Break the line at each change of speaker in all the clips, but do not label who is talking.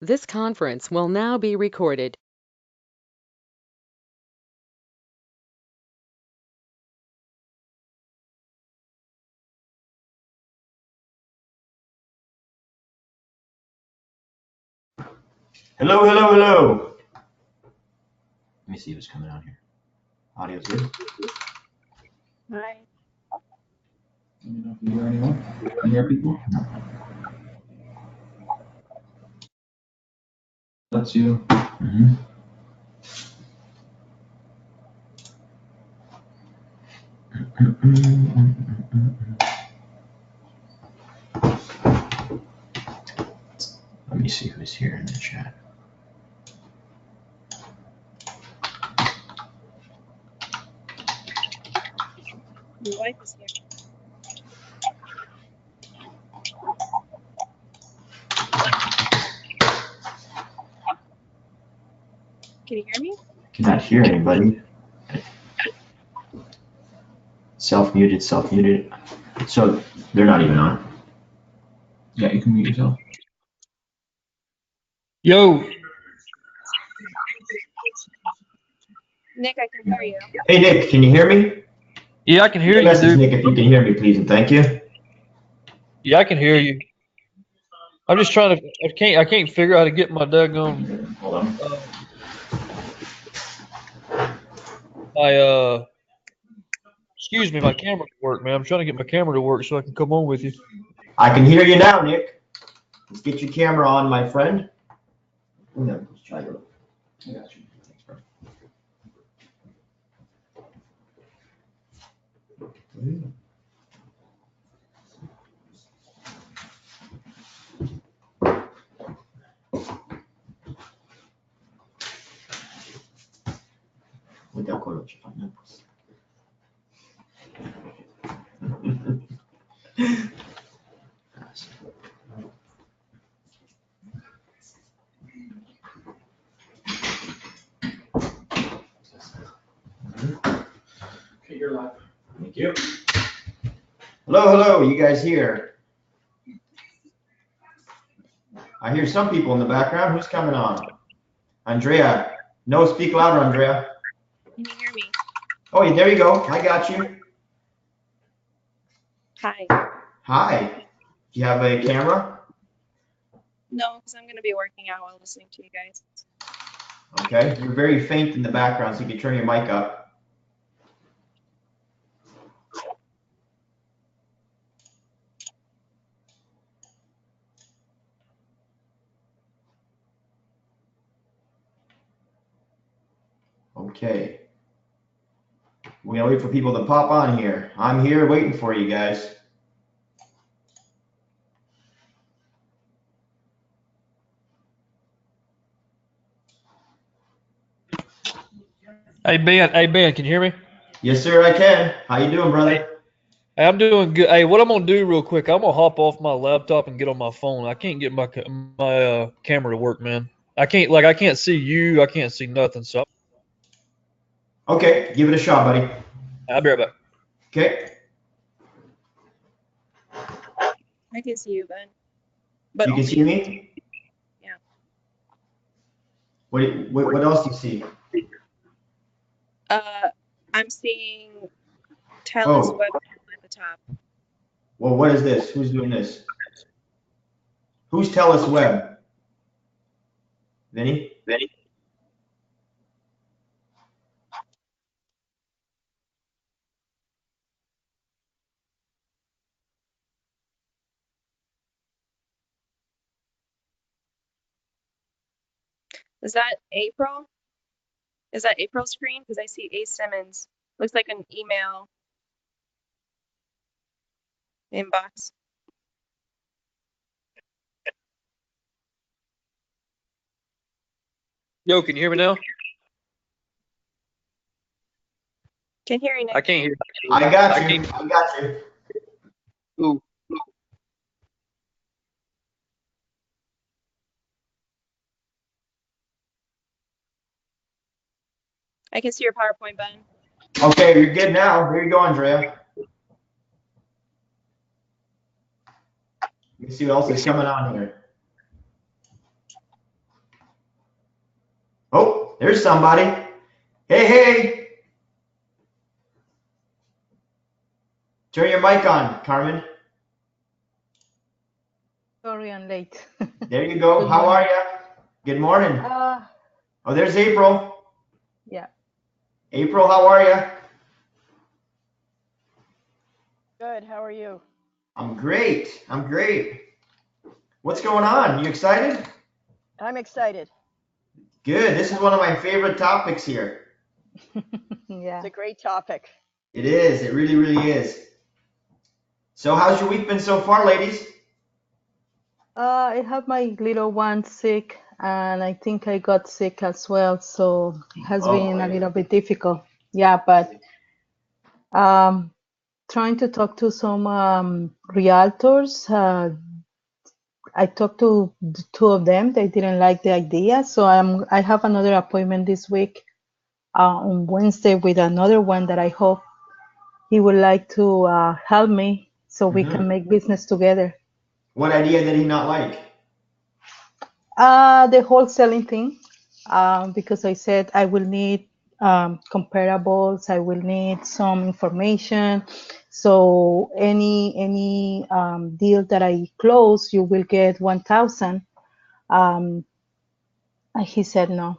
This conference will now be recorded.
Hello, hello, hello. Let me see what's coming on here. Audio's good.
Hi.
Let me know if you hear anyone. Can you hear people? That's you.
Mm-hmm. Let me see who's here in the chat.
Your wife is here. Can you hear me?
Cannot hear anybody. Self-muted, self-muted. So they're not even on.
Yeah, you can mute yourself.
Yo.
Nick, I can hear you.
Hey, Nick, can you hear me?
Yeah, I can hear you,
Message
dude.
Nick if you can hear me, please, and thank you.
Yeah, I can hear you. I'm just trying to. I can't figure out how to get my daggone.
Hold on.
Excuse me, my camera to work, man. I'm trying to get my camera to work so I can come on with you.
I can hear you now, Nick. Let's get your camera on, my friend. No, let's try to. I got you. Thanks, bro. De acuerdo, chaval.
Okay, you're live.
Thank you. Hello, hello, you guys here? I hear some people in the background. Who's coming on? Andrea. No, speak louder, Andrea.
Can you hear me?
Oh, there you go. I got you.
Hi.
Hi. Do you have a camera?
No, because I'm going to be working out while listening to you guys.
Okay. You're very faint in the background, so you can turn your mic up. Okay. We gotta wait for people to pop on here. I'm here waiting for you guys.
Hey Ben, can you hear me?
Yes, sir, I can. How you doing, brother?
Hey, I'm doing good. Hey, what I'm gonna do real quick? I'm gonna hop off my laptop and get on my phone. I can't get my camera to work, man. I can't see you. I can't see nothing. So
Okay, give it a shot, buddy.
I'll be right back.
Okay.
I can see you, Ben. But
You can see me?
Yeah.
What else do you see?
I'm seeing Telus
Oh.
web at the top.
Well, what is this? Who's doing this? Who's Telus Web? Vinny?
Is that April? Is that April's screen? Because I see A. Simmons. Looks like an email inbox.
Yo, can you hear me now?
Can hear you, Nick.
I can't hear.
I got you. I got you.
Ooh.
I can see your PowerPoint, Ben.
Okay, you're good now. Here you go, Andrea. Let me see what else is coming on here. There's somebody. Hey, hey. Turn your mic on, Carmen.
Sorry, I'm late.
There you go.
Good
How are
morning.
you? Good morning.
Uh,
Oh, there's April.
yeah,
April, how are you?
Good. How are you?
I'm great. I'm great. What's going on? You excited?
I'm excited.
Good. This is one of my favorite topics here.
yeah.
It's a great topic.
It is. It really, really is. So, how's your week been so far, ladies?
I have my little one sick, and I think I got sick as well, so it has
Oh
been a
boy.
little bit difficult. Yeah, but um, trying to talk to some realtors. I talked to two of them. They didn't like the idea, so I have another appointment this week on Wednesday with another one that I hope he would like to help me so we
Hmm.
can make business together.
What idea did he not like?
The wholesaling thing, because I said I will need comparables, I will need some information. So any deal that I close, you will get 1,000. And he said no.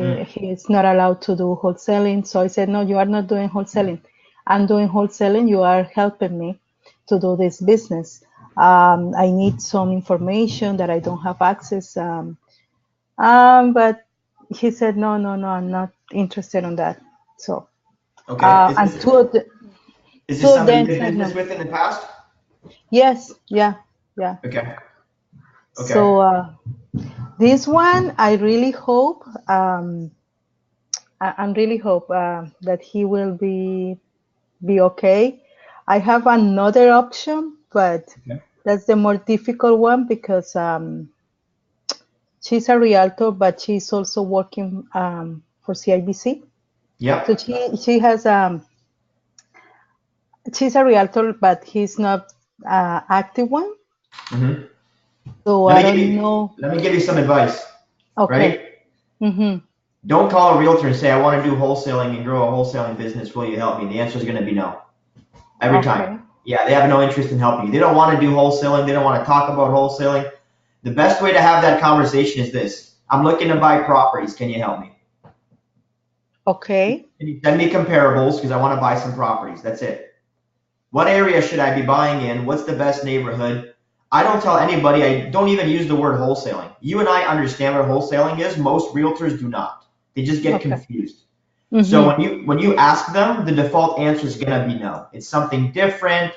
Mm.
He is not allowed to do wholesaling. So I said, no, you are not doing wholesaling. I'm doing wholesaling. You are helping me to do this business. I need some information that I don't have access. But he said, no, no, no, I'm not interested in that. So,
Okay. Is
and
this is
two
this
of
somebody you
them
did
said
business
no.
with in the past?
Yes, yeah, yeah.
Okay. Okay.
So this one, I really hope, I really hope that he will be okay. I have another option, but
Okay.
that's the more difficult one because she's a realtor, but she's also working for CIBC. So
Yep.
she has she's a realtor, but he's not active one.
Hmm.
So
Let
I
me give
don't
you
know.
let me give you some advice.
Okay.
Ready?
Mm-hmm.
Don't call a realtor and say, I want to do wholesaling and grow a wholesaling business. Will you help me? The answer is going to be no. Every time.
Okay.
Yeah, they have no interest in helping you. They don't want to do wholesaling. They don't want to talk about wholesaling. The best way to have that conversation is this. I'm looking to buy properties. Can you help me?
Okay.
Can you send me comparables because I want to buy some properties? That's it. What area should I be buying in? What's the best neighborhood? I don't tell anybody, I don't even use the word wholesaling. You and I understand what wholesaling is. Most realtors do not. They just get
Okay.
confused. So
Mm-hmm.
when you ask them, the default answer is gonna be no. It's something different.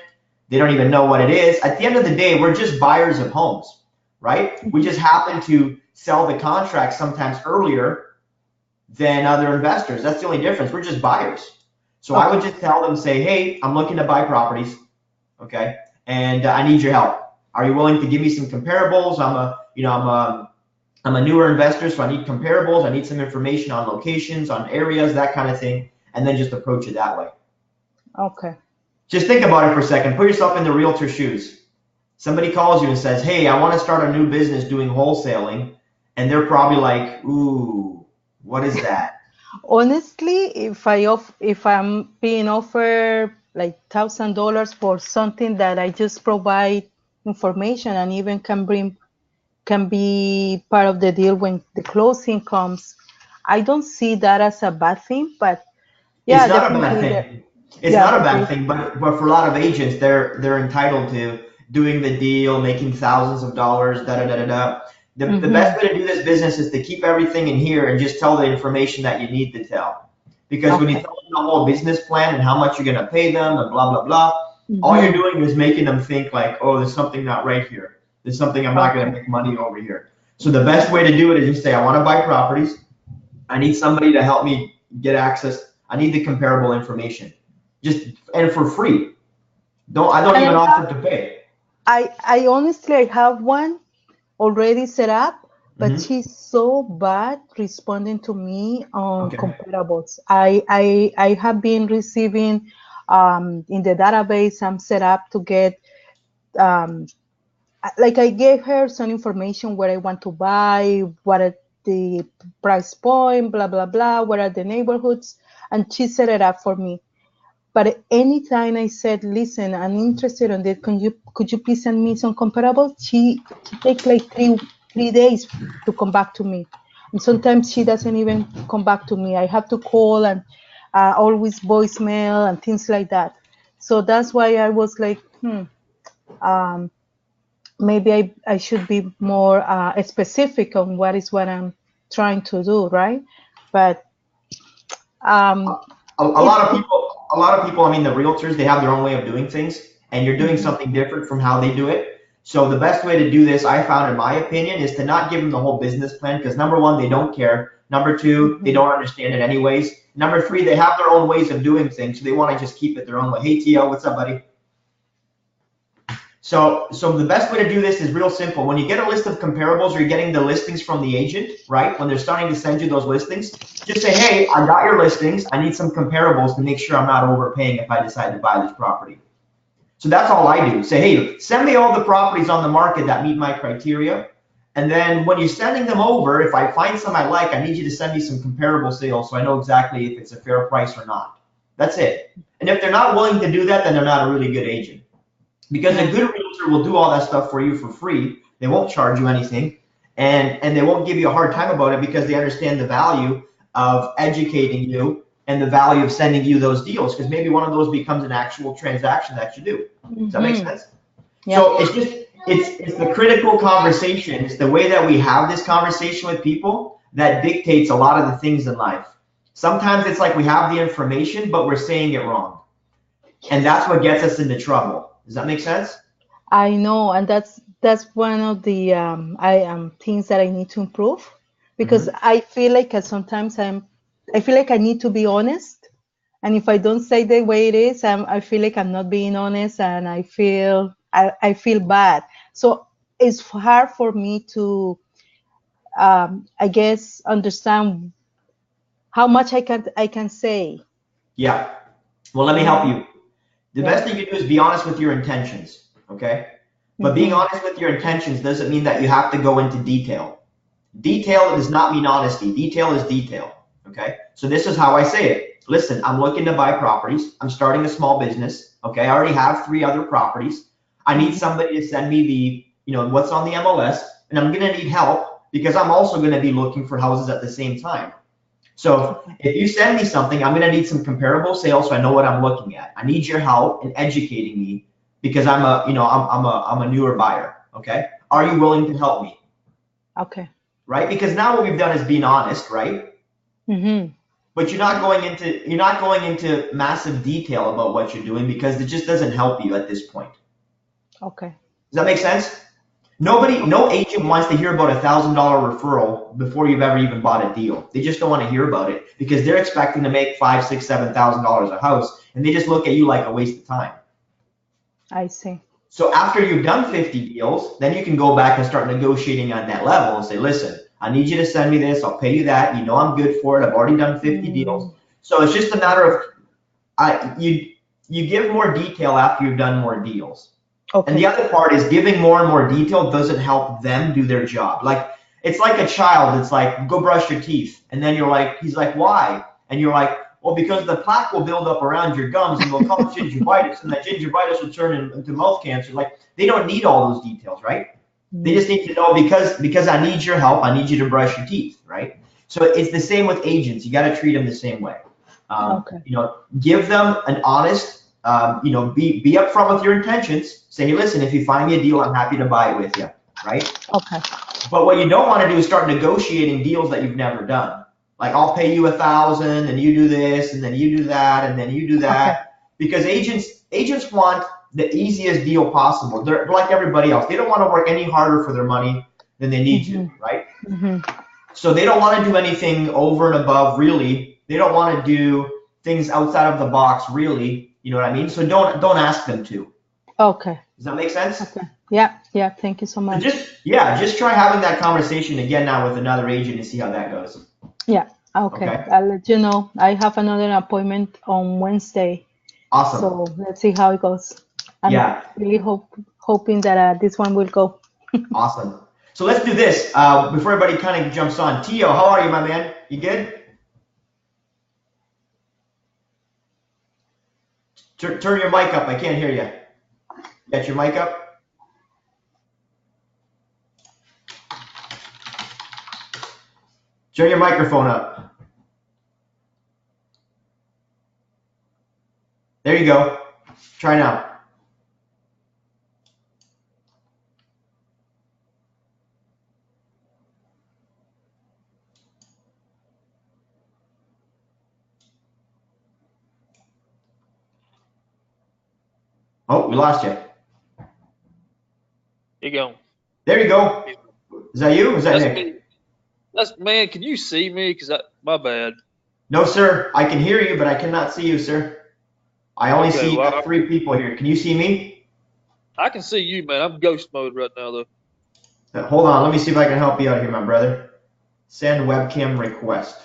They don't even know what it is. At the end of the day, we're just buyers of homes, right? We just happen to sell the contract sometimes earlier than other investors. That's the only difference. We're just buyers. So I would
Okay.
just tell them, say, hey, I'm looking to buy properties, okay, and I need your help. Are you willing to give me some comparables? I'm a newer investor, so I need comparables. I need some information on locations, on areas, that kind of thing, and then just approach it that way.
Okay.
Just think about it for a second. Put yourself in the realtor's shoes. Somebody calls you and says, hey, I want to start a new business doing wholesaling, and they're probably like, ooh, what is that?
Honestly, if I'm being offered like $1,000 for something that I just provide information and even can be part of the deal when the closing comes, I don't see that as a bad thing. But
It's
yeah,
not a bad
definitely that.
thing. It's
Yeah,
not a bad thing, but for a lot of agents, they're entitled to doing the deal, making thousands of dollars, da da da da da. The
mm-hmm.
best way to do this business is to keep everything in here and just tell the information that you need to tell. Because when you
Okay.
tell them the whole business plan and how much you're gonna pay them and blah blah blah, all you're
Mm-hmm.
doing is making them think like, oh, there's something not right here. There's something I'm not gonna
Okay.
make money over here. So the best way to do it is just say, I want to buy properties. I need somebody to help me get access. I need the comparable information. Just and for free. I don't
And
even
I
offer
have
to pay.
I honestly I have one already set up, but
Hmm.
she's so bad responding to me on
Okay.
comparables. I have been receiving in the database I'm set up to get like I gave her some information where I want to buy, the price point, blah blah blah. What are the neighborhoods? And she set it up for me. But anytime I said, "Listen, I'm interested in this. Could you please send me some comparables?" She takes like three days to come back to me, and sometimes she doesn't even come back to me. I have to call and always voicemail and things like that. So that's why I was like, maybe I should be more specific on what I'm trying to do, right? But
A lot of people, I mean, the realtors, they have their own way of doing things, and you're doing something different from how they do it. So the best way to do this, I found, in my opinion, is to not give them the whole business plan, because number one, they don't care. Number two, they don't understand it anyways. Number three, they have their own ways of doing things, so they want to just keep it their own way. Hey, Tio, what's up, buddy? So the best way to do this is real simple. When you get a list of comparables, or you're getting the listings from the agent, right? When they're starting to send you those listings, just say, hey, I got your listings. I need some comparables to make sure I'm not overpaying if I decide to buy this property. So that's all I do. Say, hey, send me all the properties on the market that meet my criteria. And then when you're sending them over, if I find some I like, I need you to send me some comparable sales so I know exactly if it's a fair price or not. That's it. And if they're not willing to do that, then they're not a really good agent. Because a good realtor will do all that stuff for you for free. They won't charge you anything, and they won't give you a hard time about it because they understand the value of educating you and the value of sending you those deals, because maybe one of those becomes an actual transaction that you do. Does that make sense? Yeah. So it's the critical conversation. It's the way that we have this conversation with people that dictates a lot of the things in life. Sometimes it's like we have the information, but we're saying it wrong. And that's what gets us into trouble. Does that make sense?
I know, and that's one of the things that I need to improve, because I feel like sometimes I feel like I need to be honest, and if I don't say the way it is, I feel like I'm not being honest, and I feel bad. So it's hard for me to I guess understand how much I can say.
Yeah. Well, let me help you. The best thing you do is be honest with your intentions, okay? But being honest with your intentions doesn't mean that you have to go into detail. Detail does not mean honesty. Detail is detail, okay? So this is how I say it. Listen, I'm looking to buy properties. I'm starting a small business, okay? I already have 3 other properties. I need somebody to send me what's on the MLS, and I'm gonna need help because I'm also gonna be looking for houses at the same time. So if you send me something, I'm gonna need some comparable sales so I know what I'm looking at. I need your help in educating me because I'm a newer buyer. Okay, are you willing to help me?
Okay.
Right, because now what we've done is being honest, right? But you're not going into massive detail about what you're doing because it just doesn't help you at this point.
Okay.
Does that make sense? No agent wants to hear about $1,000 referral before you've ever even bought a deal. They just don't want to hear about it because they're expecting to make $5,000, $6,000, $7,000 a house, and they just look at you like a waste of time.
I see.
So after you've done 50 deals, then you can go back and start negotiating on that level and say, listen, I need you to send me this. I'll pay you that. You know I'm good for it. I've already done 50 deals. So it's just a matter of you give more detail after you've done more deals. Okay. And the other part is giving more and more detail doesn't help them do their job. Like, it's like a child. It's like, go brush your teeth. And then he's like, why? And you're like, well, because the plaque will build up around your gums and will cause gingivitis, and that gingivitis will turn into mouth cancer. Like, they don't need all those details, right? They just need to know because I need your help. I need you to brush your teeth, right? So it's the same with agents. You got to treat them the same way. Give them an honest, be upfront with your intentions. Say, hey, listen, if you find me a deal, I'm happy to buy it with you, right? Okay. But what you don't want to do is start negotiating deals that you've never done. Like, I'll pay you $1,000, and you do this, and then you do that, and then you do that. Okay. Because agents want the easiest deal possible. They're like everybody else. They don't want to work any harder for their money than they need to, right? So they don't want to do anything over and above, really. They don't want to do things outside of the box, really. You know what I mean? So don't ask them to. Okay. Does that make sense? Okay.
Yeah. Thank you so much.
Just try having that conversation again now with another agent and see how that goes.
Yeah. Okay. I'll let you know. I have another appointment on Wednesday.
Awesome.
So let's see how it goes. I'm really hoping that this one will go.
Awesome. So let's do this before everybody kind of jumps on. Tio, how are you, my man? You good? Turn your mic up. I can't hear you. Got your mic up? Turn your microphone up. There you go. Try now. Oh, we lost you.
You go.
There you go. Is that you? Is that
That's
Nick?
me. That's man. Can you see me? Cause my bad.
No, sir. I can hear you, but I cannot see you, sir. I only
Okay,
see
well,
3 people here. Can you see me?
I can see you, man. I'm ghost mode right now, though.
Hold on. Let me see if I can help you out here, my brother. Send webcam request.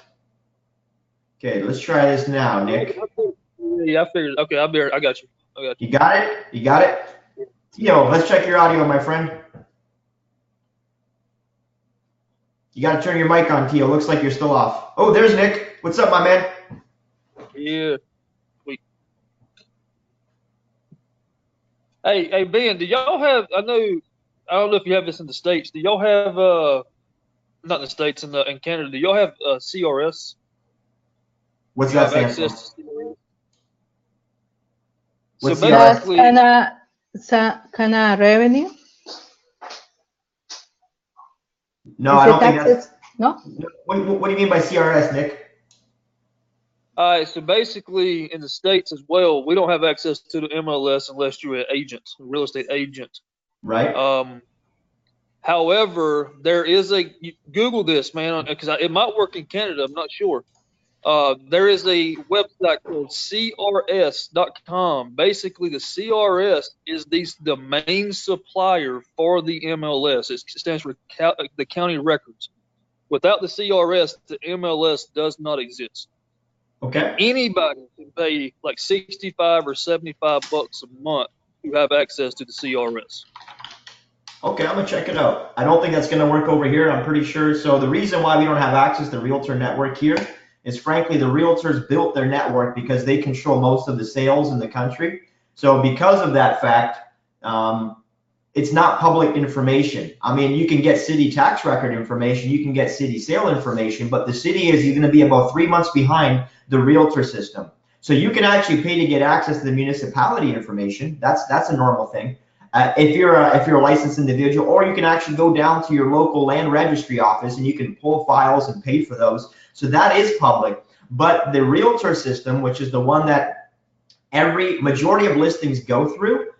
Okay, let's try this now, Nick.
Yeah, I figured. Okay, I got you. I got you.
You got it? You got it? Tio, let's check your audio, my friend. You got to turn your mic on, Tio. Looks like you're still off. Oh, there's Nick. What's up, my man?
Yeah. Hey, Ben, do y'all have? I don't know if you have this in the States. Do y'all have? Not in the States, in Canada. Do y'all have CRS?
What's
You
that
have
stand for?
access to CRS. So
What's
That's
CRS?
basically,
kind of revenue.
No,
Is
I
it
don't think that's.
taxes? No?
What do you mean by CRS, Nick?
all right. So basically, in the States as well, we don't have access to the MLS unless you're an agent, a real estate agent.
Right?
However, there is Google this, man, because it might work in Canada. I'm not sure. There is a website called CRS.com. Basically, the CRS is the main supplier for the MLS. It stands for the county records. Without the CRS, the MLS does not exist.
Okay.
Anybody can pay like 65 or 75 bucks a month to have access to the CRS.
Okay, I'm gonna check it out. I don't think that's gonna work over here. I'm pretty sure. So the reason why we don't have access to the realtor network here is frankly the realtors built their network because they control most of the sales in the country. So because of that fact, it's not public information. I mean, you can get city tax record information, you can get city sale information, but the city is going to be about 3 months behind the realtor system. So you can actually pay to get access to the municipality information. That's a normal thing. If you're a licensed individual, or you can actually go down to your local land registry office and you can pull files and pay for those. So that is public. But the realtor system, which is the one that every majority of listings go through,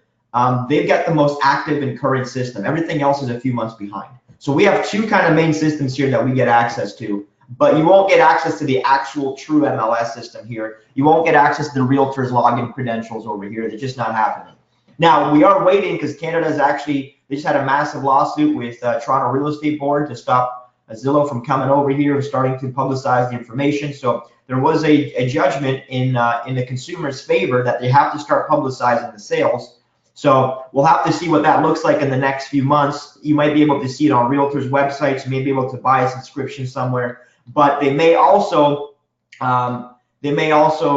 they've got the most active and current system. Everything else is a few months behind. So we have 2 kind of main systems here that we get access to, but you won't get access to the actual true MLS system here. You won't get access to the realtor's login credentials over here. They're just not happening. Now, we are waiting because Canada's actually, they just had a massive lawsuit with Toronto Real Estate Board to stop Zillow from coming over here and starting to publicize the information. So there was a judgment in the consumer's favor that they have to start publicizing the sales. So we'll have to see what that looks like in the next few months. You might be able to see it on realtors' websites. You may be able to buy a subscription somewhere, but they may also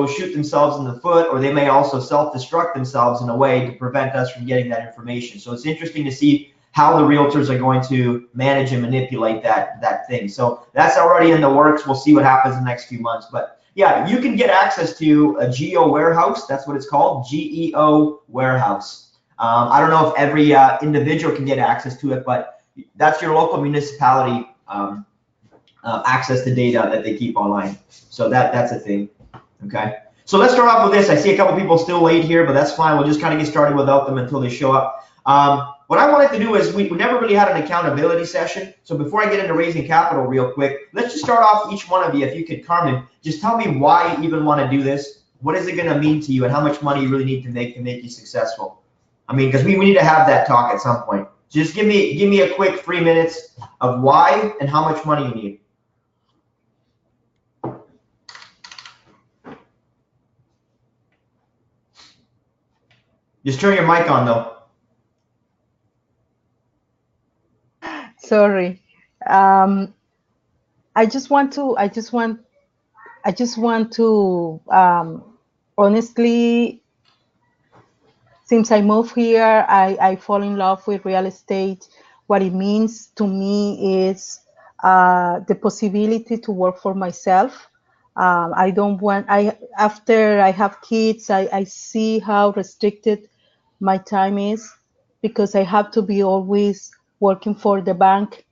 shoot themselves in the foot, or they may also self-destruct themselves in a way to prevent us from getting that information. So it's interesting to see how the realtors are going to manage and manipulate that thing. So that's already in the works. We'll see what happens in the next few months. But yeah, you can get access to a GEO warehouse. That's what it's called, GEO warehouse. I don't know if every individual can get access to it, but that's your local municipality access to data that they keep online. So that's a thing. Okay. So let's start off with this. I see a couple people still late here, but that's fine. We'll just kind of get started without them until they show up. What I wanted to do is we never really had an accountability session. So before I get into raising capital real quick, let's just start off each one of you. If you could, Carmen, just tell me why you even want to do this. What is it going to mean to you, and how much money you really need to make you successful? I mean, because we need to have that talk at some point. Just give me a quick 3 minutes of why and how much money you need. Just turn your mic on though.
Sorry. Um, I just want to honestly, since I moved here, I fall in love with real estate. What it means to me is the possibility to work for myself. I don't want, after I have kids, I see how restricted my time is because I have to be always working for the bank.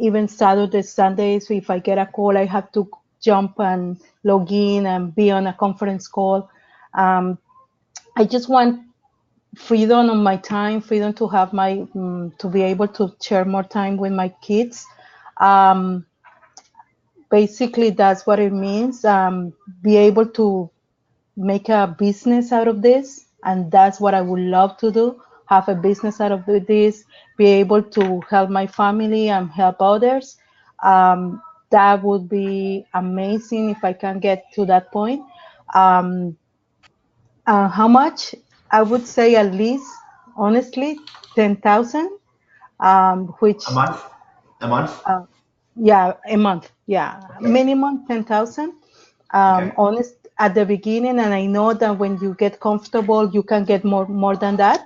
Even Saturdays, Sundays, if I get a call, I have to jump and log in and be on a conference call. Um, I just want freedom on my time, freedom to have my to be able to share more time with my kids. Um, Basically, that's what it means. Be able to make a business out of this, and that's what I would love to do. Have a business out of this. Be able to help my family and help others. That would be amazing if I can get to that point. Um, how much? I would say at least, honestly, 10,000, which,
A month? A month?
uh, yeah, a month. Yeah,
Okay.
minimum 10,000.
Okay.
Honest at the beginning, and I know that when you get comfortable, you can get more than that.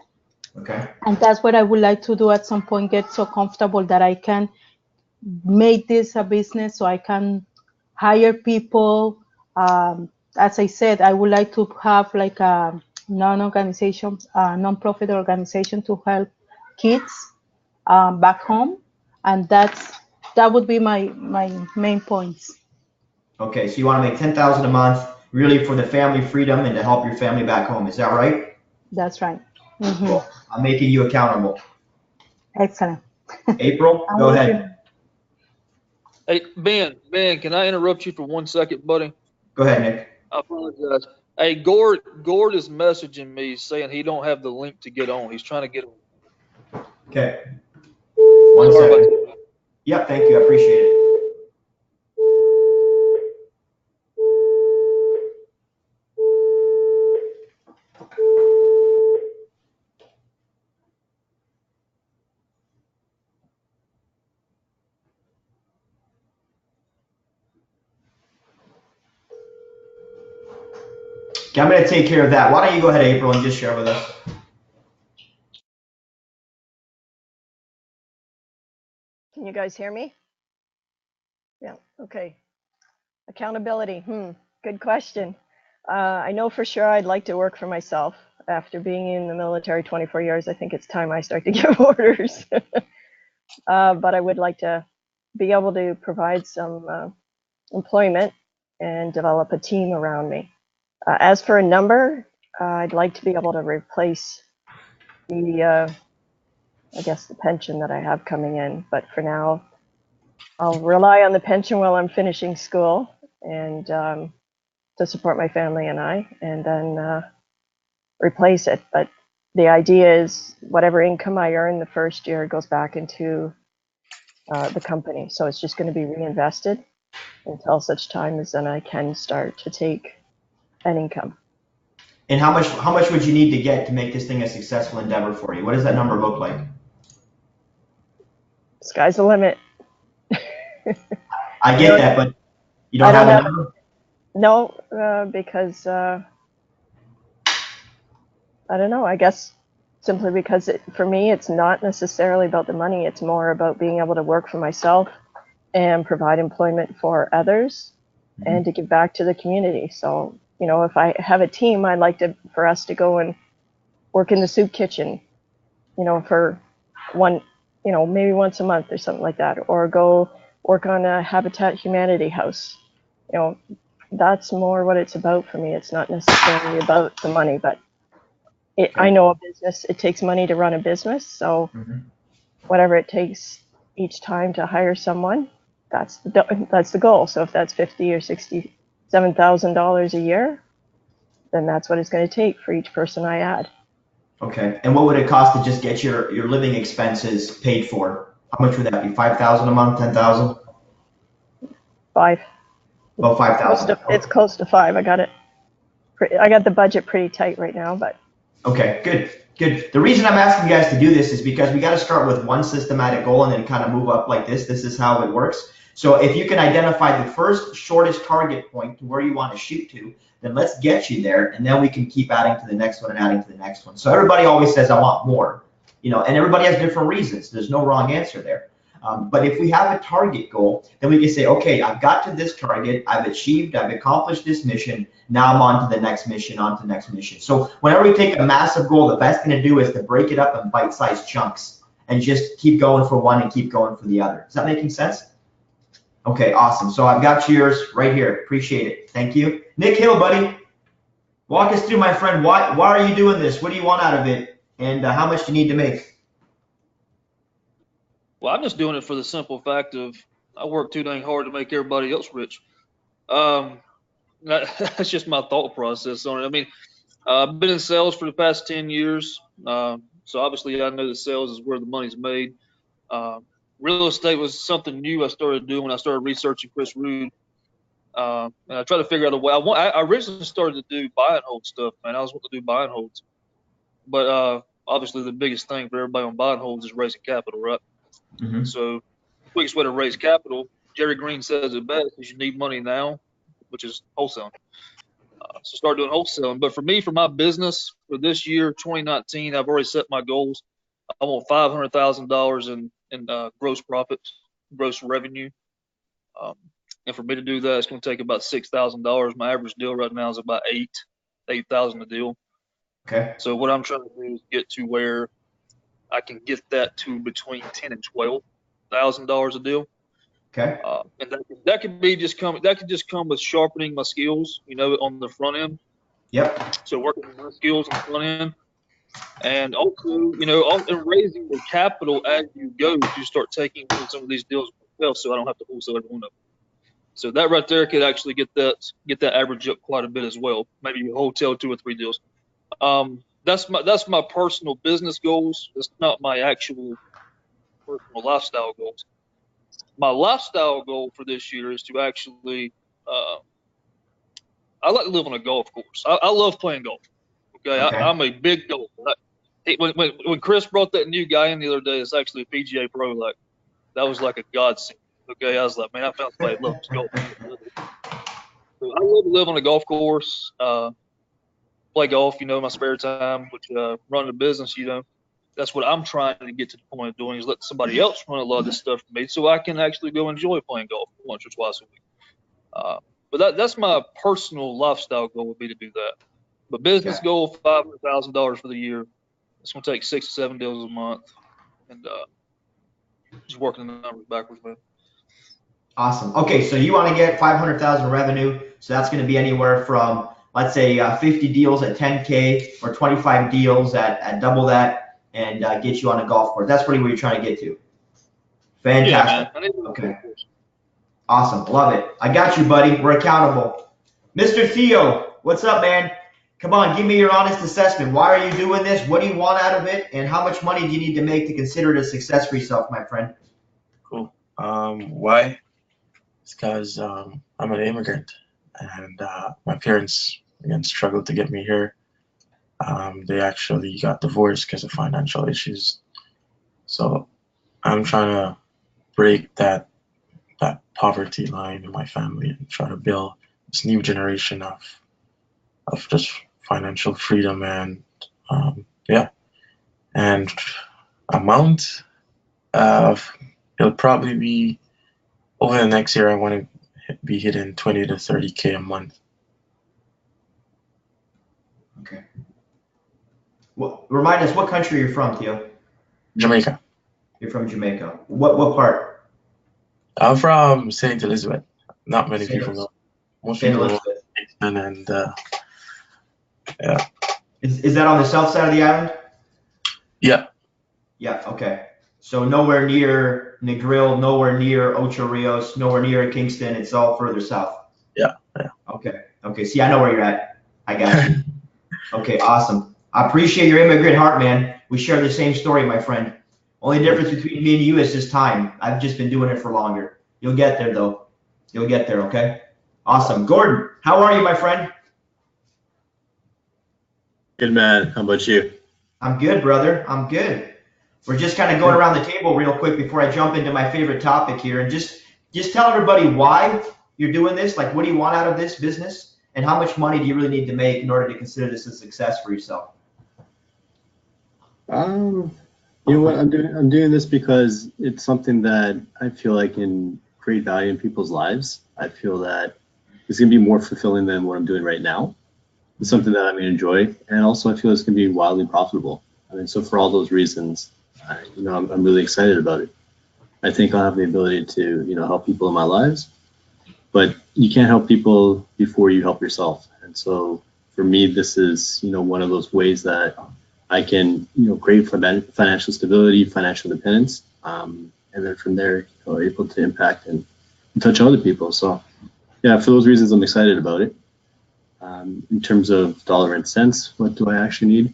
Okay.
And that's what I would like to do at some point, get so comfortable that I can make this a business so I can hire people. As I said, I would like to have like a non-organization, non-profit organization to help kids back home, and that would be my main points.
Okay. So you want to make 10,000 a month, really for the family freedom and to help your family back home. Is that right?
That's right. Hmm.
Cool. I'm making you accountable.
Excellent.
April,
I'm
go
working.
ahead.
Hey, Ben, can I interrupt you for 1 second, buddy?
Go ahead, Nick.
I apologize. Hey, Gord is messaging me saying he don't have the link to get on. He's trying to get on.
Okay. One
Sorry about
second.
that.
Yep. Thank you. I appreciate it. Okay, I'm going to take care of that. Why don't you go ahead, April, and just share with us?
Can you guys hear me? Yeah, okay. Accountability, good question. I know for sure I'd like to work for myself. After being in the military 24 years, I think it's time I start to give orders. But I would like to be able to provide some employment and develop a team around me. As for a number, I'd like to be able to replace the, I guess, the pension that I have coming in. But for now, I'll rely on the pension while I'm finishing school and to support my family and I, and then replace it. But the idea is whatever income I earn the first year goes back into the company. So it's just going to be reinvested until such time as then I can start to take an income.
And how much would you need to get to make this thing a successful endeavor for you? What does that number look like?
Sky's the limit.
I get that, but you
I
don't
don't
have a
have
number?
no, because I don't know. I guess simply because for me, it's not necessarily about the money. It's more about being able to work for myself and provide employment for others and to give back to the community. So, if I have a team, I'd like for us to go and work in the soup kitchen, for one, maybe once a month or something like that, or go work on a Habitat Humanity house. That's more what it's about for me. It's not necessarily about the money, but I know a business, it takes money to run a business. So whatever it takes each time to hire someone, that's the goal. So if that's $50,000 or $67,000 a year, then that's what it's going to take for each person I add.
Okay. And what would it cost to just get your living expenses paid for? How much would that be? 5,000 a month? 10,000?
5.
About 5,000.
It's close to 5. I got the budget pretty tight right now, but
Okay, good. Good. The reason I'm asking you guys to do this is because we got to start with one systematic goal and then kind of move up like this. This is how it works. So if you can identify the first shortest target point to where you want to shoot to, then let's get you there, and then we can keep adding to the next one and adding to the next one. So everybody always says, I want more, you know, and everybody has different reasons. There's no wrong answer there. But if we have a target goal, then we can say, okay, I've got to this target, I've accomplished this mission, now I'm on to the next mission, on to the next mission. So whenever we take a massive goal, the best thing to do is to break it up in bite-sized chunks and just keep going for one and keep going for the other. Is that making sense? Okay, awesome. So I've got yours right here. Appreciate it. Thank you. Nick Hill, buddy. Walk us through, my friend. Why are you doing this? What do you want out of it? And how much do you need to make?
Well, I'm just doing it for the simple fact of I work too dang hard to make everybody else rich. That's just my thought process on it. I mean, I've been in sales for the past 10 years. So obviously I know that sales is where the money's made. Real estate was something new I started doing when I started researching Chris Rude. And I tried to figure out a way. I originally started to do buy and hold stuff, man. I was wanting to do buy and holds. But obviously the biggest thing for everybody on buy and holds is raising capital, right?
Mm-hmm.
So the quickest way to raise capital, Jerry Green says it best, is you need money now, which is wholesaling. So start doing wholesaling. But for me, for my business, for this year, 2019, I've already set my goals. I want $500,000 in gross profits, gross revenue. And for me to do that, it's going to take about $6,000. My average deal right now is about $8,000 a deal.
Okay.
So what I'm trying to do is get to where I can get that to between $10,000 and $12,000 a deal.
Okay.
And that could just come with sharpening my skills, you know, on the front end.
Yep.
So working on my skills on the front end, and also, you know, and raising the capital as you go. You start taking on some of these deals myself, so I don't have to wholesale every one of them. So that right there could actually get that average up quite a bit as well. Maybe you wholesale 2 or 3 deals. That's my personal business goals. That's not my actual personal lifestyle goals. My lifestyle goal for this year is to actually, I like to live on a golf course. I love playing golf. Okay,
Okay.
I'm a big golfer. When Chris brought that new guy in the other day, it's actually a PGA pro. Like that was like a godsend. Okay, I was like, man, I found somebody that loves golf. So I love to live on a golf course, play golf, you know, in my spare time, which running a business, you know, that's what I'm trying to get to the point of doing is let somebody else run a lot of this stuff for me so I can actually go enjoy playing golf once or twice a week. But that's my personal lifestyle goal would be to do that. But business goal, $500,000 for the year. It's going to take 6 to 7 deals a month. And just working the numbers backwards, man.
Awesome. Okay, so you want to get 500,000 revenue. So that's going to be anywhere from, let's say, 50 deals at 10K or 25 deals at double that, and get you on a golf course. That's really what you're trying to get to. Fantastic.
Yeah, man.
Okay. Awesome. Love it. I got you, buddy. We're accountable. Mr. Theo, what's up, man? Come on, give me your honest assessment. Why are you doing this? What do you want out of it? And how much money do you need to make to consider it a success for yourself, my friend?
Cool. Why? It's because I'm an immigrant, and my parents, again, struggled to get me here. They actually got divorced because of financial issues. So I'm trying to break that poverty line in my family and try to build this new generation of just financial freedom and and amount of it'll probably be over the next year. I want to be hitting 20 to 30K a month.
Okay. Well, remind us what country you're from, Theo.
Jamaica.
You're from Jamaica. What part?
I'm from St. Elizabeth. Not many people know. Most
St.
people know
Elizabeth.
and yeah.
Is that on the south side of the island?
Yeah.
Yeah, okay. So nowhere near Negril, nowhere near Ocho Rios, nowhere near Kingston. It's all further south.
Yeah.
Okay. See, I know where you're at. I got you. Okay, awesome. I appreciate your immigrant heart, man. We share the same story, my friend. Only difference between me and you is just time. I've just been doing it for longer. You'll get there, though. You'll get there, okay? Awesome. Gordon, how are you, my friend?
Good, man. How about you?
I'm good, brother. I'm good. We're just kind of going around the table real quick before I jump into my favorite topic here, and just tell everybody why you're doing this. Like, what do you want out of this business, and how much money do you really need to make in order to consider this a success for yourself?
You know what, I'm doing this because it's something that I feel I can create value in people's lives. I feel that it's gonna be more fulfilling than what I'm doing right now. It's something that I'm gonna enjoy, and also I feel it's gonna be wildly profitable. I mean, so for all those reasons, I'm really excited about it. I think I'll have the ability to, help people in my lives, but you can't help people before you help yourself. And so for me, this is, one of those ways that I can, create financial stability, financial independence, and then from there, able to impact and touch other people. So yeah, for those reasons, I'm excited about it. In terms of dollar and cents, what do I actually need?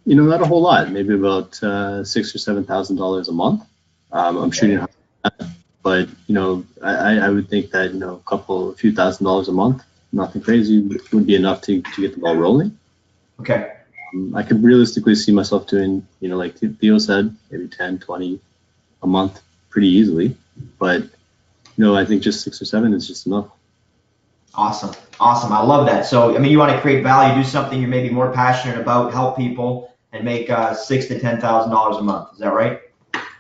Not a whole lot, maybe about $6,000 or $7,000 a month. I'm shooting high, but I would think that a few $1,000s a month, nothing crazy, would be enough to get the ball rolling.
Okay.
I could realistically see myself doing, like Theo said, maybe 10, 20 a month pretty easily, but I think just 6 or 7 is just enough.
Awesome. Awesome. I love that. So, I mean, you want to create value, do something you're maybe more passionate about, help people, and make $6,000 to $10,000 a month. Is that right?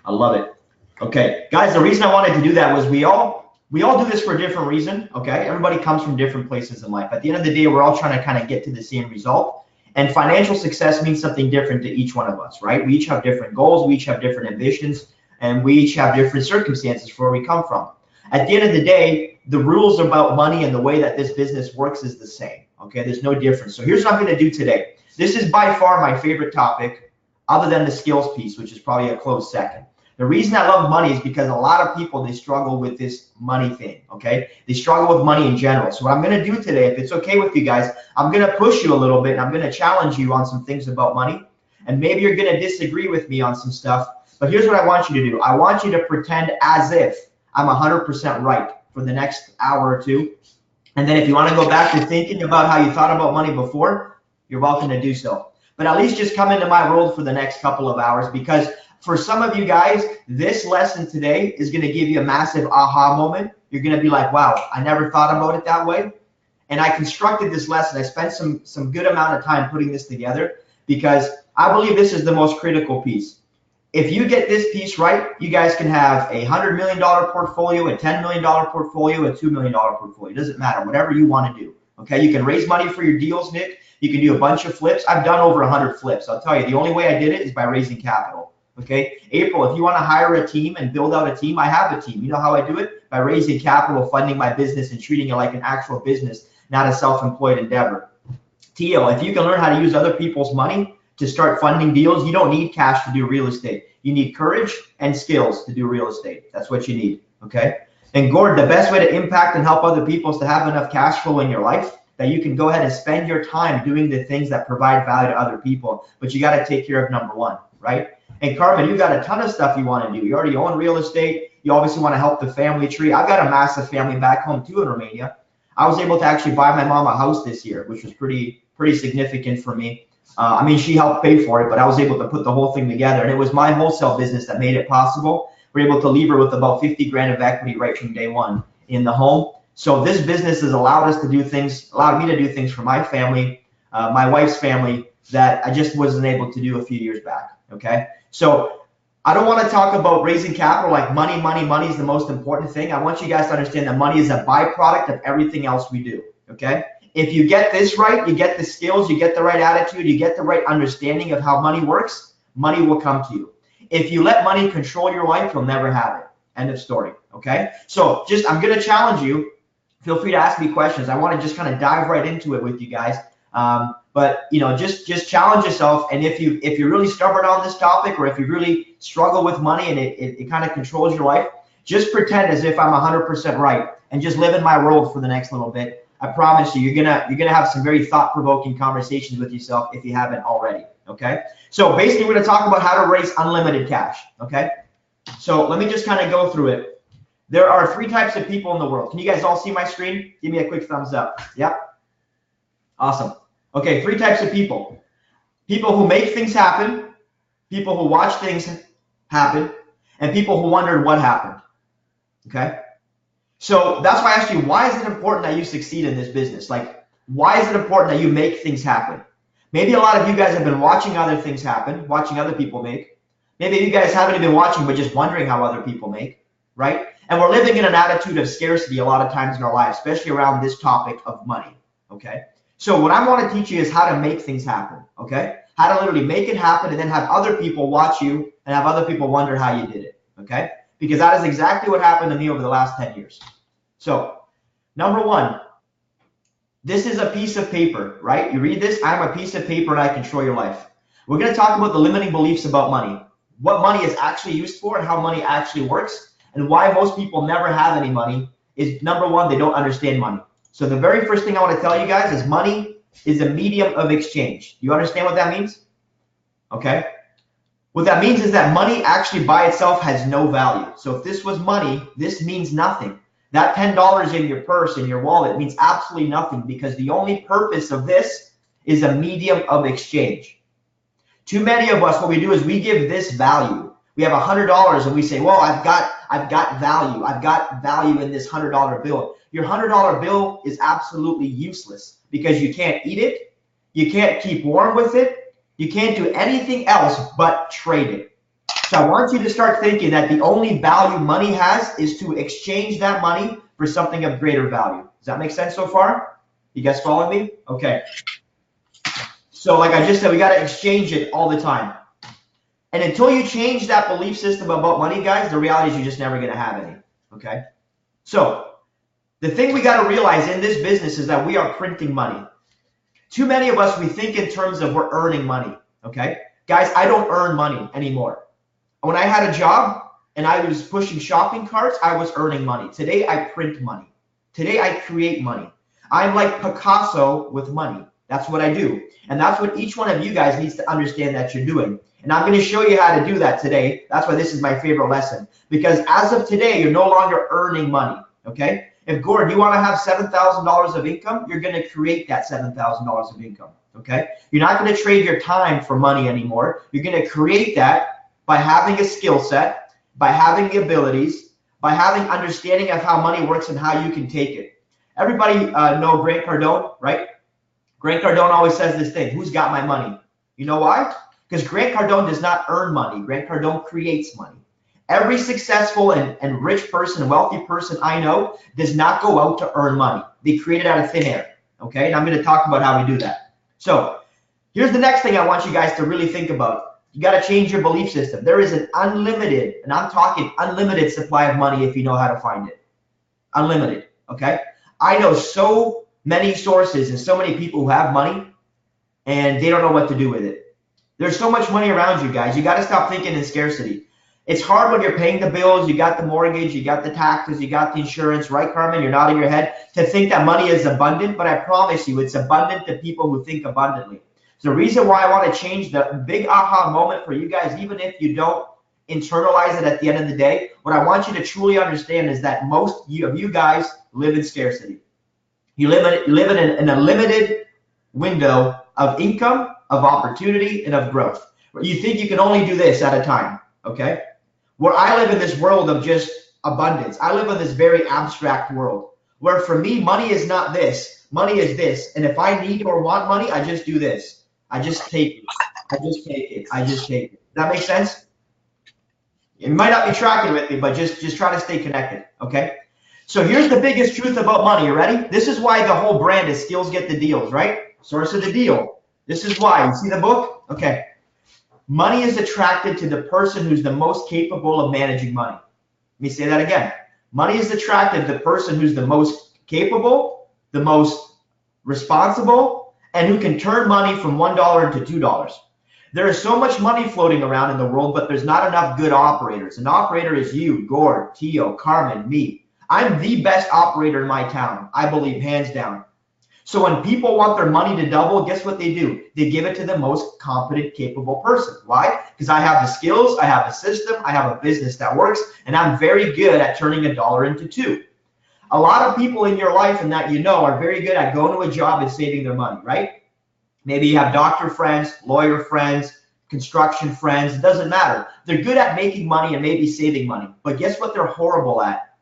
I love it. Okay, guys, the reason I wanted to do that was we all do this for a different reason. Okay, everybody comes from different places in life. At the end of the day, we're all trying to kind of get to the same result. And financial success means something different to each one of us, right? We each have different goals, we each have different ambitions, and we each have different circumstances for where we come from. At the end of the day, the rules about money and the way that this business works is the same. Okay, there's no difference. So here's what I'm going to do today. This is by far my favorite topic, other than the skills piece, which is probably a close second. The reason I love money is because a lot of people, they struggle with this money thing, okay? They struggle with money in general. So what I'm going to do today, if it's okay with you guys, I'm going to push you a little bit, and I'm going to challenge you on some things about money. And maybe you're going to disagree with me on some stuff. But here's what I want you to do. I want you to pretend as if I'm 100% right for the next hour or two. And then if you want to go back to thinking about how you thought about money before, you're welcome to do so. But at least just come into my world for the next couple of hours, because for some of you guys, this lesson today is going to give you a massive aha moment. You're going to be like, wow, I never thought about it that way. And I constructed this lesson. I spent some good amount of time putting this together because I believe this is the most critical piece. If you get this piece right, you guys can have a $100 million portfolio, a $10 million portfolio, a $2 million portfolio. It doesn't matter, whatever you want to do. Okay, you can raise money for your deals, Nick. You can do a bunch of flips. I've done over 100 flips. I'll tell you, the only way I did it is by raising capital. Okay, April, if you want to hire a team and build out a team, I have a team. You know how I do it? By raising capital, funding my business, and treating it like an actual business, not a self-employed endeavor. Teal, if you can learn how to use other people's money to start funding deals, you don't need cash to do real estate. You need courage and skills to do real estate. That's what you need, okay? And Gord, the best way to impact and help other people is to have enough cash flow in your life that you can go ahead and spend your time doing the things that provide value to other people. But you got to take care of number one, right? And Carmen, you got a ton of stuff you want to do. You already own real estate. You obviously want to help the family tree. I've got a massive family back home too in Romania. I was able to actually buy my mom a house this year, which was pretty significant for me. I mean, she helped pay for it, but I was able to put the whole thing together. And it was my wholesale business that made it possible. We're able to leave her with about 50 grand of equity right from day one in the home. So this business has allowed us to do things, allowed me to do things for my family, my wife's family, that I just wasn't able to do a few years back, okay? So I don't want to talk about raising capital like money is the most important thing. I want you guys to understand that money is a byproduct of everything else we do, okay? If you get this right, you get the skills, you get the right attitude, you get the right understanding of how money works, money will come to you. If you let money control your life, you'll never have it. End of story, okay? So I'm going to challenge you. Feel free to ask me questions. I want to just kind of dive right into it with you guys. But just challenge yourself. And if you're really stubborn on this topic, or if you really struggle with money and it kind of controls your life, just pretend as if I'm 100% right and just live in my world for the next little bit. I promise you, you're gonna have some very thought-provoking conversations with yourself if you haven't already. Okay. So basically, we're gonna talk about how to raise unlimited cash. Okay. So let me just kind of go through it. There are 3 types of people in the world. Can you guys all see my screen? Give me a quick thumbs up. Yep. Awesome. Okay, 3 types of people. People who make things happen, people who watch things happen, and people who wondered what happened. Okay? So that's why I asked you, why is it important that you succeed in this business? Like, why is it important that you make things happen? Maybe a lot of you guys have been watching other things happen, watching other people make. Maybe you guys haven't even been watching, but just wondering how other people make, right? And we're living in an attitude of scarcity a lot of times in our lives, especially around this topic of money, okay? So what I want to teach you is how to make things happen, okay? How to literally make it happen and then have other people watch you and have other people wonder how you did it, okay? Because that is exactly what happened to me over the last 10 years. So, number one, this is a piece of paper, right? You read this, I'm a piece of paper and I control your life. We're going to talk about the limiting beliefs about money, what money is actually used for and how money actually works, and why most people never have any money is, number one, they don't understand money. So the very first thing I want to tell you guys is money is a medium of exchange. You understand what that means? Okay. What that means is that money actually by itself has no value. So if this was money, this means nothing. That $10 in your purse, in your wallet, means absolutely nothing because the only purpose of this is a medium of exchange. Too many of us, what we do is we give this value. We have $100 and we say, well, I've got value. I've got value in this $100 bill. Your $100 bill is absolutely useless because you can't eat it. You can't keep warm with it. You can't do anything else but trade it. So I want you to start thinking that the only value money has is to exchange that money for something of greater value. Does that make sense so far? You guys following me? Okay. So like I just said, we got to exchange it all the time. And until you change that belief system about money, guys, the reality is you're just never going to have any. Okay. So the thing we got to realize in this business is that we are printing money. Too many of us, we think in terms of we're earning money. Okay. Guys, I don't earn money anymore. When I had a job and I was pushing shopping carts, I was earning money. Today, I print money. Today, I create money. I'm like Picasso with money. That's what I do. And that's what each one of you guys needs to understand that you're doing. And I'm going to show you how to do that today. That's why this is my favorite lesson. Because as of today, you're no longer earning money. Okay? If Gordon, you want to have $7,000 of income, you're going to create that $7,000 of income. Okay? You're not going to trade your time for money anymore. You're going to create that by having a skill set, by having the abilities, by having understanding of how money works and how you can take it. Everybody know Grant Cardone, right? Grant Cardone always says this thing, who's got my money? You know why? Because Grant Cardone does not earn money. Grant Cardone creates money. Every successful and rich person, wealthy person I know does not go out to earn money. They create it out of thin air, okay? And I'm going to talk about how we do that. So here's the next thing I want you guys to really think about. You got to change your belief system. There is an unlimited, and I'm talking unlimited supply of money if you know how to find it. Unlimited, okay? I know so many sources and so many people who have money and they don't know what to do with it. There's so much money around you guys. You got to stop thinking in scarcity. It's hard when you're paying the bills, you got the mortgage, you got the taxes, you got the insurance, right, Carmen? You're nodding your head to think that money is abundant, but I promise you it's abundant to people who think abundantly. So the reason why I want to change the big aha moment for you guys, even if you don't internalize it at the end of the day, what I want you to truly understand is that most of you guys live in scarcity. You live in a limited window of income, of opportunity, and of growth. You think you can only do this at a time, okay? Where I live in this world of just abundance. I live in this very abstract world where for me, money is not this. Money is this. And if I need or want money, I just do this. I just take it. I just take it. I just take it. Does that make sense? You might not be tracking with me, but just try to stay connected, okay? So here's the biggest truth about money. You ready? This is why the whole brand is skills get the deals, right? Source of the deal. This is why. You see the book? Okay. Money is attracted to the person who's the most capable of managing money. Let me say that again. Money is attracted to the person who's the most capable, the most responsible, and who can turn money from $1 into $2. There is so much money floating around in the world, but there's not enough good operators. An operator is you, Gord, Tio, Carmen, me. I'm the best operator in my town, I believe, hands down. So when people want their money to double, guess what they do? They give it to the most competent, capable person. Why? Because I have the skills, I have a system, I have a business that works, and I'm very good at turning $1 into $2. A lot of people in your life and that you know are very good at going to a job and saving their money, right? Maybe you have doctor friends, lawyer friends, construction friends. It doesn't matter. They're good at making money and maybe saving money. But guess what they're horrible at?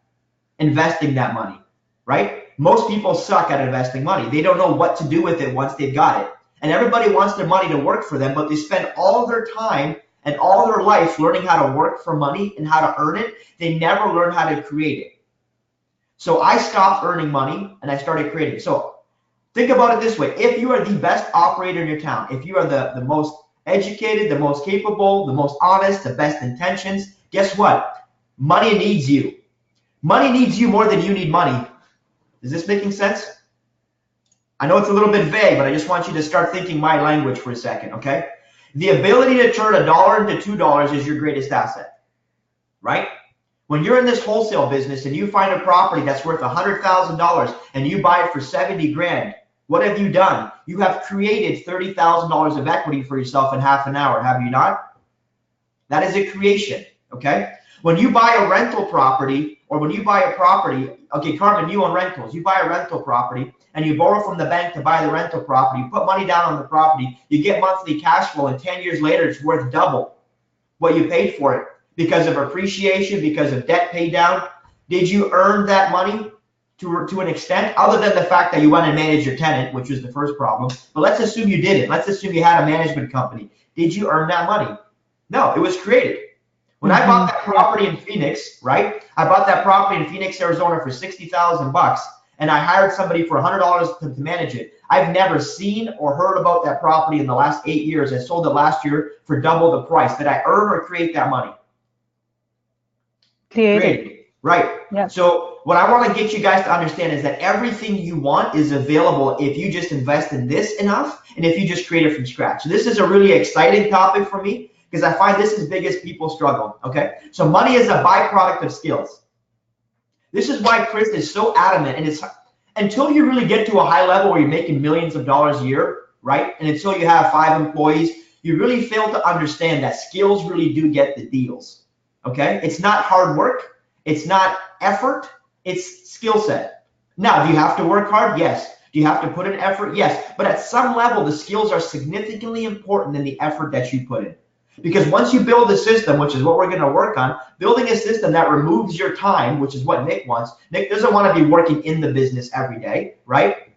Investing that money, right? Most people suck at investing money. They don't know what to do with it once they've got it. And everybody wants their money to work for them, but they spend all their time and all their life learning how to work for money and how to earn it. They never learn how to create it. So I stopped earning money and I started creating. So think about it this way. If you are the best operator in your town, if you are the most educated, the most capable, the most honest, the best intentions, guess what? Money needs you. Money needs you more than you need money. Is this making sense? I know it's a little bit vague, but I just want you to start thinking my language for a second, okay? The ability to turn $1 into $2 is your greatest asset, right? When you're in this wholesale business and you find a property that's worth $100,000 and you buy it for 70 grand, what have you done? You have created $30,000 of equity for yourself in half an hour, have you not? That is a creation, okay? When you buy a rental property, or when you buy a property, okay, Carmen, you own rentals. You buy a rental property and you borrow from the bank to buy the rental property. You put money down on the property. You get monthly cash flow, and 10 years later, it's worth double what you paid for it because of appreciation, because of debt pay down. Did you earn that money to an extent, other than the fact that you went and managed your tenant, which was the first problem? But let's assume you didn't. Let's assume you had a management company. Did you earn that money? No, it was created. When I bought that property in Phoenix, right? I bought that property in Phoenix, Arizona for $60,000, and I hired somebody for $100 to manage it. I've never seen or heard about that property in the last 8 years. I sold it last year for double the price. Did I earn or create that money? Created. Right.
Yes.
So what I want to get you guys to understand is that everything you want is available if you just invest in this enough and if you just create it from scratch. So this is a really exciting topic for me, because I find this is big as people struggle, okay? So money is a byproduct of skills. This is why Chris is so adamant, and it's until you really get to a high level where you're making millions of dollars a year, right? And until you have 5 employees, you really fail to understand that skills really do get the deals, okay? It's not hard work. It's not effort. It's skill set. Now, do you have to work hard? Yes. Do you have to put in effort? Yes. But at some level, the skills are significantly important than the effort that you put in. Because once you build a system, which is what we're going to work on, building a system that removes your time, which is what Nick wants. Nick doesn't want to be working in the business every day, right?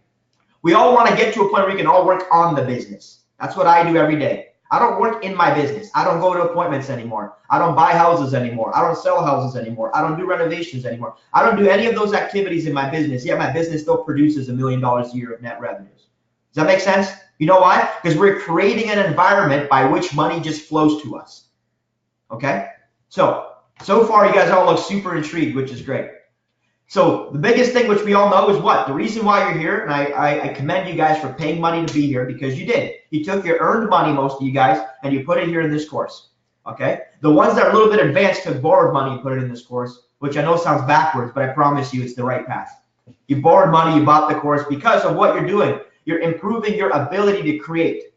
We all want to get to a point where we can all work on the business. That's what I do every day. I don't work in my business. I don't go to appointments anymore. I don't buy houses anymore. I don't sell houses anymore. I don't do renovations anymore. I don't do any of those activities in my business, yet my business still produces $1 million a year of net revenues. Does that make sense? You know why? Because we're creating an environment by which money just flows to us. Okay? So far you guys all look super intrigued, which is great. So the biggest thing which we all know is what? The reason why you're here, and I commend you guys for paying money to be here, because you did. You took your earned money, most of you guys, and you put it here in this course. Okay? The ones that are a little bit advanced took borrowed money and put it in this course, which I know sounds backwards, but I promise you it's the right path. You borrowed money, you bought the course because of what you're doing. You're improving your ability to create.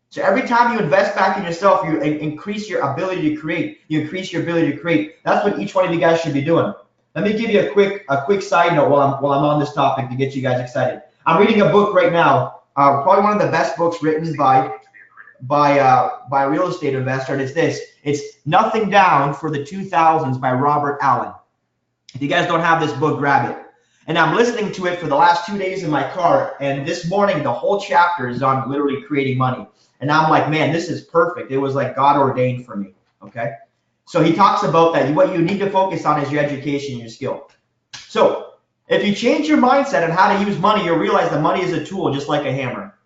So every time you invest back in yourself, you increase your ability to create. You increase your ability to create. That's what each one of you guys should be doing. Let me give you a quick side note while I'm on this topic to get you guys excited. I'm reading a book right now, probably one of the best books written by a real estate investor, and it's this. It's Nothing Down for the 2000s by Robert Allen. If you guys don't have this book, grab it. And I'm listening to it for the last 2 days in my car, and this morning the whole chapter is on literally creating money. And I'm like, man, this is perfect. It was like God ordained for me, okay? So he talks about that. What you need to focus on is your education and your skill. So if you change your mindset on how to use money, you'll realize that money is a tool just like a hammer.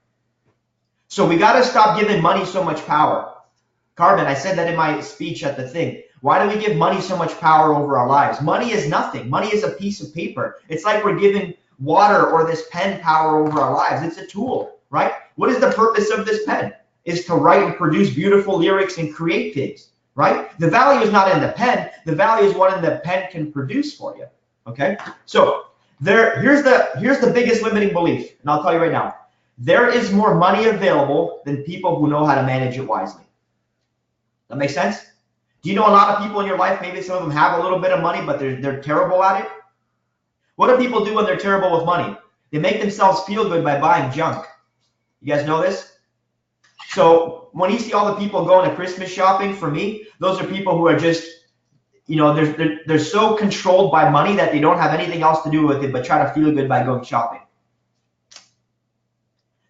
So we got to stop giving money so much power. Carmen, I said that in my speech at the thing. Why do we give money so much power over our lives? Money is nothing. Money is a piece of paper. It's like we're giving water or this pen power over our lives. It's a tool, right? What is the purpose of this pen? Is to write and produce beautiful lyrics and create things, right? The value is not in the pen. The value is what the pen can produce for you, okay? So here's the biggest limiting belief, and I'll tell you right now. There is more money available than people who know how to manage it wisely. That makes sense? Do you know a lot of people in your life, maybe some of them have a little bit of money, but they're terrible at it? What do people do when they're terrible with money? They make themselves feel good by buying junk. You guys know this? So when you see all the people going to Christmas shopping, for me, those are people who are just, they're so controlled by money that they don't have anything else to do with it but try to feel good by going shopping.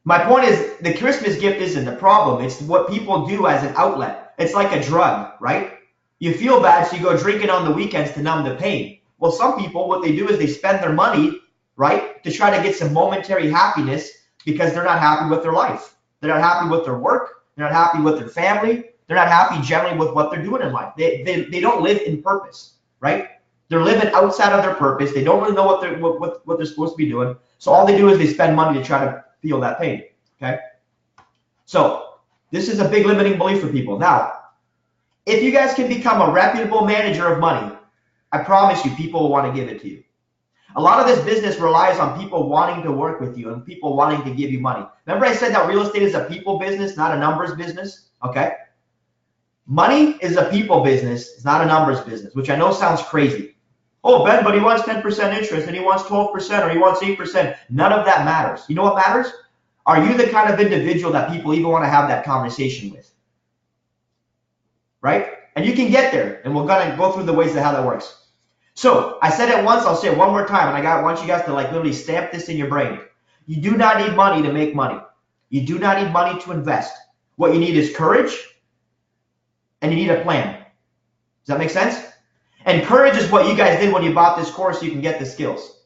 My point is, the Christmas gift isn't the problem. It's what people do as an outlet. It's like a drug, right? You feel bad, so you go drinking on the weekends to numb the pain. Well, some people, what they do is they spend their money, right, to try to get some momentary happiness because they're not happy with their life. They're not happy with their work. They're not happy with their family. They're not happy generally with what they're doing in life. They don't live in purpose, right? They're living outside of their purpose. They don't really know what they're supposed to be doing. So all they do is they spend money to try to feel that pain, okay? So this is a big limiting belief for people. Now, if you guys can become a reputable manager of money, I promise you people will want to give it to you. A lot of this business relies on people wanting to work with you and people wanting to give you money. Remember I said that real estate is a people business, not a numbers business? Okay. Money is a people business, it's not a numbers business, which I know sounds crazy. Oh, Ben, but he wants 10% interest and he wants 12% or he wants 8%. None of that matters. You know what matters? Are you the kind of individual that people even want to have that conversation with? Right? And you can get there, and we're gonna go through the ways of how that works. So I said it once, I'll say it one more time, and I want you guys to like literally stamp this in your brain. You do not need money to make money. You do not need money to invest. What you need is courage, and you need a plan. Does that make sense? And courage is what you guys did when you bought this course so you can get the skills.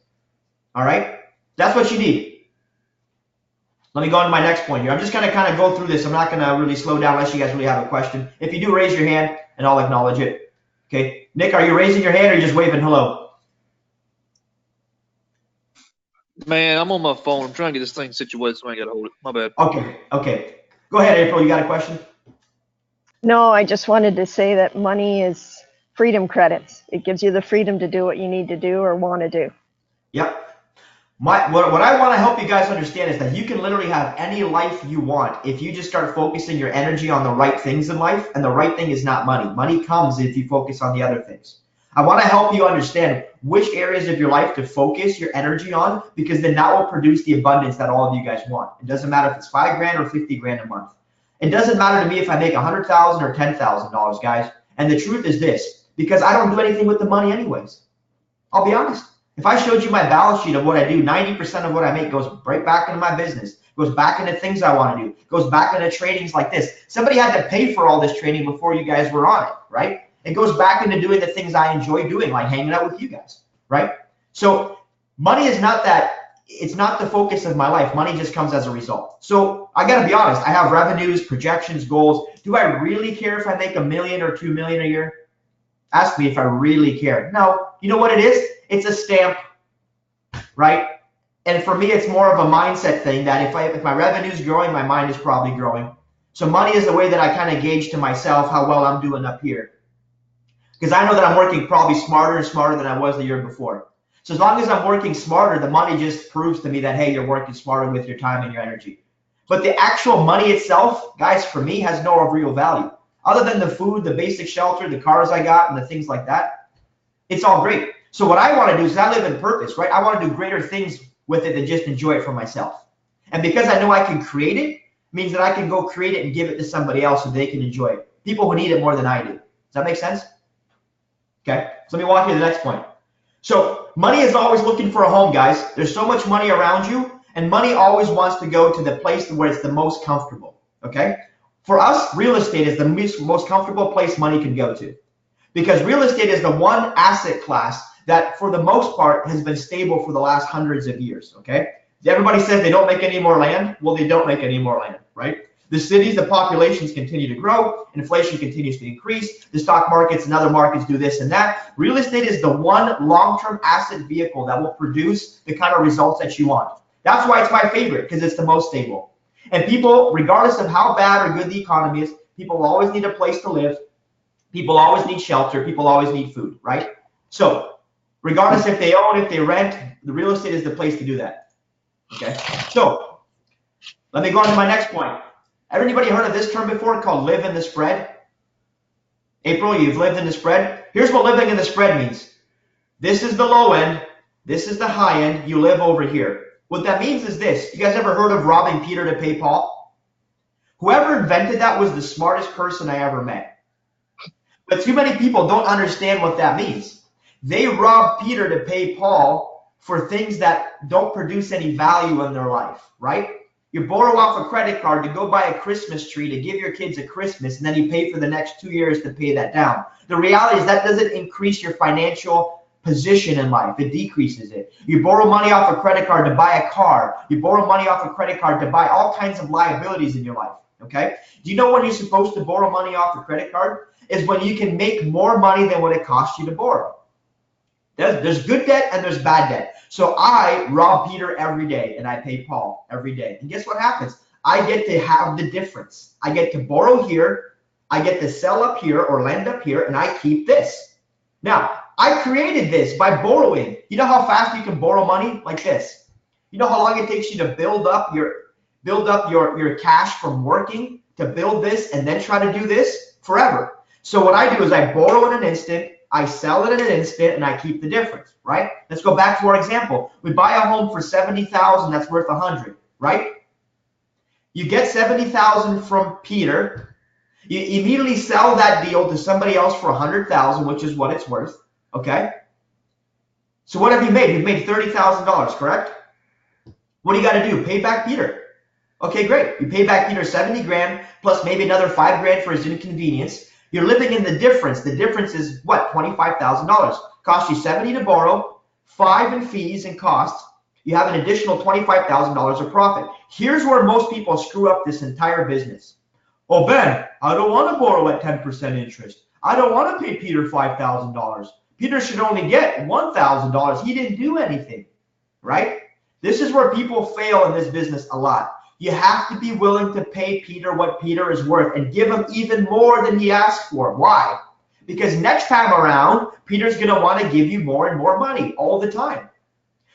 All right? That's what you need. Let me go on to my next point here. I'm just going to kind of go through this. I'm not going to really slow down unless you guys really have a question. If you do, raise your hand, and I'll acknowledge it. Okay. Nick, are you raising your hand or are you just waving hello?
Man, I'm on my phone. I'm trying to get this thing situated so I ain't got to hold it. My bad.
Okay. Go ahead, April. You got a question?
No, I just wanted to say that money is freedom credits. It gives you the freedom to do what you need to do or want to do.
Yep. What I want to help you guys understand is that you can literally have any life you want if you just start focusing your energy on the right things in life, and the right thing is not money. Money comes if you focus on the other things. I want to help you understand which areas of your life to focus your energy on, because then that will produce the abundance that all of you guys want. It doesn't matter if it's $5,000 or $50,000 a month. It doesn't matter to me if I make $100,000 or $10,000, guys. And the truth is this, because I don't do anything with the money anyways. I'll be honest. If I showed you my balance sheet of what I do, 90% of what I make goes right back into my business, goes back into things I want to do, goes back into trainings like this. Somebody had to pay for all this training before you guys were on it, right? It goes back into doing the things I enjoy doing, like hanging out with you guys, right? So money is not it's not the focus of my life. Money just comes as a result. So I got to be honest. I have revenues, projections, goals. Do I really care if I make $1 million or $2 million a year? Ask me if I really care. No, you know what it is? It's a stamp, right? And for me, it's more of a mindset thing that if my revenue is growing, my mind is probably growing. So money is the way that I kind of gauge to myself how well I'm doing up here. Because I know that I'm working probably smarter and smarter than I was the year before. So as long as I'm working smarter, the money just proves to me that, hey, you're working smarter with your time and your energy. But the actual money itself, guys, for me, has no real value. Other than the food, the basic shelter, the cars I got, and the things like that, it's all great. So what I want to do is I live in purpose, right? I want to do greater things with it than just enjoy it for myself. And because I know I can create it, means that I can go create it and give it to somebody else so they can enjoy it. People who need it more than I do. Does that make sense? Okay, so let me walk you to the next point. So money is always looking for a home, guys. There's so much money around you, and money always wants to go to the place where it's the most comfortable, okay? For us, real estate is the most comfortable place money can go to, because real estate is the one asset class that, for the most part, has been stable for the last hundreds of years, okay? Everybody says they don't make any more land. Well, they don't make any more land, right? The cities, the populations continue to grow. Inflation continues to increase. The stock markets and other markets do this and that. Real estate is the one long-term asset vehicle that will produce the kind of results that you want. That's why it's my favorite, because it's the most stable. And people, regardless of how bad or good the economy is, people will always need a place to live. People always need shelter. People always need food, right? So regardless if they own, if they rent, the real estate is the place to do that. Okay. So let me go on to my next point. Everybody heard of this term before called live in the spread? April, you've lived in the spread? Here's what living in the spread means. This is the low end. This is the high end. You live over here. What that means is this. You guys ever heard of robbing Peter to pay Paul? Whoever invented that was the smartest person I ever met. But too many people don't understand what that means. They rob Peter to pay Paul for things that don't produce any value in their life, right? You borrow off a credit card to go buy a Christmas tree to give your kids a Christmas, and then you pay for the next 2 years to pay that down. The reality is that doesn't increase your financial position in life. It decreases it. You borrow money off a credit card to buy a car. You borrow money off a credit card to buy all kinds of liabilities in your life, okay? Do you know when you're supposed to borrow money off a credit card? Is when you can make more money than what it costs you to borrow. There's good debt and there's bad debt. So I rob Peter every day and I pay Paul every day. And guess what happens? I get to have the difference. I get to borrow here, I get to sell up here or lend up here, and I keep this. Now, I created this by borrowing. You know how fast you can borrow money? Like this. You know how long it takes you to build up your cash from working to build this and then try to do this? Forever. So what I do is I borrow in an instant, I sell it in an instant, and I keep the difference, right? Let's go back to our example. We buy a home for $70,000 that's worth $100, right? You get $70,000 from Peter. You immediately sell that deal to somebody else for $100,000, which is what it's worth, okay? So what have you made? You've made $30,000, correct? What do you got to do? Pay back Peter. Okay, great. You pay back Peter 70 grand plus maybe another 5 grand for his inconvenience. You're living in the difference. The difference is what? $25,000. Cost you 70 to borrow, 5 in fees and costs. You have an additional $25,000 of profit. Here's where most people screw up this entire business. Oh, Ben, I don't want to borrow at 10% interest. I don't want to pay Peter $5,000. Peter should only get $1,000. He didn't do anything, right? This is where people fail in this business a lot. You have to be willing to pay Peter what Peter is worth and give him even more than he asked for. Why? Because next time around, Peter's going to want to give you more and more money all the time.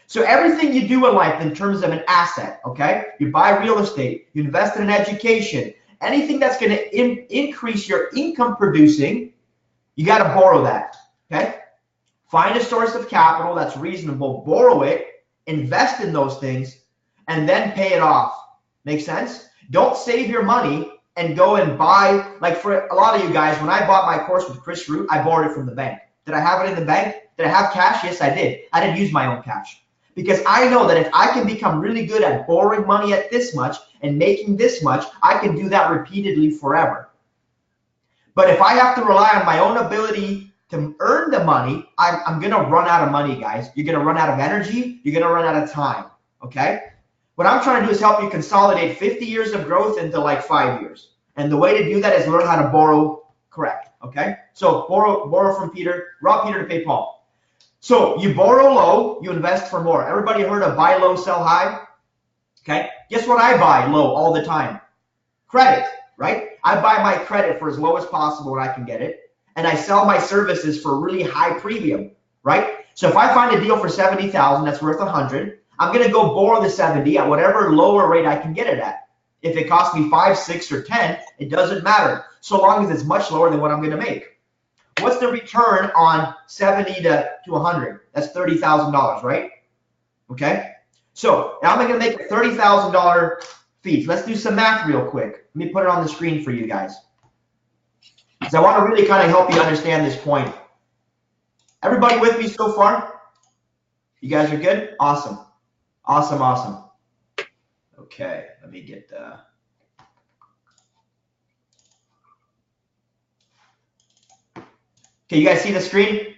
So everything you do in life in terms of an asset, okay? You buy real estate, you invest in an education, anything that's going to increase your income producing, you got to borrow that, okay? Find a source of capital that's reasonable, borrow it, invest in those things, and then pay it off. Make sense? Don't save your money and go and buy, like for a lot of you guys, when I bought my course with Chris Root, I borrowed it from the bank. Did I have it in the bank? Did I have cash? Yes, I did. I didn't use my own cash. Because I know that if I can become really good at borrowing money at this much and making this much, I can do that repeatedly forever. But if I have to rely on my own ability to earn the money, I'm going to run out of money, guys. You're going to run out of energy. You're going to run out of time, okay? What I'm trying to do is help you consolidate 50 years of growth into like 5 years. And the way to do that is learn how to borrow correct, okay? So borrow from Peter, rob Peter to pay Paul. So you borrow low, you invest for more. Everybody heard of buy low, sell high? Okay, guess what I buy low all the time? Credit, right? I buy my credit for as low as possible when I can get it. And I sell my services for really high premium, right? So if I find a deal for 70,000 that's worth 100, I'm going to go borrow the 70 at whatever lower rate I can get it at. If it costs me 5, 6, or 10, it doesn't matter, so long as it's much lower than what I'm going to make. What's the return on 70 to 100? That's $30,000, right? Okay. So now I'm going to make a $30,000 fees. Let's do some math real quick. Let me put it on the screen for you guys, because I want to really kind of help you understand this point. Everybody with me so far? You guys are good? Awesome. Awesome, awesome. Okay, let me get the... Okay, you guys see the screen?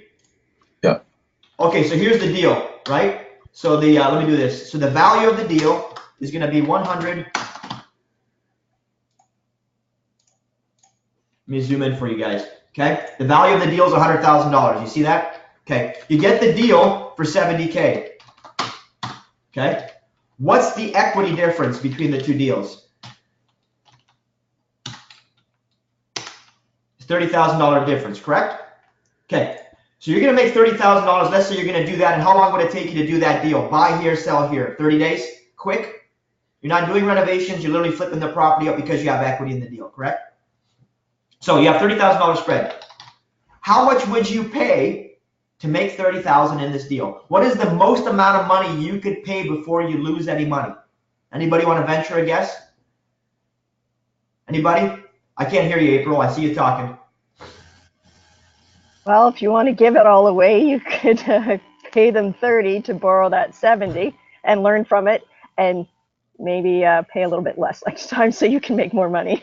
Yeah.
Okay, so here's the deal, right? So the let me do this. So the value of the deal is going to be 100. Let me zoom in for you guys. Okay, the value of the deal is $100,000. You see that? Okay, you get the deal for 70K. Okay, what's the equity difference between the two deals? It's $30,000 difference, correct? Okay, so you're going to make $30,000. Let's say you're going to do that. And how long would it take you to do that deal? Buy here, sell here. 30 days? Quick? You're not doing renovations. You're literally flipping the property up because you have equity in the deal, correct? So you have $30,000 spread. How much would you pay to make 30,000 in this deal? What is the most amount of money you could pay before you lose any money? Anybody want to venture a guess? Anybody? I can't hear you, April. I see you talking.
Well, if you want to give it all away, you could pay them 30 to borrow that 70 and learn from it, and maybe pay a little bit less next time so you can make more money.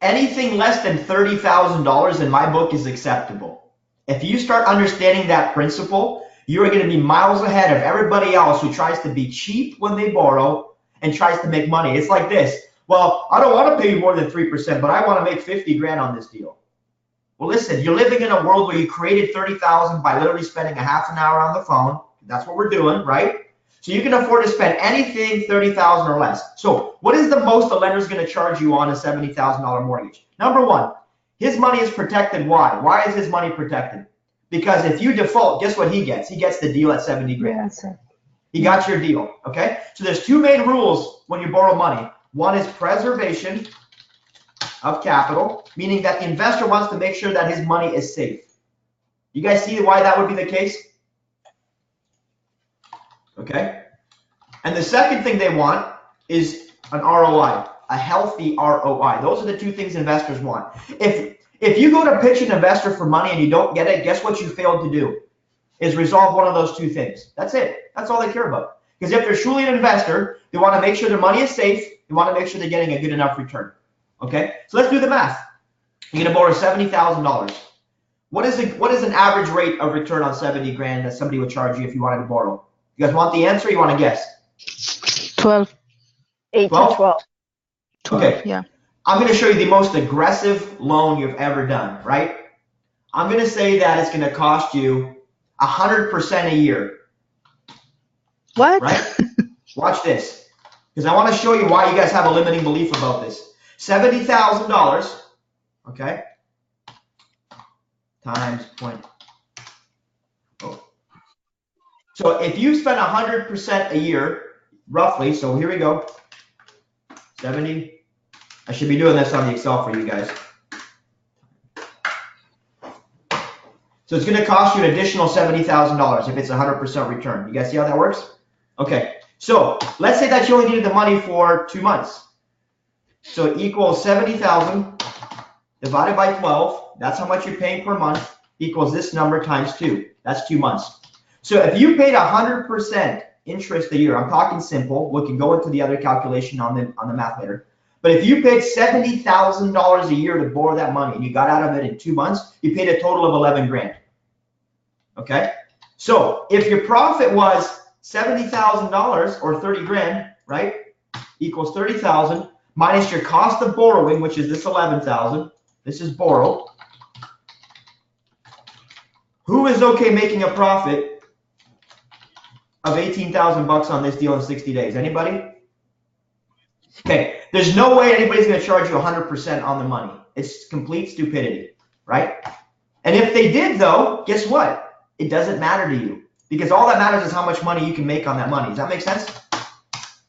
Anything less than $30,000 in my book is acceptable. If you start understanding that principle, you are going to be miles ahead of everybody else who tries to be cheap when they borrow and tries to make money. It's like this. Well, I don't want to pay you more than 3%, but I want to make 50 grand on this deal. Well, listen, you're living in a world where you created 30,000 by literally spending a half an hour on the phone. That's what we're doing, right? So you can afford to spend anything 30,000 or less. So what is the most the lender's going to charge you on a $70,000 mortgage? Number one, his money is protected. Why? Why is his money protected? Because if you default, guess what he gets? He gets the deal at 70 grand.
Yes, sir.
He got your deal, okay? So there's two main rules when you borrow money. One is preservation of capital, meaning that the investor wants to make sure that his money is safe. You guys see why that would be the case? Okay? And the second thing they want is an ROI, a healthy ROI. Those are the two things investors want. If you go to pitch an investor for money and you don't get it, guess what you failed to do? Is resolve one of those two things. That's it. That's all they care about. Because if they're truly an investor, they want to make sure their money is safe. They want to make sure they're getting a good enough return. Okay? So let's do the math. You're going to borrow $70,000. What is an average rate of return on 70 grand that somebody would charge you if you wanted to borrow? You guys want the answer or you want to guess?
12.
8
12?
to 12.
12,
Okay.
yeah.
I'm going to show you the most aggressive loan you've ever done, right? I'm going to say that it's going to cost you 100% a year.
What?
Right? Watch this. Because I want to show you why you guys have a limiting belief about this. $70,000, okay, times point. Oh. So if you spend 100% a year, roughly, so here we go, 70, I should be doing this on the Excel for you guys. So it's going to cost you an additional $70,000 if it's 100% return. You guys see how that works? Okay, so let's say that you only needed the money for 2 months. So it equals 70,000 divided by 12. That's how much you're paying per month, equals this number times 2. That's 2 months. So if you paid 100% interest a year, I'm talking simple. We can go into the other calculation on the math later. But if you paid $70,000 a year to borrow that money and you got out of it in 2 months, you paid a total of 11 grand. Okay? So if your profit was $70,000 or 30 grand, right, equals 30,000 minus your cost of borrowing, which is this 11,000. This is borrowed. Who is okay making a profit of 18,000 bucks on this deal in 60 days? Anybody? Okay, there's no way anybody's going to charge you 100% on the money. It's complete stupidity, right? And if they did, though, guess what? It doesn't matter to you because all that matters is how much money you can make on that money. Does that make sense?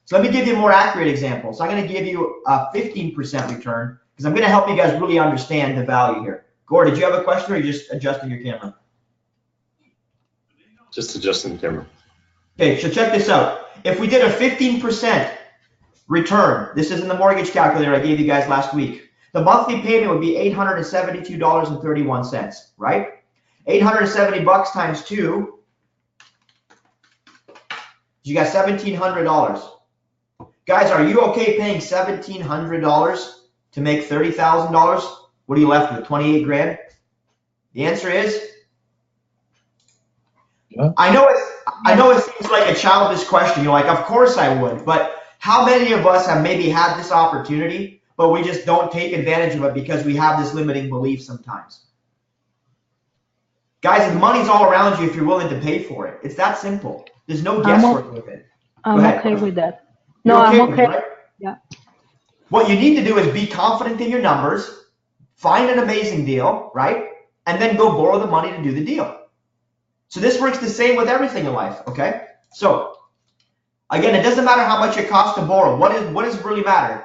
So let me give you a more accurate example. So I'm going to give you a 15% return because I'm going to help you guys really understand the value here. Gore, did you have a question or are you just adjusting your camera?
Just adjusting the camera.
Okay, so check this out. If we did a 15% return, this is in the mortgage calculator I gave you guys last week, the monthly payment would be $872.31, right? 870 bucks times 2, you got $1,700. Guys, are you okay paying $1,700 to make $30,000? What are you left with, 28 grand? The answer is,
Yeah.
I know it seems like a childish question. You're like, of course I would, but how many of us have maybe had this opportunity, but we just don't take advantage of it because we have this limiting belief sometimes? Guys, the money's all around you if you're willing to pay for it. It's that simple. There's no guesswork with it.
I'm okay with that.
You're
No, I'm
with it,
okay.
right?
Yeah.
What you need to do is be confident in your numbers, find an amazing deal, right? And then go borrow the money to do the deal. So this works the same with everything in life, okay? So again, it doesn't matter how much it costs to borrow. What does really matter?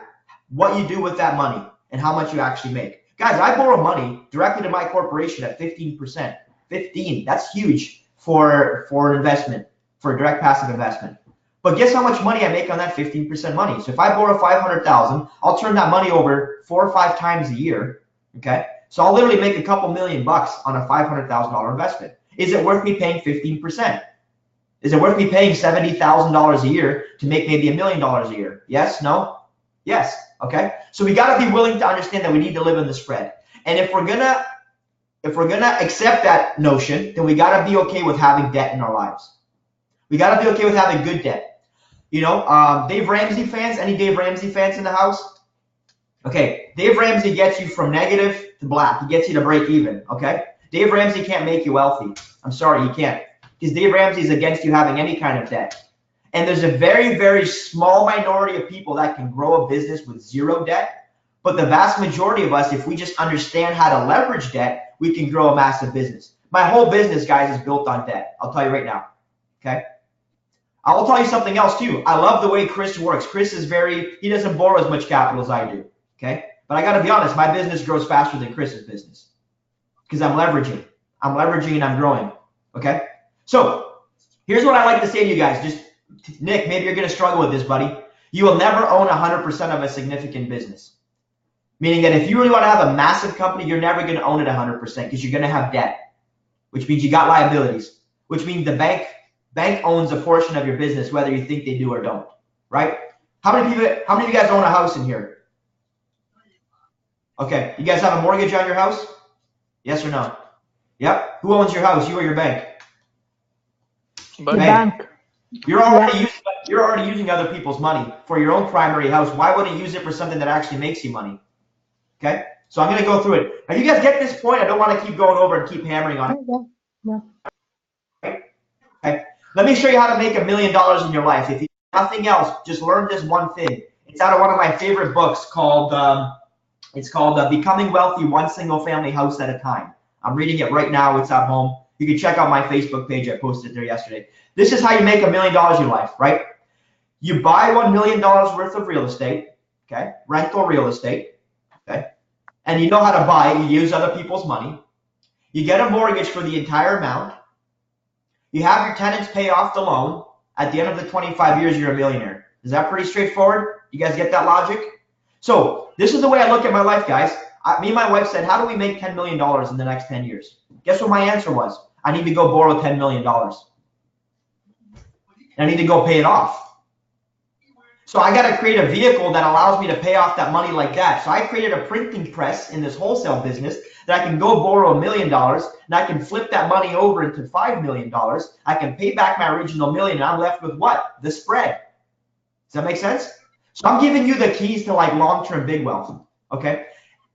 What you do with that money and how much you actually make. Guys, I borrow money directly to my corporation at 15%. 15. That's huge for an investment, for a direct passive investment. But guess how much money I make on that 15% money? So if I borrow 500,000, I'll turn that money over 4 or 5 times a year. Okay, so I'll literally make a couple $1,000,000 on a $500,000 investment. Is it worth me paying 15%? Is it worth me paying $70,000 a year to make maybe $1,000,000 a year? Yes, no, yes. Okay, so we got to be willing to understand that we need to live in the spread. And if we're gonna accept that notion, then we got to be okay with having debt in our lives. We got to be okay with having good debt. You know, Dave Ramsey fans, any Dave Ramsey fans in the house? Okay, Dave Ramsey gets you from negative to black. He gets you to break even, okay? Dave Ramsey can't make you wealthy. I'm sorry, he can't. Because Dave Ramsey is against you having any kind of debt. And there's a very, very small minority of people that can grow a business with zero debt. But the vast majority of us, if we just understand how to leverage debt, we can grow a massive business. My whole business, guys, is built on debt. I'll tell you right now, okay? I will tell you something else too. I love the way Chris works. Chris is he doesn't borrow as much capital as I do, okay? But I got to be honest, my business grows faster than Chris's business because I'm leveraging. I'm leveraging and I'm growing, okay? So here's what I like to say to you guys. Just, Nick, maybe you're going to struggle with this, buddy. You will never own 100% of a significant business. Meaning that if you really want to have a massive company, you're never going to own it 100% because you're going to have debt, which means you got liabilities, which means the bank owns a portion of your business, whether you think they do or don't, right? How many of you guys own a house in here? Okay, you guys have a mortgage on your house? Yes or no? Yep. Who owns your house, you or your bank?
The bank.
You're already using other people's money for your own primary house. Why wouldn't you use it for something that actually makes you money? Okay, so I'm going to go through it. Now, you guys get this point? I don't want to keep going over and keep hammering on it.
Yeah.
Okay. Let me show you how to make $1 million in your life. If you do nothing else, just learn this one thing. It's out of one of my favorite books called Becoming Wealthy One Single Family House at a Time. I'm reading it right now. It's at home. You can check out my Facebook page. I posted it there yesterday. This is how you make $1 million in your life, right? You buy $1 million worth of real estate, okay? Rental real estate, okay? And you know how to buy it. You use other people's money. You get a mortgage for the entire amount. You have your tenants pay off the loan. At the end of the 25 years, you're a millionaire. Is that pretty straightforward? You guys get that logic? So this is the way I look at my life, guys. Me and my wife said, how do we make $10 million in the next 10 years? Guess what my answer was? I need to go borrow $10 million. I need to go pay it off. So I got to create a vehicle that allows me to pay off that money like that. So I created a printing press in this wholesale business that I can go borrow $1 million and I can flip that money over into $5 million. I can pay back my original $1 million and I'm left with what? The spread. Does that make sense? So I'm giving you the keys to like long-term big wealth. Okay.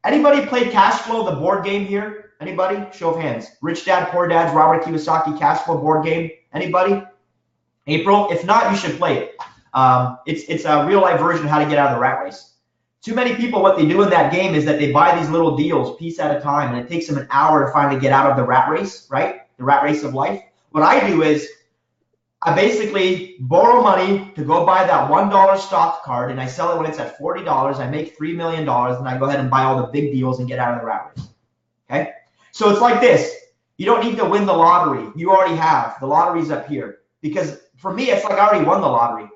Anybody played Cash Flow, the board game here? Anybody? Show of hands. Rich Dad, Poor Dad's Robert Kiyosaki Cash Flow board game. Anybody? April? If not, you should play it. It's a real life version of how to get out of the rat race. Too many people, what they do in that game is that they buy these little deals piece at a time, and it takes them an hour to finally get out of the rat race, right? The rat race of life. What I do is I basically borrow money to go buy that $1 stock card, and I sell it when it's at $40. I make $3 million, and I go ahead and buy all the big deals and get out of the rat race. Okay? So it's like this. You don't need to win the lottery. You already have. The lottery's up here. Because for me, it's like I already won the lottery.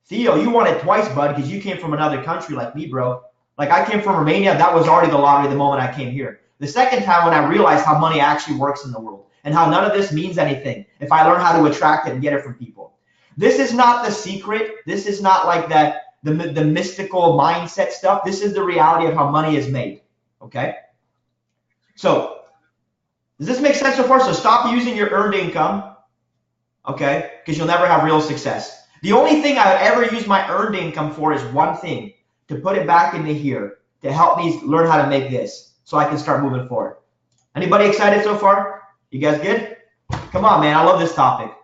Theo, you won it twice, bud, because you came from another country like me, bro. Like I came from Romania. That was already the lottery the moment I came here. The second time when I realized how money actually works in the world and how none of this means anything if I learn how to attract it and get it from people. This is not the secret. This is not like that the mystical mindset stuff. This is the reality of how money is made, okay? So does this make sense so far? So stop using your earned income, okay, because you'll never have real success. The only thing I would ever use my earned income for is one thing, to put it back into here, to help me learn how to make this so I can start moving forward. Anybody excited so far? You guys good? Come on, man. I love this topic.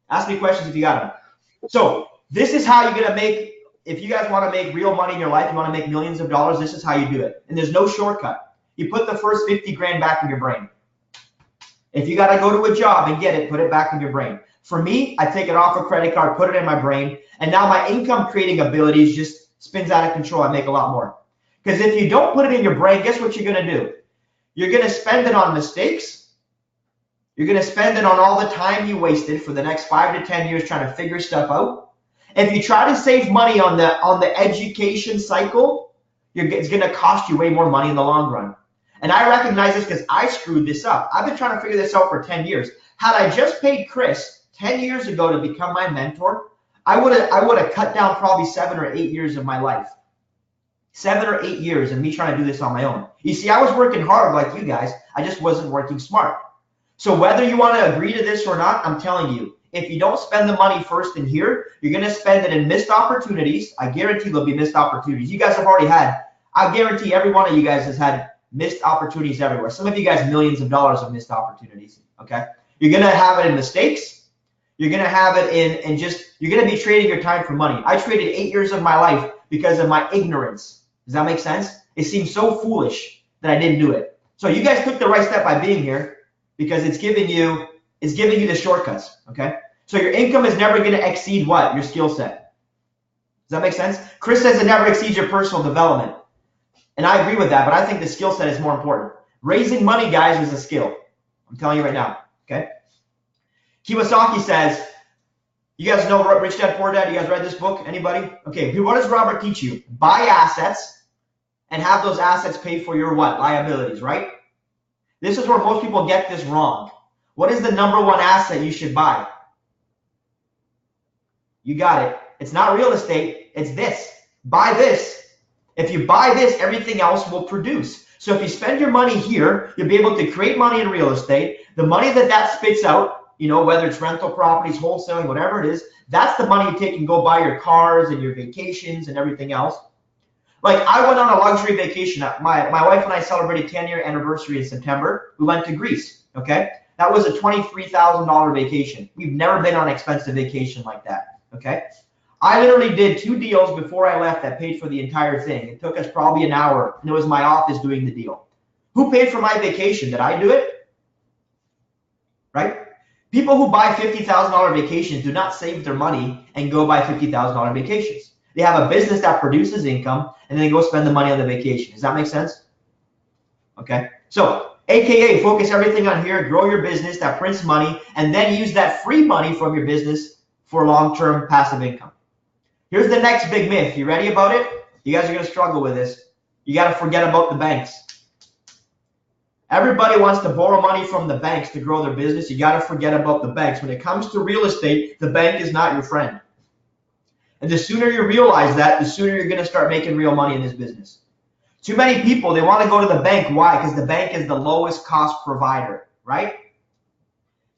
Ask me questions if you got them. So this is how you're going to make, if you guys want to make real money in your life, you want to make millions of dollars, this is how you do it. And there's no shortcut. You put the first 50 grand back in your brain. If you got to go to a job and get it, put it back in your brain. For me, I take it off a credit card, put it in my brain, and now my income creating abilities just spins out of control. I make a lot more. Because if you don't put it in your brain, guess what you're going to do? You're going to spend it on mistakes. You're going to spend it on all the time you wasted for the next 5 to 10 years trying to figure stuff out. If you try to save money on the education cycle, it's going to cost you way more money in the long run. And I recognize this because I screwed this up. I've been trying to figure this out for 10 years. Had I just paid Chris 10 years ago to become my mentor, I would have cut down probably 7 or 8 years of my life. 7 or 8 years of me trying to do this on my own. You see, I was working hard like you guys. I just wasn't working smart. So whether you want to agree to this or not, I'm telling you, if you don't spend the money first in here, you're going to spend it in missed opportunities. I guarantee there'll be missed opportunities. You guys have already had, I guarantee every one of you guys has had missed opportunities everywhere. Some of you guys, millions of dollars of missed opportunities, okay? You're going to have it in mistakes. You're going to have it in just, you're going to be trading your time for money. I traded 8 years of my life because of my ignorance. Does that make sense? It seems so foolish that I didn't do it. So you guys took the right step by being here because it's giving you the shortcuts, okay? So your income is never going to exceed what? Your skill set. Does that make sense? Chris says it never exceeds your personal development. And I agree with that, but I think the skill set is more important. Raising money, guys, is a skill. I'm telling you right now, okay? Kiyosaki says, you guys know Rich Dad, Poor Dad? You guys read this book? Anybody? Okay, what does Robert teach you? Buy assets and have those assets pay for your what? Liabilities, right? This is where most people get this wrong. What is the number one asset you should buy? You got it. It's not real estate. It's this. Buy this. If you buy this, everything else will produce. So if you spend your money here, you'll be able to create money in real estate. The money that spits out, you know, whether it's rental properties, wholesaling, whatever it is, that's the money you take and go buy your cars and your vacations and everything else. Like I went on a luxury vacation. My wife and I celebrated 10-year anniversary in September. We went to Greece, okay? That was a $23,000 vacation. We've never been on an expensive vacation like that, okay? I literally did 2 deals before I left that paid for the entire thing. It took us probably an hour, and it was my office doing the deal. Who paid for my vacation? Did I do it? Right? People who buy $50,000 vacations do not save their money and go buy $50,000 vacations. They have a business that produces income, and then they go spend the money on the vacation. Does that make sense? Okay. So, AKA, focus everything on here, grow your business that prints money, and then use that free money from your business for long-term passive income. Here's the next big myth. You ready about it? You guys are going to struggle with this. You got to forget about the banks. Everybody wants to borrow money from the banks to grow their business. You got to forget about the banks. When it comes to real estate, the bank is not your friend. And the sooner you realize that, the sooner you're going to start making real money in this business. Too many people, they want to go to the bank. Why? Because the bank is the lowest cost provider, right?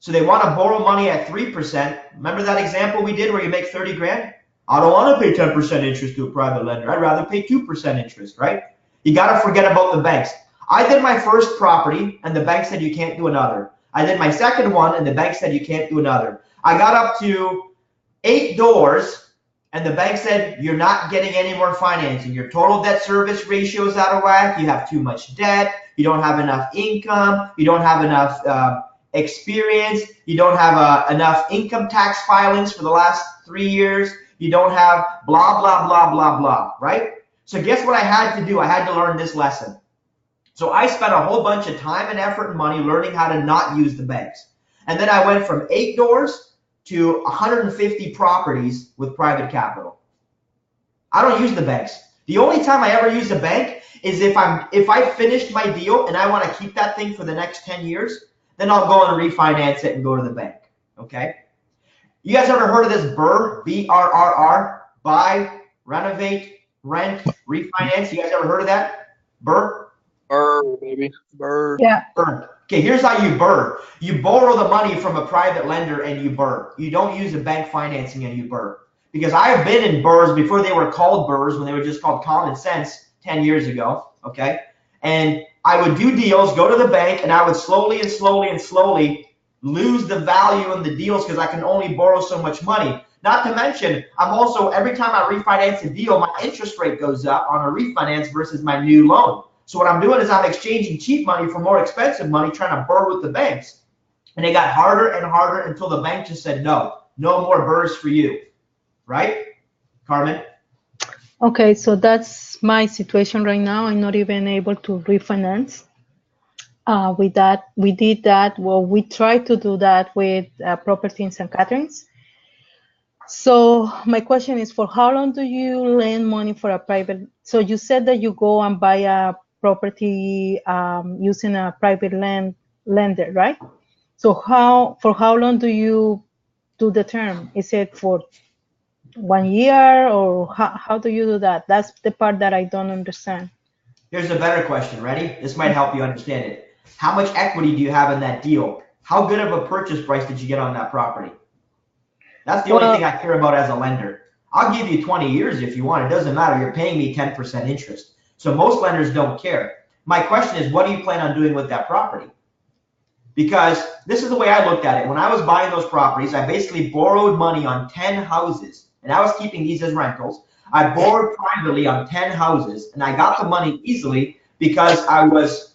So they want to borrow money at 3%. Remember that example we did where you make 30 grand? I don't want to pay 10% interest to a private lender. I'd rather pay 2% interest, right? You got to forget about the banks. I did my first property, and the bank said you can't do another. I did my second one, and the bank said you can't do another. I got up to 8 doors, and the bank said you're not getting any more financing. Your total debt service ratio is out of whack. You have too much debt. You don't have enough income. You don't have enough experience. You don't have enough income tax filings for the last 3 years. You don't have blah, blah, blah, blah, blah, right? So guess what I had to do? I had to learn this lesson. So I spent a whole bunch of time and effort and money learning how to not use the banks. And then I went from 8 doors to 150 properties with private capital. I don't use the banks. The only time I ever use a bank is if I finished my deal and I want to keep that thing for the next 10 years, then I'll go and refinance it and go to the bank, okay? You guys ever heard of this BRRRR, B-R-R-R, buy, renovate, rent, refinance? You guys ever heard of that? BRRRR?
BRRRR, baby. BRRRR.
Yeah.
BRRRR. Okay, here's how you BRRRR. You borrow the money from a private lender and you BRRRR. You don't use a bank financing and you BRRRR. Because I have been in BRRRRs before they were called BRRRRs, when they were just called common sense 10 years ago, okay? And I would do deals, go to the bank, and I would slowly and slowly and slowly lose the value in the deals because I can only borrow so much money. Not to mention, I'm also, every time I refinance a deal, my interest rate goes up on a refinance versus my new loan. So what I'm doing is I'm exchanging cheap money for more expensive money, trying to BRRRR with the banks. And it got harder and harder until the bank just said, no more BRRRRs for you. Right, Carmen?
Okay, so that's my situation right now. I'm not even able to refinance. With that, we did that. Well, we tried to do that with property in St. Catharines. So my question is, for how long do you lend money for a private? So you said that you go and buy a property using a private lender, right? So for how long do you do the term? Is it for 1 year, or how do you do that? That's the part that I don't understand.
Here's a better question. Ready? This might help you understand it. How much equity do you have in that deal? How good of a purchase price did you get on that property? That's the only thing I care about as a lender. I'll give you 20 years if you want. It doesn't matter. You're paying me 10% interest. So most lenders don't care. My question is, what do you plan on doing with that property? Because this is the way I looked at it. When I was buying those properties, I basically borrowed money on 10 houses, and I was keeping these as rentals. I borrowed privately on 10 houses, and I got the money easily because I was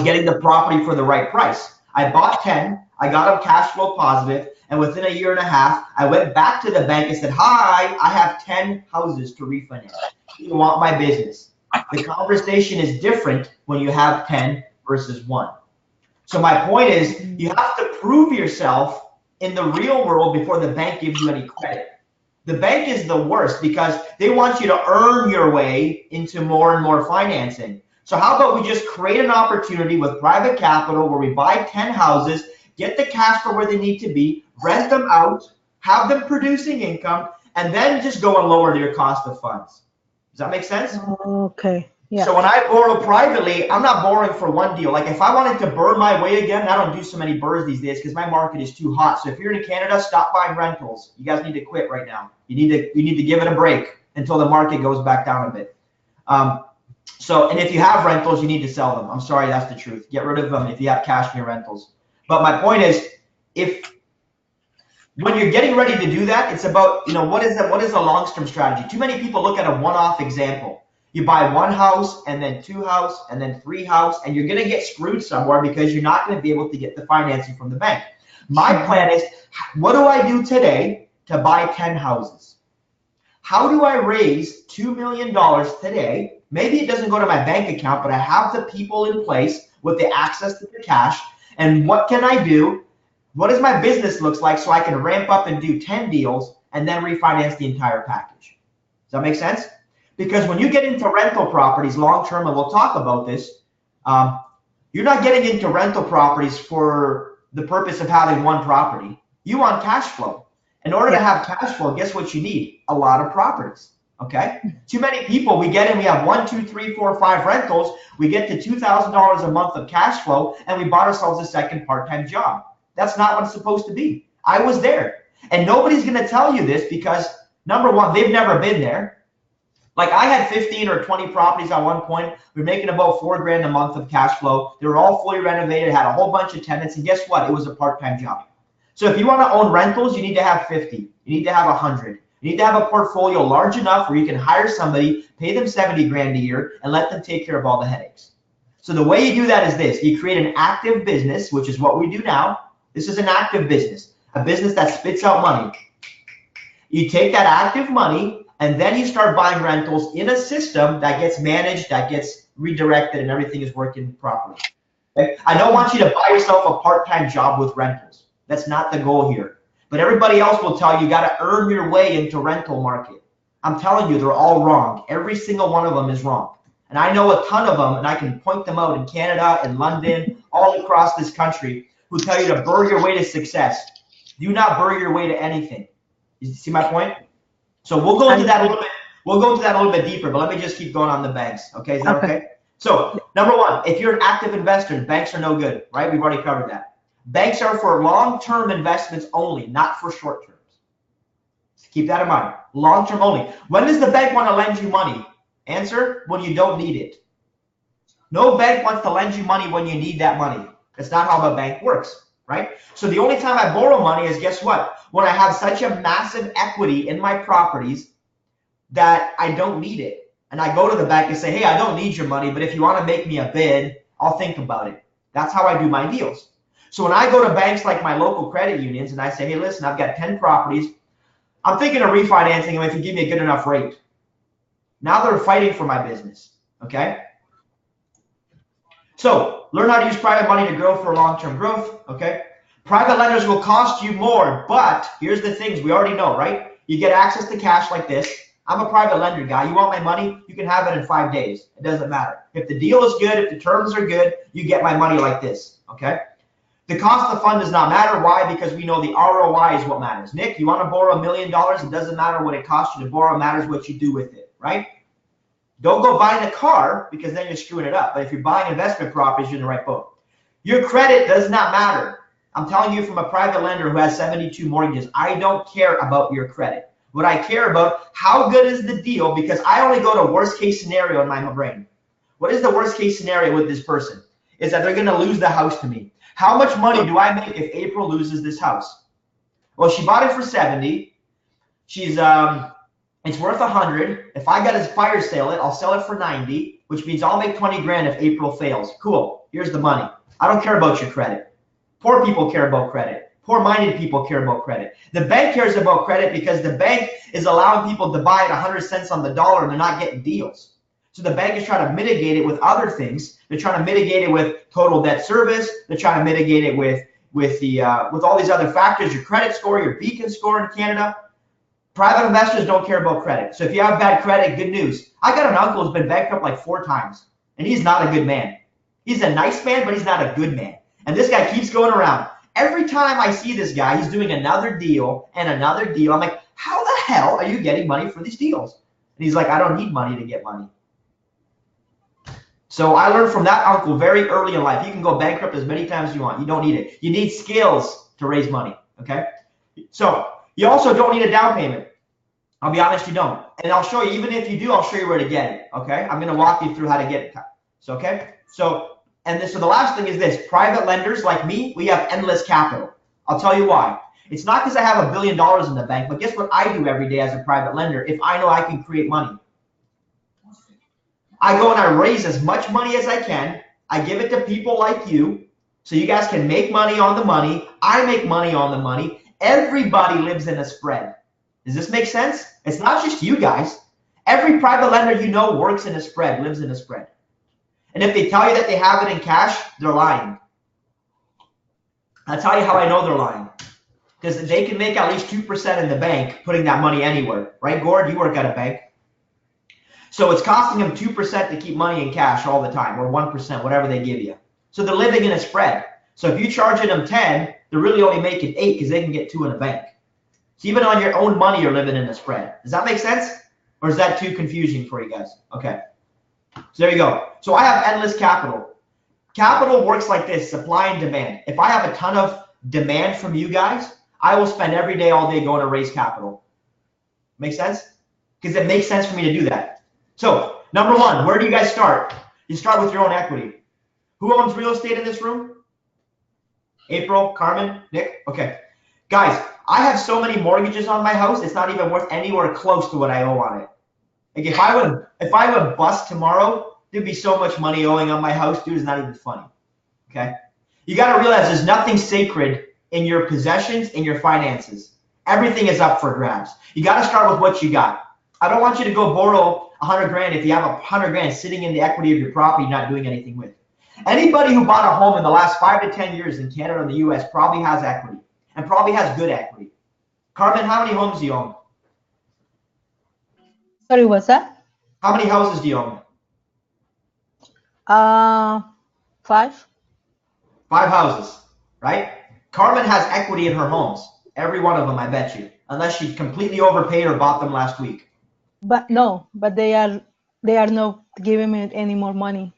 getting the property for the right price. I bought 10, I got them cash flow positive, and within a year and a half, I went back to the bank and said, hi, I have 10 houses to refinance. You want my business? The conversation is different when you have 10 versus 1. So my point is, you have to prove yourself in the real world before the bank gives you any credit. The bank is the worst because they want you to earn your way into more and more financing. So how about we just create an opportunity with private capital where we buy 10 houses, get the cash for where they need to be, rent them out, have them producing income, and then just go and lower your cost of funds. Does that make sense?
Okay. Yeah.
So when I borrow privately, I'm not borrowing for one deal. Like if I wanted to burn my way again, I don't do so many burrs these days because my market is too hot. So if you're in Canada, stop buying rentals. You guys need to quit right now. You need to give it a break until the market goes back down a bit. And if you have rentals, you need to sell them. I'm sorry, that's the truth. Get rid of them if you have cash in your rentals. But my point is, when you're getting ready to do that, it's about, what is a long-term strategy? Too many people look at a one-off example. You buy 1 house and then 2 house and then 3 house, and you're going to get screwed somewhere because you're not going to be able to get the financing from the bank. My plan is, what do I do today to buy 10 houses? How do I raise $2 million today? Maybe it doesn't go to my bank account, but I have the people in place with the access to the cash. And what can I do? What does my business look like so I can ramp up and do 10 deals and then refinance the entire package? Does that make sense? Because when you get into rental properties long term, and we'll talk about this, you're not getting into rental properties for the purpose of having one property. You want cash flow. In order to have cash flow, guess what you need? A lot of properties. Okay? Too many people, we get in, we have 1, 2, 3, 4, 5 rentals. We get to $2,000 a month of cash flow, and we bought ourselves a second part-time job. That's not what it's supposed to be. I was there. And nobody's going to tell you this because, number one, they've never been there. Like I had 15 or 20 properties at one point. We were making about $4,000 a month of cash flow. They were all fully renovated, had a whole bunch of tenants, and guess what? It was a part-time job. So if you want to own rentals, you need to have 50. You need to have 100. You need to have a portfolio large enough where you can hire somebody, pay them $70,000 a year, and let them take care of all the headaches. So the way you do that is this. You create an active business, which is what we do now. This is an active business, a business that spits out money. You take that active money, and then you start buying rentals in a system that gets managed, that gets redirected, and everything is working properly. Okay? I don't want you to buy yourself a part-time job with rentals. That's not the goal here. But everybody else will tell you got to earn your way into rental market. I'm telling you, they're all wrong. Every single one of them is wrong. And I know a ton of them, and I can point them out in Canada, in London, all across this country, who tell you to burr your way to success. Do not burr your way to anything. You see my point? So we'll go into that a little bit. We'll go into that a little bit deeper, but let me just keep going on the banks. Okay, is that okay? So number one, if you're an active investor, banks are no good, right? We've already covered that. Banks are for long-term investments only, not for short terms. So keep that in mind. Long-term only. When does the bank want to lend you money? Answer, when you don't need it. No bank wants to lend you money when you need that money. That's not how a bank works, right? So the only time I borrow money is, guess what? When I have such a massive equity in my properties that I don't need it. And I go to the bank and say, hey, I don't need your money, but if you want to make me a bid, I'll think about it. That's how I do my deals. So when I go to banks like my local credit unions and I say, hey, listen, I've got 10 properties. I'm thinking of refinancing them if you give me a good enough rate. Now they're fighting for my business, okay? So learn how to use private money to grow for long-term growth, okay? Private lenders will cost you more, but here's the things we already know, right? You get access to cash like this. I'm a private lender guy. You want my money? You can have it in 5 days. It doesn't matter. If the deal is good, if the terms are good, you get my money like this, okay? The cost of the fund does not matter. Why? Because we know the ROI is what matters. Nick, you want to borrow $1 million? It doesn't matter what it costs you to borrow. It matters what you do with it, right? Don't go buying a car because then you're screwing it up. But if you're buying investment properties, you're in the right boat. Your credit does not matter. I'm telling you from a private lender who has 72 mortgages, I don't care about your credit. What I care about, how good is the deal? Because I only go to worst case scenario in my brain. What is the worst case scenario with this person? Is that they're going to lose the house to me. How much money do I make if April loses this house? Well, she bought it for 70. She's it's worth 100. If I got to fire sale it, I'll sell it for 90, which means I'll make 20 grand if April fails. Cool. Here's the money. I don't care about your credit. Poor people care about credit. Poor-minded people care about credit. The bank cares about credit because the bank is allowing people to buy at 100 cents on the dollar and they're not getting deals. So the bank is trying to mitigate it with other things. They're trying to mitigate it with total debt service. They're trying to mitigate it with all these other factors, your credit score, your beacon score in Canada. Private investors don't care about credit. So if you have bad credit, good news. I got an uncle who's been bankrupt like 4 times, and he's not a good man. He's a nice man, but he's not a good man. And this guy keeps going around. Every time I see this guy, he's doing another deal and another deal. I'm like, how the hell are you getting money for these deals? And he's like, I don't need money to get money. So I learned from that uncle very early in life. You can go bankrupt as many times as you want. You don't need it. You need skills to raise money, okay? So you also don't need a down payment. I'll be honest, you don't. And I'll show you, even if you do, I'll show you where to get it, okay? I'm going to walk you through how to get it. So, okay? So the last thing is this. Private lenders like me, we have endless capital. I'll tell you why. It's not because I have $1 billion in the bank, but guess what I do every day as a private lender if I know I can create money? I go and I raise as much money as I can. I give it to people like you so you guys can make money on the money. I make money on the money. Everybody lives in a spread. Does this make sense? It's not just you guys. Every private lender you know works in a spread, lives in a spread. And if they tell you that they have it in cash, they're lying. I'll tell you how I know they're lying. Because they can make at least 2% in the bank putting that money anywhere. Right, Gord? You work at a bank. So it's costing them 2% to keep money in cash all the time, or 1%, whatever they give you. So they're living in a spread. So if you're charging them 10, they're really only making 8 because they can get 2 in a bank. So even on your own money, you're living in a spread. Does that make sense? Or is that too confusing for you guys? Okay. So there you go. So I have endless capital. Capital works like this, supply and demand. If I have a ton of demand from you guys, I will spend every day, all day going to raise capital. Make sense? Because it makes sense for me to do that. So number 1, where do you guys start? You start with your own equity. Who owns real estate in this room? April, Carmen, Nick? Okay. Guys, I have so many mortgages on my house, it's not even worth anywhere close to what I owe on it. Like if I would bust tomorrow, there'd be so much money owing on my house, dude, it's not even funny. Okay? You got to realize there's nothing sacred in your possessions, in your finances. Everything is up for grabs. You got to start with what you got. I don't want you to go borrow 100 grand if you have 100 grand sitting in the equity of your property not doing anything with. Anybody who bought a home in the last 5 to 10 years in Canada and the US probably has equity and probably has good equity. Carmen, how many homes do you own?
Sorry, what's that?
How many houses do you own?
5.
5 houses, right? Carmen has equity in her homes. Every one of them, I bet you. Unless she completely overpaid or bought them last week.
But no, but they are not giving me any more money.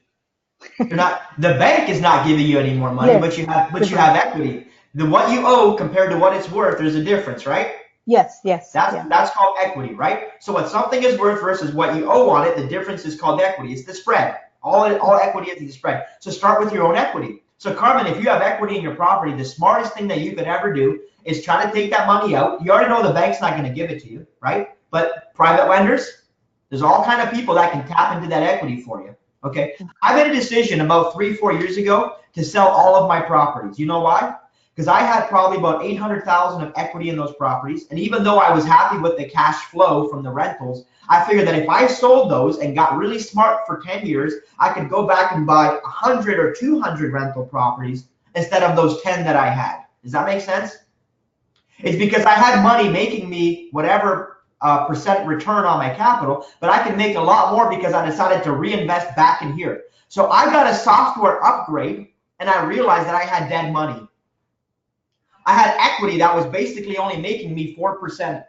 You're not. The bank is not giving you any more money,
Yes,
but you have equity. What you owe compared to what it's worth, there's a difference, right?
Yes.
That's called equity, right? So what something is worth versus what you owe on it, the difference is called equity. It's the spread. All equity is the spread. So start with your own equity. So Carmen, if you have equity in your property, the smartest thing that you could ever do is try to take that money out. You already know the bank's not going to give it to you, right? But private lenders, there's all kind of people that can tap into that equity for you. Okay, I made a decision about 3-4 years ago to sell all of my properties. You know why? because I had probably about 800,000 of equity in those properties. And even though I was happy with the cash flow from the rentals, I figured that if I sold those and got really smart for 10 years, I could go back and buy 100 or 200 rental properties instead of those 10 that I had. Does that make sense? It's because I had money making me whatever percent return on my capital, but I can make a lot more because I decided to reinvest back in here. So I got a software upgrade and I realized that I had dead money. I had equity that was basically only making me 4%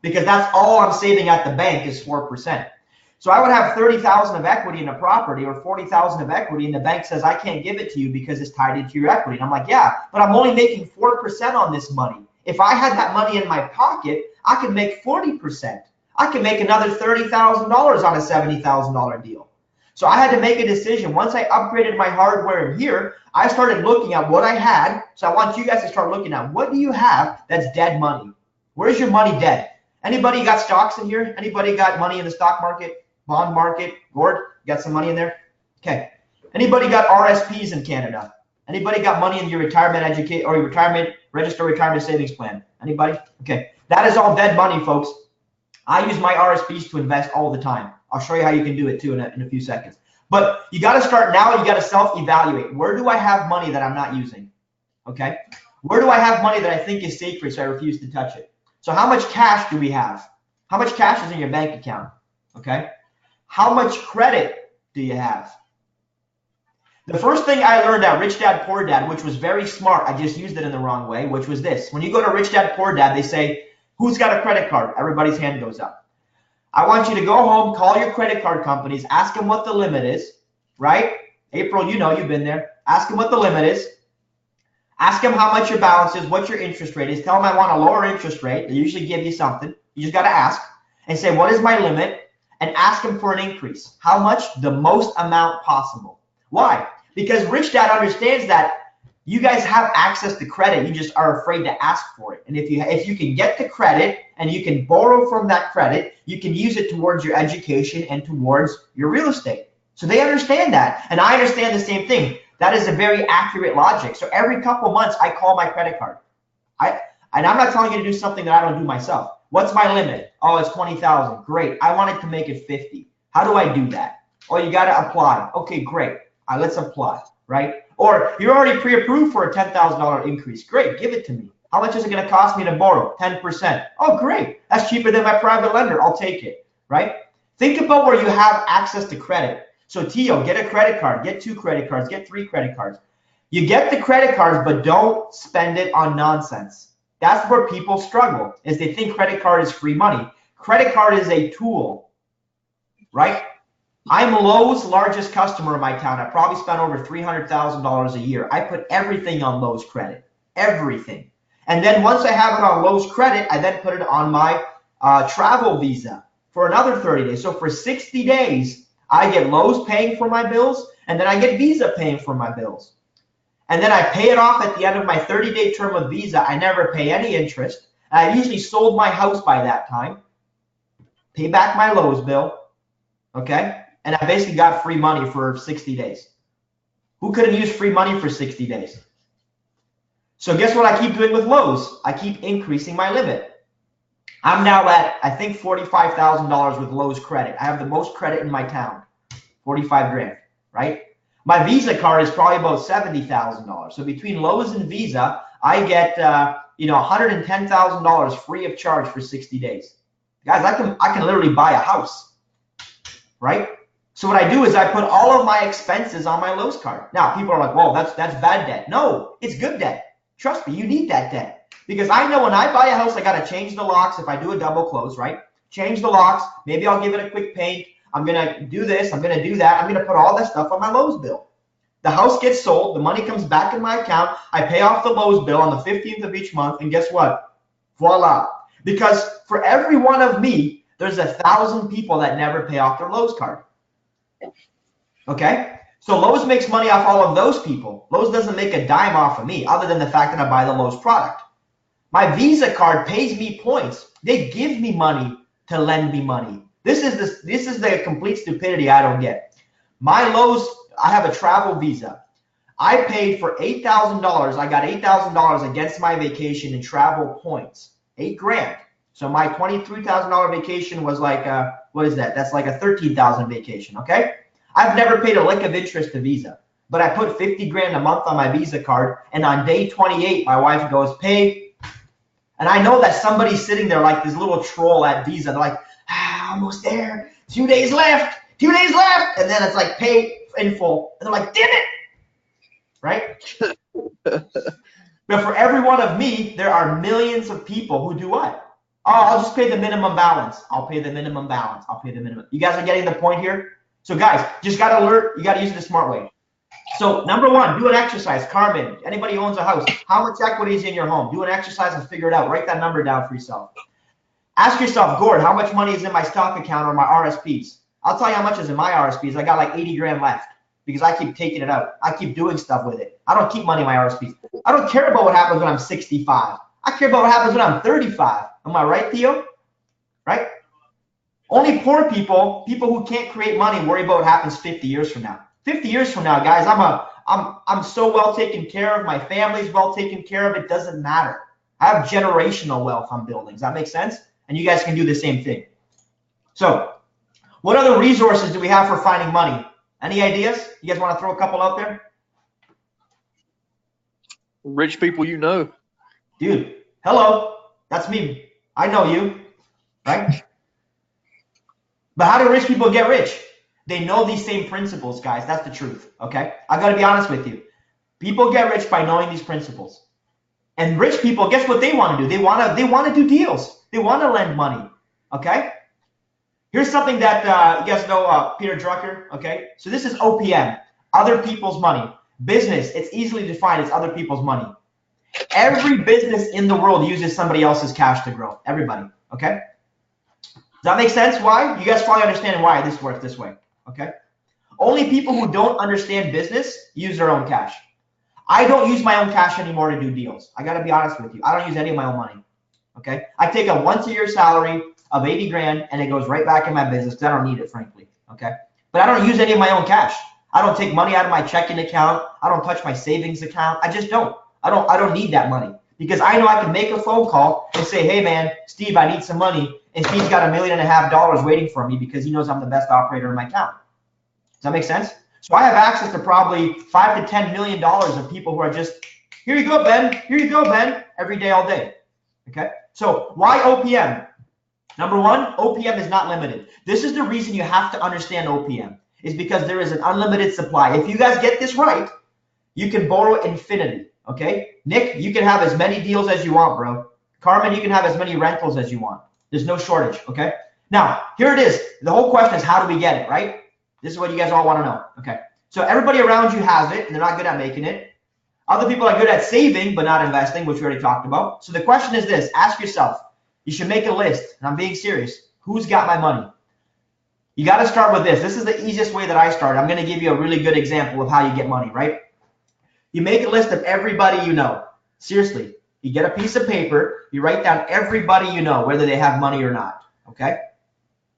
because that's all I'm saving at the bank is 4%. So I would have 30,000 of equity in a property or 40,000 of equity, and the bank says, I can't give it to you because it's tied into your equity. And I'm like, yeah, but I'm only making 4% on this money. If I had that money in my pocket, I could make 40%. I could make another $30,000 on a $70,000 deal. So I had to make a decision. Once I upgraded my hardware in here, I started looking at what I had. So I want you guys to start looking at what do you have that's dead money? Where's your money dead? Anybody got stocks in here? Anybody got money in the stock market, bond market? Gord, you got some money in there? Okay. Anybody got RSPs in Canada? Anybody got money in your retirement educate or your retirement register retirement savings plan? Anybody? Okay. That is all dead money, folks. I use my RSPs to invest all the time. I'll show you how you can do it too in a few seconds. But you got to start now. You got to self-evaluate. Where do I have money that I'm not using? Okay. Where do I have money that I think is sacred, so I refuse to touch it? So how much cash do we have? How much cash is in your bank account? Okay. How much credit do you have? The first thing I learned at Rich Dad Poor Dad, which was very smart, I just used it in the wrong way, which was this. When you go to Rich Dad Poor Dad, they say, who's got a credit card? Everybody's hand goes up. I want you to go home, call your credit card companies, ask them what the limit is, right? April, you know, you've been there. Ask them what the limit is. Ask them how much your balance is, what your interest rate is. Tell them I want a lower interest rate. They usually give you something. You just got to ask and say, what is my limit? And ask them for an increase. How much? The most amount possible. Why? Because Rich Dad understands that you guys have access to credit. You just are afraid to ask for it. And if you can get the credit and you can borrow from that credit, you can use it towards your education and towards your real estate. So they understand that. And I understand the same thing. That is a very accurate logic. So every couple months, I call my credit card. And I'm not telling you to do something that I don't do myself. What's my limit? Oh, it's 20,000. Great. I wanted to make it 50. How do I do that? Oh, you got to apply. Okay, great. Let's apply, right? Or you're already pre-approved for a $10,000 increase. Great, give it to me. How much is it going to cost me to borrow? 10%. Oh, great. That's cheaper than my private lender. I'll take it, right? Think about where you have access to credit. So Tio, get a credit card, get 2 credit cards, get 3 credit cards. You get the credit cards, but don't spend it on nonsense. That's where people struggle, is they think credit card is free money. Credit card is a tool, right? I'm Lowe's largest customer in my town. I probably spent over $300,000 a year. I put everything on Lowe's credit, everything. And then once I have it on Lowe's credit, I then put it on my travel visa for another 30 days. So for 60 days, I get Lowe's paying for my bills, and then I get Visa paying for my bills. And then I pay it off at the end of my 30-day term of Visa. I never pay any interest. I usually sold my house by that time, pay back my Lowe's bill, okay? And I basically got free money for 60 days. Who could have used free money for 60 days? So guess what I keep doing with Lowe's? I keep increasing my limit. I'm now at, I think, $45,000 with Lowe's credit. I have the most credit in my town, 45 grand, right? My Visa card is probably about $70,000. So between Lowe's and Visa, I get $110,000 free of charge for 60 days. Guys, I can literally buy a house, right? So what I do is I put all of my expenses on my Lowe's card. Now people are like, "Well, that's bad debt." No, it's good debt. Trust me, you need that debt. Because I know when I buy a house, I got to change the locks if I do a double close, right? Change the locks. Maybe I'll give it a quick paint. I'm going to do this. I'm going to do that. I'm going to put all that stuff on my Lowe's bill. The house gets sold. The money comes back in my account. I pay off the Lowe's bill on the 15th of each month. And guess what? Voila. Because for every one of me, there's 1,000 people that never pay off their Lowe's card. Okay? So Lowe's makes money off all of those people. Lowe's doesn't make a dime off of me other than the fact that I buy the Lowe's product. My Visa card pays me points. They give me money to lend me money. This is the complete stupidity I don't get. My Lowe's, I have a travel visa. I paid for $8,000. I got $8,000 against my vacation in travel points. $8,000. So my $23,000 vacation was like, what is that? That's like a $13,000 vacation, okay? I've never paid a lick of interest to Visa, but I put $50,000 a month on my Visa card, and on day 28, my wife goes, pay. And I know that somebody's sitting there like this little troll at Visa. They're like, almost there. 2 days left. 2 days left. And then it's like, pay in full. And they're like, damn it. Right? But for every one of me, there are millions of people who do what? Oh, I'll just pay the minimum balance. I'll pay the minimum balance. I'll pay the minimum. You guys are getting the point here? So guys, just got to alert. You got to use it the smart way. So number one, do an exercise. Carmen, anybody who owns a house, how much equity is in your home? Do an exercise and figure it out. Write that number down for yourself. Ask yourself, Gord, how much money is in my stock account or my RSPs? I'll tell you how much is in my RSPs. I got like 80 grand left because I keep taking it out. I keep doing stuff with it. I don't keep money in my RSPs. I don't care about what happens when I'm 65. I care about what happens when I'm 35. Am I right, Theo? Right? Only poor people, people who can't create money, worry about what happens 50 years from now. 50 years from now, guys, I'm so well taken care of. My family's well taken care of. It doesn't matter. I have generational wealth on buildings. That makes sense? And you guys can do the same thing. So what other resources do we have for finding money? Any ideas? You guys want to throw a couple out there?
Rich people you know.
Dude, hello. That's me. I know you, right? But how do rich people get rich? They know these same principles, guys. That's the truth, okay? I got to be honest with you. People get rich by knowing these principles. And rich people, guess what they want to do? They want to do deals. They want to lend money, okay? Here's something that you guys know, Peter Drucker, okay? So this is OPM, other people's money. Business, it's easily defined as other people's money. Every business in the world uses somebody else's cash to grow. Everybody, okay? Does that make sense? Why? You guys probably understand why this works this way, okay? Only people who don't understand business use their own cash. I don't use my own cash anymore to do deals. I got to be honest with you. I don't use any of my own money, okay? I take a once-a-year salary of 80 grand and it goes right back in my business because I don't need it, frankly, okay? But I don't use any of my own cash. I don't take money out of my checking account. I don't touch my savings account. I just don't. I don't need that money because I know I can make a phone call and say, hey man, Steve, I need some money. And Steve's got $1.5 million waiting for me because he knows I'm the best operator in my account. Does that make sense? So I have access to probably $5 to $10 million of people who are just, here you go, Ben. Here you go, Ben. Every day, all day. Okay. So why OPM? Number one, OPM is not limited. This is the reason you have to understand OPM is because there is an unlimited supply. If you guys get this right, you can borrow infinity. Okay. Nick, you can have as many deals as you want, bro. Carmen, you can have as many rentals as you want. There's no shortage. Okay. Now, here it is. The whole question is, how do we get it, right? This is what you guys all want to know. Okay. So everybody around you has it, and they're not good at making it. Other people are good at saving, but not investing, which we already talked about. So the question is this. Ask yourself. You should make a list, and I'm being serious. Who's got my money? You got to start with this. This is the easiest way that I started. I'm going to give you a really good example of how you get money, right? You make a list of everybody you know. Seriously. You get a piece of paper. You write down everybody you know, whether they have money or not. Okay?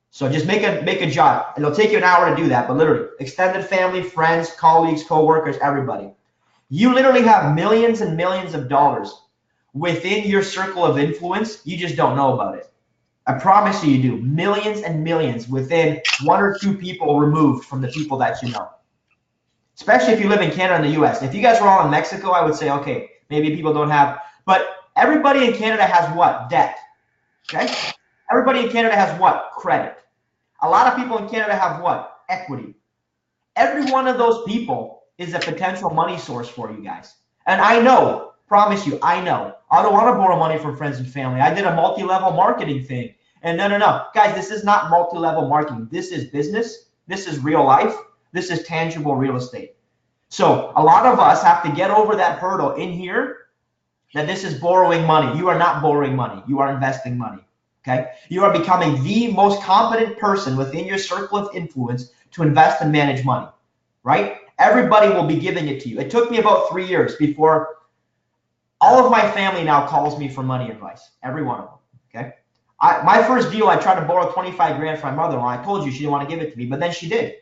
So just make a jot. It'll take you an hour to do that, but literally, extended family, friends, colleagues, co-workers, everybody. You literally have millions and millions of dollars within your circle of influence. You just don't know about it. I promise you do. Millions and millions within 1 or 2 people removed from the people that you know. Especially if you live in Canada and the US. If you guys were all in Mexico, I would say, okay, maybe people don't have, but everybody in Canada has what? Debt. Okay? Everybody in Canada has what? Credit. A lot of people in Canada have what? Equity. Every one of those people is a potential money source for you guys. And I know, promise you, I know. I don't want to borrow money from friends and family. I did a multi-level marketing thing. And no. Guys, this is not multi-level marketing. This is business. This is real life. This is tangible real estate. So a lot of us have to get over that hurdle in here that this is borrowing money. You are not borrowing money. You are investing money. Okay? You are becoming the most competent person within your circle of influence to invest and manage money, right? Everybody will be giving it to you. It took me about 3 years before all of my family now calls me for money advice, every one of them, okay? My first deal, I tried to borrow 25 grand from my mother-in-law. I told you she didn't want to give it to me, but then she did.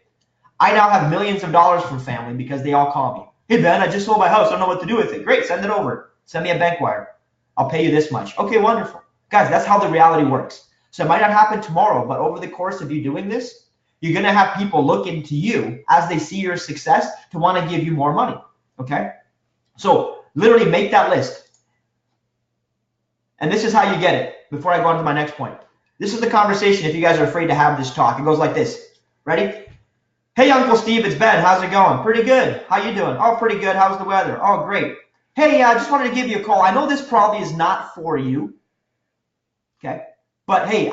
I now have millions of dollars from family because they all call me. Hey, Ben, I just sold my house. I don't know what to do with it. Great, send it over. Send me a bank wire. I'll pay you this much. Okay, wonderful. Guys, that's how the reality works. So it might not happen tomorrow, but over the course of you doing this, you're going to have people look into you as they see your success to want to give you more money. Okay? So literally make that list. And this is how you get it before I go on to my next point. This is the conversation if you guys are afraid to have this talk. It goes like this. Ready? Hey, Uncle Steve, it's Ben. How's it going? Pretty good. How you doing? Oh, pretty good. How's the weather? Oh, great. Hey, I just wanted to give you a call. I know this probably is not for you. Okay? But hey,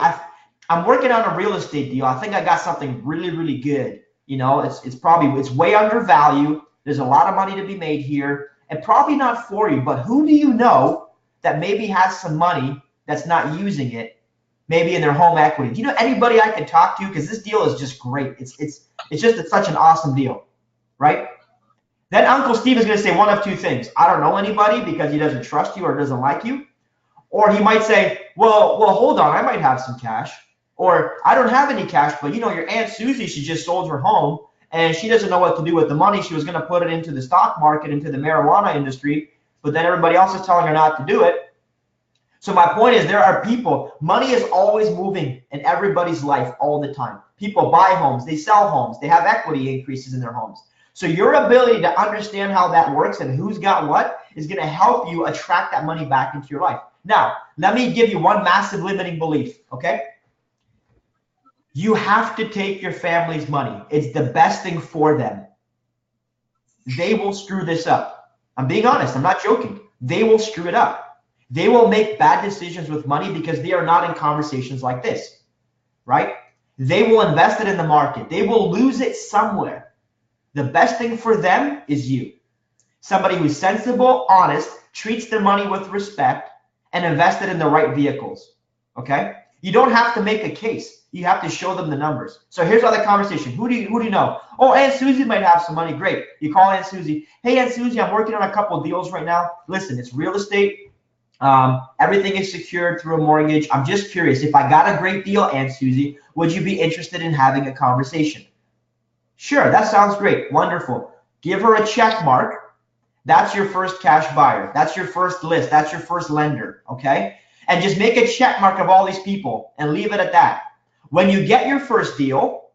I'm working on a real estate deal. I think I got something really, really good. You know, it's way undervalued. There's a lot of money to be made here, and probably not for you. But who do you know that maybe has some money that's not using it, maybe in their home equity? Do you know anybody I can talk to? Because this deal is just great. It's such an awesome deal, right? Then Uncle Steve is going to say one of two things. I don't know anybody because he doesn't trust you or doesn't like you. Or he might say, well, hold on, I might have some cash. Or I don't have any cash, but you know, your Aunt Susie, she just sold her home and she doesn't know what to do with the money. She was going to put it into the stock market, into the marijuana industry, but then everybody else is telling her not to do it. So my point is, there are people, money is always moving in everybody's life all the time. People buy homes, they sell homes, they have equity increases in their homes. So your ability to understand how that works and who's got what is going to help you attract that money back into your life. Now, let me give you one massive limiting belief, okay? You have to take your family's money. It's the best thing for them. They will screw this up. I'm being honest. I'm not joking. They will screw it up. They will make bad decisions with money because they are not in conversations like this, right? They will invest it in the market. They will lose it somewhere. The best thing for them is you. Somebody who's sensible, honest, treats their money with respect, and invest it in the right vehicles, okay? You don't have to make a case. You have to show them the numbers. So here's our conversation. Who do you know? Oh, Aunt Susie might have some money. Great. You call Aunt Susie. Hey, Aunt Susie, I'm working on a couple of deals right now. Listen, it's real estate. Everything is secured through a mortgage. I'm just curious. If I got a great deal, Aunt Susie, would you be interested in having a conversation? Sure, that sounds great. Wonderful. Give her a check mark. That's your first cash buyer. That's your first list. That's your first lender, okay? And just make a check mark of all these people and leave it at that. When you get your first deal,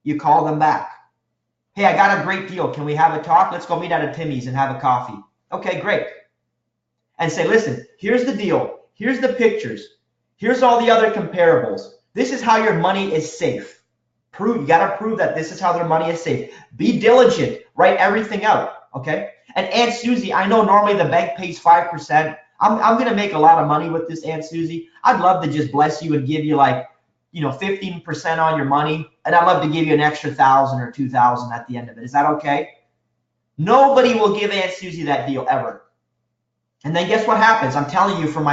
you call them back. Hey, I got a great deal. Can we have a talk? Let's go meet at a Timmy's and have a coffee. Okay, great. And say, listen, here's the deal. Here's the pictures. Here's all the other comparables. This is how your money is safe. You got to prove that this is how their money is safe. Be diligent. Write everything out, okay? And Aunt Susie, I know normally the bank pays 5%. I'm going to make a lot of money with this, Aunt Susie. I'd love to just bless you and give you 15% on your money. And I'd love to give you an extra 1,000 or 2,000 at the end of it. Is that okay? Nobody will give Aunt Susie that deal ever. And then guess what happens? I'm telling you from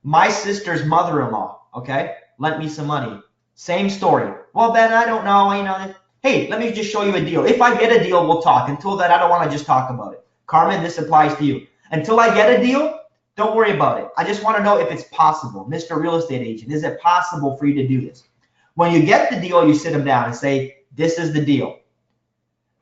my sister's mother-in-law, okay, lent me some money. Same story. Well, Ben, I don't know, Hey, let me just show you a deal. If I get a deal, we'll talk. Until then, I don't want to just talk about it. Carmen, this applies to you. Until I get a deal, don't worry about it. I just want to know if it's possible. Mr. Real Estate Agent, is it possible for you to do this? When you get the deal, you sit them down and say, this is the deal.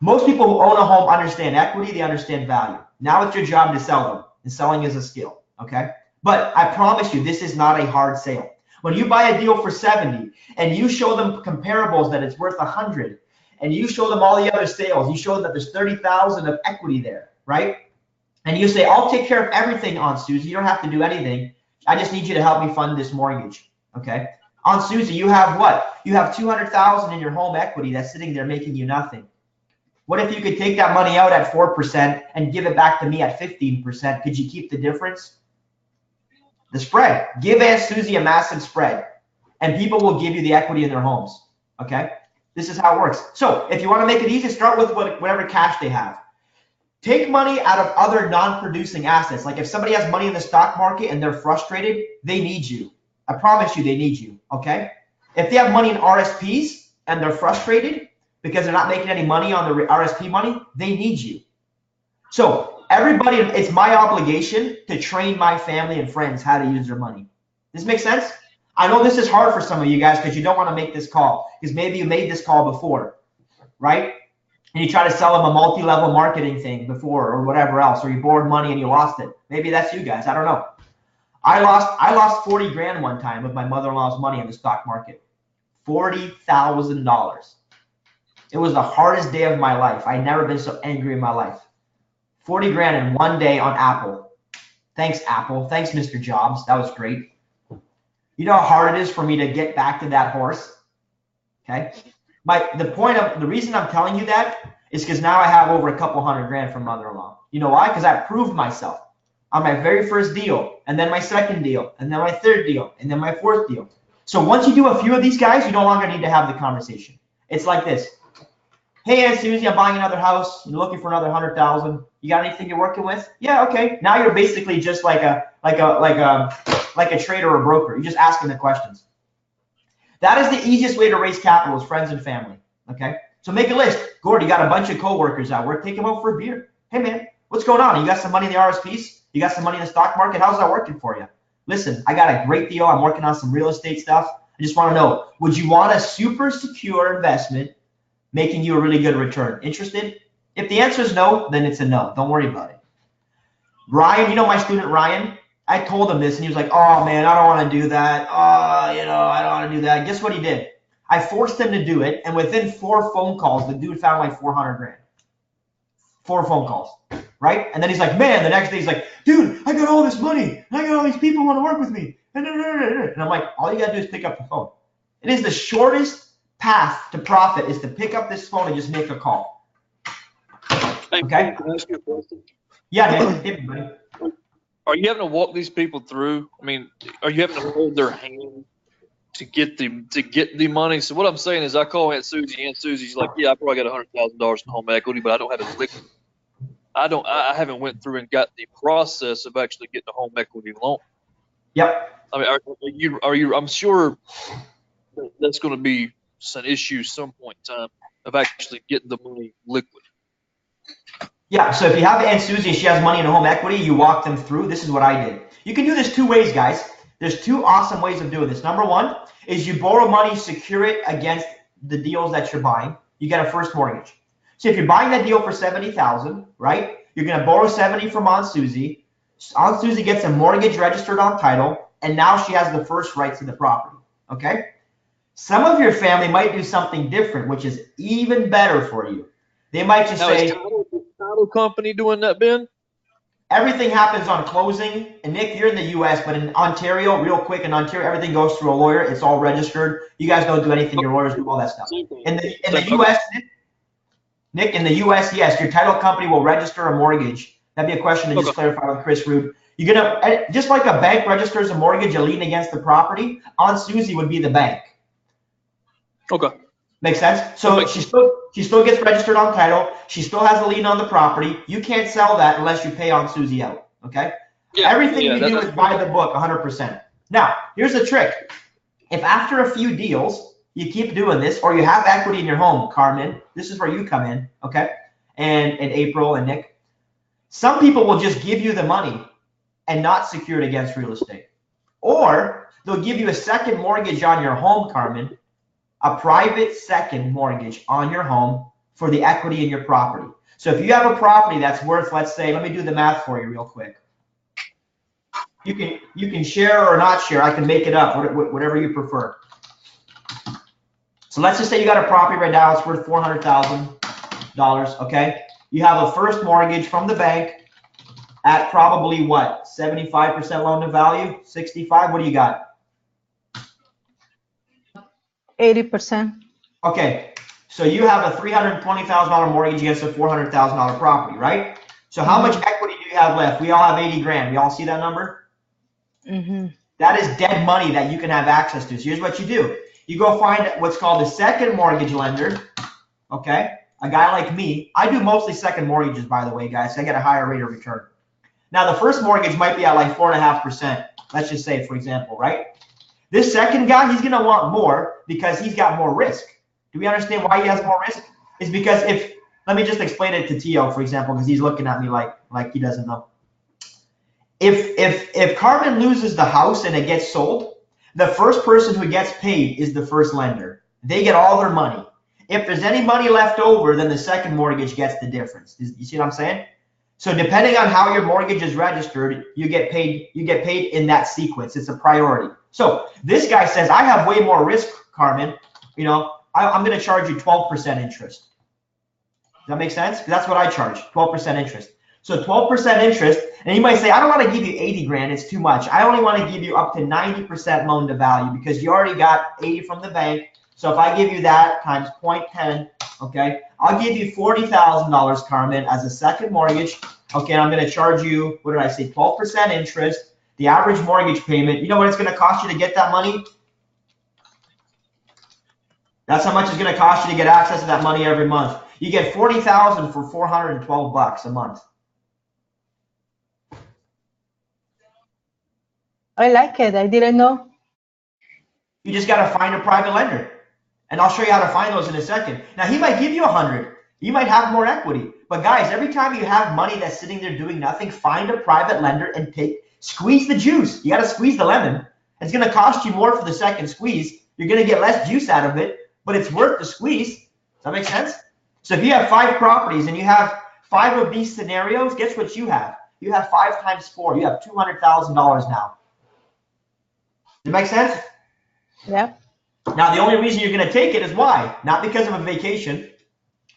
Most people who own a home understand equity. They understand value. Now it's your job to sell them. And selling is a skill, okay? But I promise you, this is not a hard sale. When you buy a deal for 70 and you show them comparables that it's worth 100, and you show them all the other sales, you show them that there's 30,000 of equity there, right? And you say, I'll take care of everything, Aunt Susie. You don't have to do anything. I just need you to help me fund this mortgage, okay? Aunt Susie, you have what? You have 200,000 in your home equity that's sitting there making you nothing. What if you could take that money out at 4% and give it back to me at 15%? Could you keep the difference? The spread. Give Aunt Susie a massive spread, and people will give you the equity in their homes, okay? This is how it works. So if you want to make it easy, start with whatever cash they have. Take money out of other non-producing assets. Like if somebody has money in the stock market and they're frustrated, they need you. I promise you they need you, okay? If they have money in RSPs and they're frustrated because they're not making any money on the RSP money, they need you. So everybody, it's my obligation to train my family and friends how to use their money. Does this make sense? I know this is hard for some of you guys because you don't want to make this call because maybe you made this call before, right? and you try to sell them a multi-level marketing thing before or whatever else, or you borrowed money and you lost it. Maybe that's you guys. I don't know. I lost 40 grand one time with my mother-in-law's money in the stock market. $40,000. It was the hardest day of my life. I'd never been so angry in my life. 40 grand in one day on Apple. Thanks, Apple. Thanks, Mr. Jobs. That was great. You know how hard it is for me to get back to that horse? Okay. The reason I'm telling you that is because now I have over a couple $100 grand from mother-in-law. You know why? Because I proved myself on my very first deal, and then my second deal, and then my third deal, and then my fourth deal. So once you do a few of these guys, you no longer need to have the conversation. It's like this. Hey, Aunt Susie, I'm buying another house. You're looking for another 100,000. You got anything you're working with? Yeah, okay. Now you're basically just like a trader or broker. You're just asking the questions. That is the easiest way to raise capital is friends and family. Okay. So make a list. Gord, you got a bunch of coworkers at work. Take them out for a beer. Hey man, what's going on? You got some money in the RSPs? You got some money in the stock market? How's that working for you? Listen, I got a great deal. I'm working on some real estate stuff. I just want to know, would you want a super secure investment making you a really good return? Interested? If the answer is no, then it's a no. Don't worry about it. Ryan, you know my student Ryan? I told him this and he was like, oh man, I don't want to do that. Oh, you know, I don't want to do that. Guess what he did? I forced him to do it. And within 4 phone calls, the dude found like 400 grand. 4 phone calls, right? And then he's like, man, the next day he's like, dude, I got all this money. I got all these people who want to work with me. And I'm like, all you got to do is pick up the phone. It is the shortest path to profit is to pick up this phone and just make a call.
Hey,
okay?
Can I ask you a question?
Yeah, Nick, hit me, buddy.
Are you having to walk these people through? I mean, are you having to hold their hand to get the money? So what I'm saying is, I call Aunt Susie. Aunt Susie's like, yeah, I probably got $100,000 in home equity, but I don't have it liquid. I haven't went through and got the process of actually getting a home equity loan.
Yep.
I mean, are you? I'm sure that's going to be an issue some point in time of actually getting the money liquid.
Yeah, so if you have Aunt Susie and she has money in home equity, you walk them through. This is what I did. You can do this 2 ways, guys. There's 2 awesome ways of doing this. Number 1 is you borrow money, secure it against the deals that you're buying. You get a first mortgage. So if you're buying that deal for $70,000, right? You're going to borrow 70 from Aunt Susie. Aunt Susie gets a mortgage registered on title, and now she has the first rights to the property. Okay? Some of your family might do something different, which is even better for you. They might just
Now,
say,
is title company doing that, Ben?
everything happens on closing. And Nick, you're in the U.S., but in Ontario, real quick, in Ontario, everything goes through a lawyer. It's all registered. You guys don't do anything. Your lawyers do all that stuff. In the U.S., Nick, in the U.S., yes, your title company will register a mortgage. That'd be a question to just clarify with Chris Root. You're gonna, just like a bank registers a mortgage, a lien against the property. Aunt Susie would be the bank.
Okay.
Makes sense? So she still gets registered on title. She still has a lien on the property. You can't sell that unless you pay Aunt Susie out. Okay? Yeah, everything you do is by the book 100%. Now, here's the trick. If after a few deals, you keep doing this, or you have equity in your home, Carmen, this is where you come in, okay? And April and Nick. Some people will just give you the money and not secure it against real estate. Or they'll give you a second mortgage on your home, Carmen, a private second mortgage on your home for the equity in your property. So if you have a property that's worth, let's say, let me do the math for you real quick. You can share or not share. I can make it up, whatever you prefer. So let's just say you got a property right now. It's worth $400,000, okay? You have a first mortgage from the bank at probably what? 75% loan to value? 65? What do you got?
80%.
Okay, so you have a $320,000 mortgage against a $400,000 property, right? So how much equity do you have left? We all have 80 grand. We all see that number? That is dead money that you can have access to. So here's what you do. You go find what's called a second mortgage lender, okay? A guy like me. I do mostly second mortgages, by the way, guys. So I get a higher rate of return. Now, the first mortgage might be at like 4.5%. Let's just say, for example, right? This second guy, he's going to want more because he's got more risk. Do we understand why he has more risk? It's because let me just explain it to Tio, for example, because he's looking at me like he doesn't know. If Carmen loses the house and it gets sold, the first person who gets paid is the first lender. They get all their money. If there's any money left over, then the second mortgage gets the difference. You see what I'm saying? So depending on how your mortgage is registered, you get paid in that sequence. It's a priority. So this guy says, I have way more risk, Carmen. You know, I'm going to charge you 12% interest. Does that make sense? That's what I charge, 12% interest. So 12% interest, and you might say, I don't want to give you 80 grand, it's too much. I only want to give you up to 90% loan to value because you already got 80 from the bank. So if I give you that times 0.10, okay, I'll give you $40,000, Carmen, as a second mortgage. Okay, and I'm going to charge you, what did I say, 12% interest. The average mortgage payment, you know what it's going to cost you to get that money? That's how much it's going to cost you to get access to that money every month. You get $40,000 for $412 a month.
I like it. I didn't know.
You just got to find a private lender. And I'll show you how to find those in a second. Now, he might give you 100. You might have more equity. But guys, every time you have money that's sitting there doing nothing, find a private lender and squeeze the juice. You got to squeeze the lemon. It's going to cost you more for the second squeeze. You're going to get less juice out of it, but it's worth the squeeze. Does that make sense? So if you have 5 properties and you have 5 of these scenarios, guess what you have? You have 5 times 4. You have $200,000 now. Does it make sense?
Yeah.
Now, the only reason you're going to take it is why? Not because of a vacation,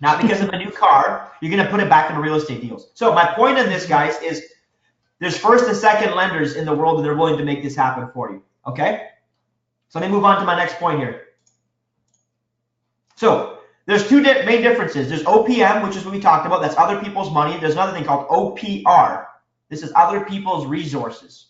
not because of a new car. You're going to put it back into real estate deals. So my point on this, guys, is there's first and second lenders in the world that are willing to make this happen for you. Okay? So let me move on to my next point here. So there's 2 main differences. There's OPM, which is what we talked about. That's other people's money. There's another thing called OPR. This is other people's resources.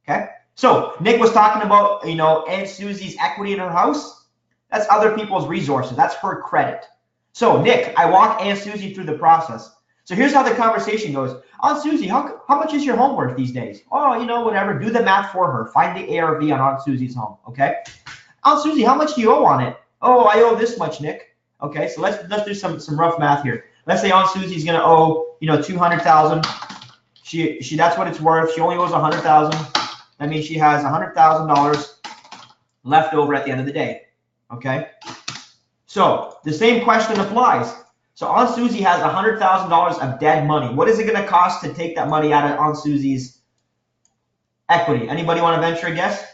Okay? So Nick was talking about, you know, Aunt Susie's equity in her house. That's other people's resources. That's her credit. So Nick, I walk Aunt Susie through the process. So here's how the conversation goes. Aunt Susie, how much is your home worth these days? Oh, you know, whatever. Do the math for her. Find the ARV on Aunt Susie's home. Okay. Aunt Susie, how much do you owe on it? Oh, I owe this much, Nick. Okay. So let's do some rough math here. Let's say Aunt Susie's gonna owe, you know, $200,000. She that's what it's worth. She only owes $100,000. That means she has $100,000 left over at the end of the day. Okay. So the same question applies. So Aunt Susie has $100,000 of dead money. What is it going to cost to take that money out of Aunt Susie's equity? Anybody want to venture a guess?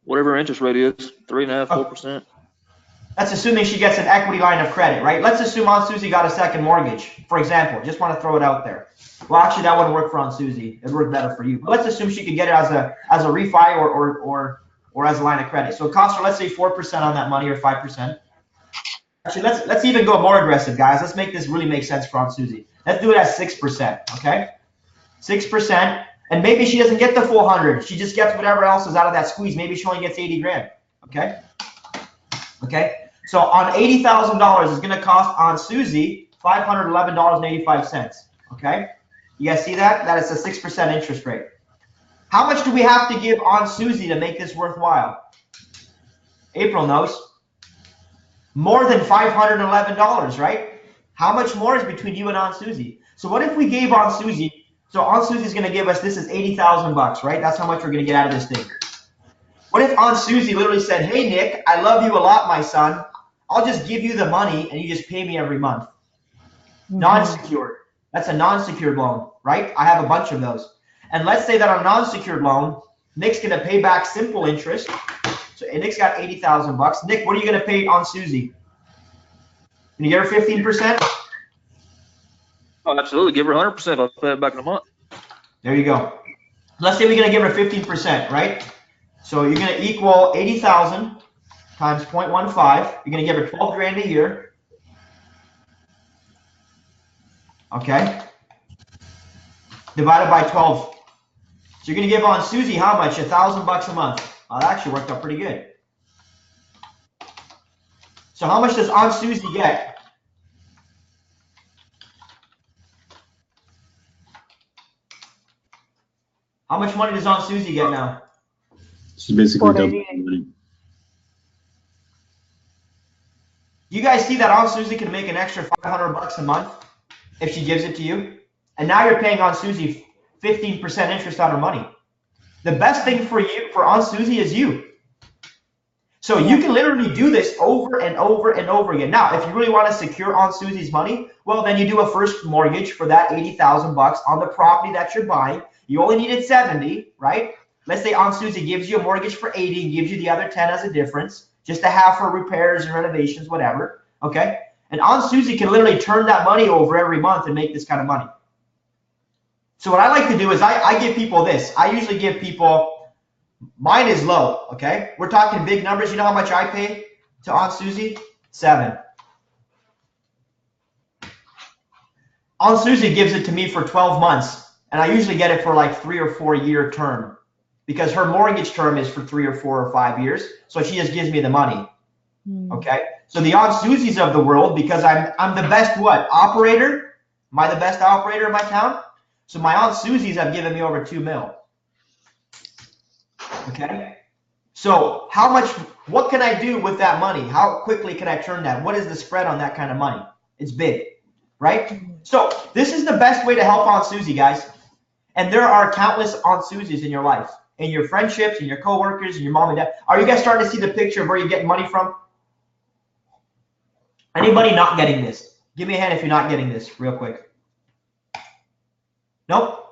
Whatever interest rate is, 3.5%, 4%.
That's assuming she gets an equity line of credit, right? Let's assume Aunt Susie got a second mortgage, for example. Just want to throw it out there. Well, actually, that wouldn't work for Aunt Susie. It would work better for you. But let's assume she could get it as a refi or as a line of credit. So it costs her, let's say, 4% on that money or 5%. Actually, let's even go more aggressive, guys. Let's make this really make sense for Aunt Susie. Let's do it at 6%, okay? 6%, and maybe she doesn't get the full 100. She just gets whatever else is out of that squeeze. Maybe she only gets 80 grand, okay? Okay? So on $80,000, it's going to cost Aunt Susie $511.85, okay? You guys see that? That is a 6% interest rate. How much do we have to give Aunt Susie to make this worthwhile? April knows. More than $511, right? How much more is between you and Aunt Susie? So what if we gave Aunt Susie, so Aunt Susie's going to give us, this is $80,000, right? That's how much we're going to get out of this thing. What if Aunt Susie literally said, hey, Nick, I love you a lot, my son. I'll just give you the money and you just pay me every month. Non-secured. That's a non-secured loan, right? I have a bunch of those. And let's say that on a non-secured loan, Nick's going to pay back simple interest. So Nick's got $80,000. Nick, what are you going to pay on Susie? Can you give her 15%?
Oh, absolutely. Give her 100%. I'll pay it back in a month.
There you go. Let's say we're going to give her 15%, right? So you're going to equal 80,000 times 0.15. You're going to give her 12 grand a year. Okay. Divided by 12. So you're going to give Aunt Susie how much? $1,000 a month. Oh, that actually worked out pretty good. So how much does Aunt Susie get? How much money does Aunt Susie get now?
She's basically double the money.
You guys see that Aunt Susie can make an extra $500 a month if she gives it to you? And now you're paying Aunt Susie 15% interest on her money. The best thing for you, for Aunt Susie, is you. So you can literally do this over and over and over again. Now, if you really want to secure Aunt Susie's money, well, then you do a first mortgage for that $80,000 on the property that you're buying. You only needed 70, right? Let's say Aunt Susie gives you a mortgage for 80 and gives you the other 10 as a difference, just to have for repairs and renovations, whatever, okay? And Aunt Susie can literally turn that money over every month and make this kind of money. So what I like to do is I give people this. I usually give people, mine is low, okay? We're talking big numbers. You know how much I pay to Aunt Susie? 7. Aunt Susie gives it to me for 12 months, and I usually get it for like 3 or 4 year term because her mortgage term is for 3 or 4 or 5 years. So she just gives me the money, okay? So the Aunt Susies of the world, because I'm the best what? Operator? Am I the best operator in my town? So my Aunt Susies have given me over 2 mil. Okay. So how much, what can I do with that money? How quickly can I turn that? What is the spread on that kind of money? It's big, right? So this is the best way to help Aunt Susie, guys. And there are countless Aunt Susies in your life, in your friendships, in your coworkers, in your mom and dad. Are you guys starting to see the picture of where you're getting money from? Anybody not getting this? Give me a hand if you're not getting this real quick. Nope.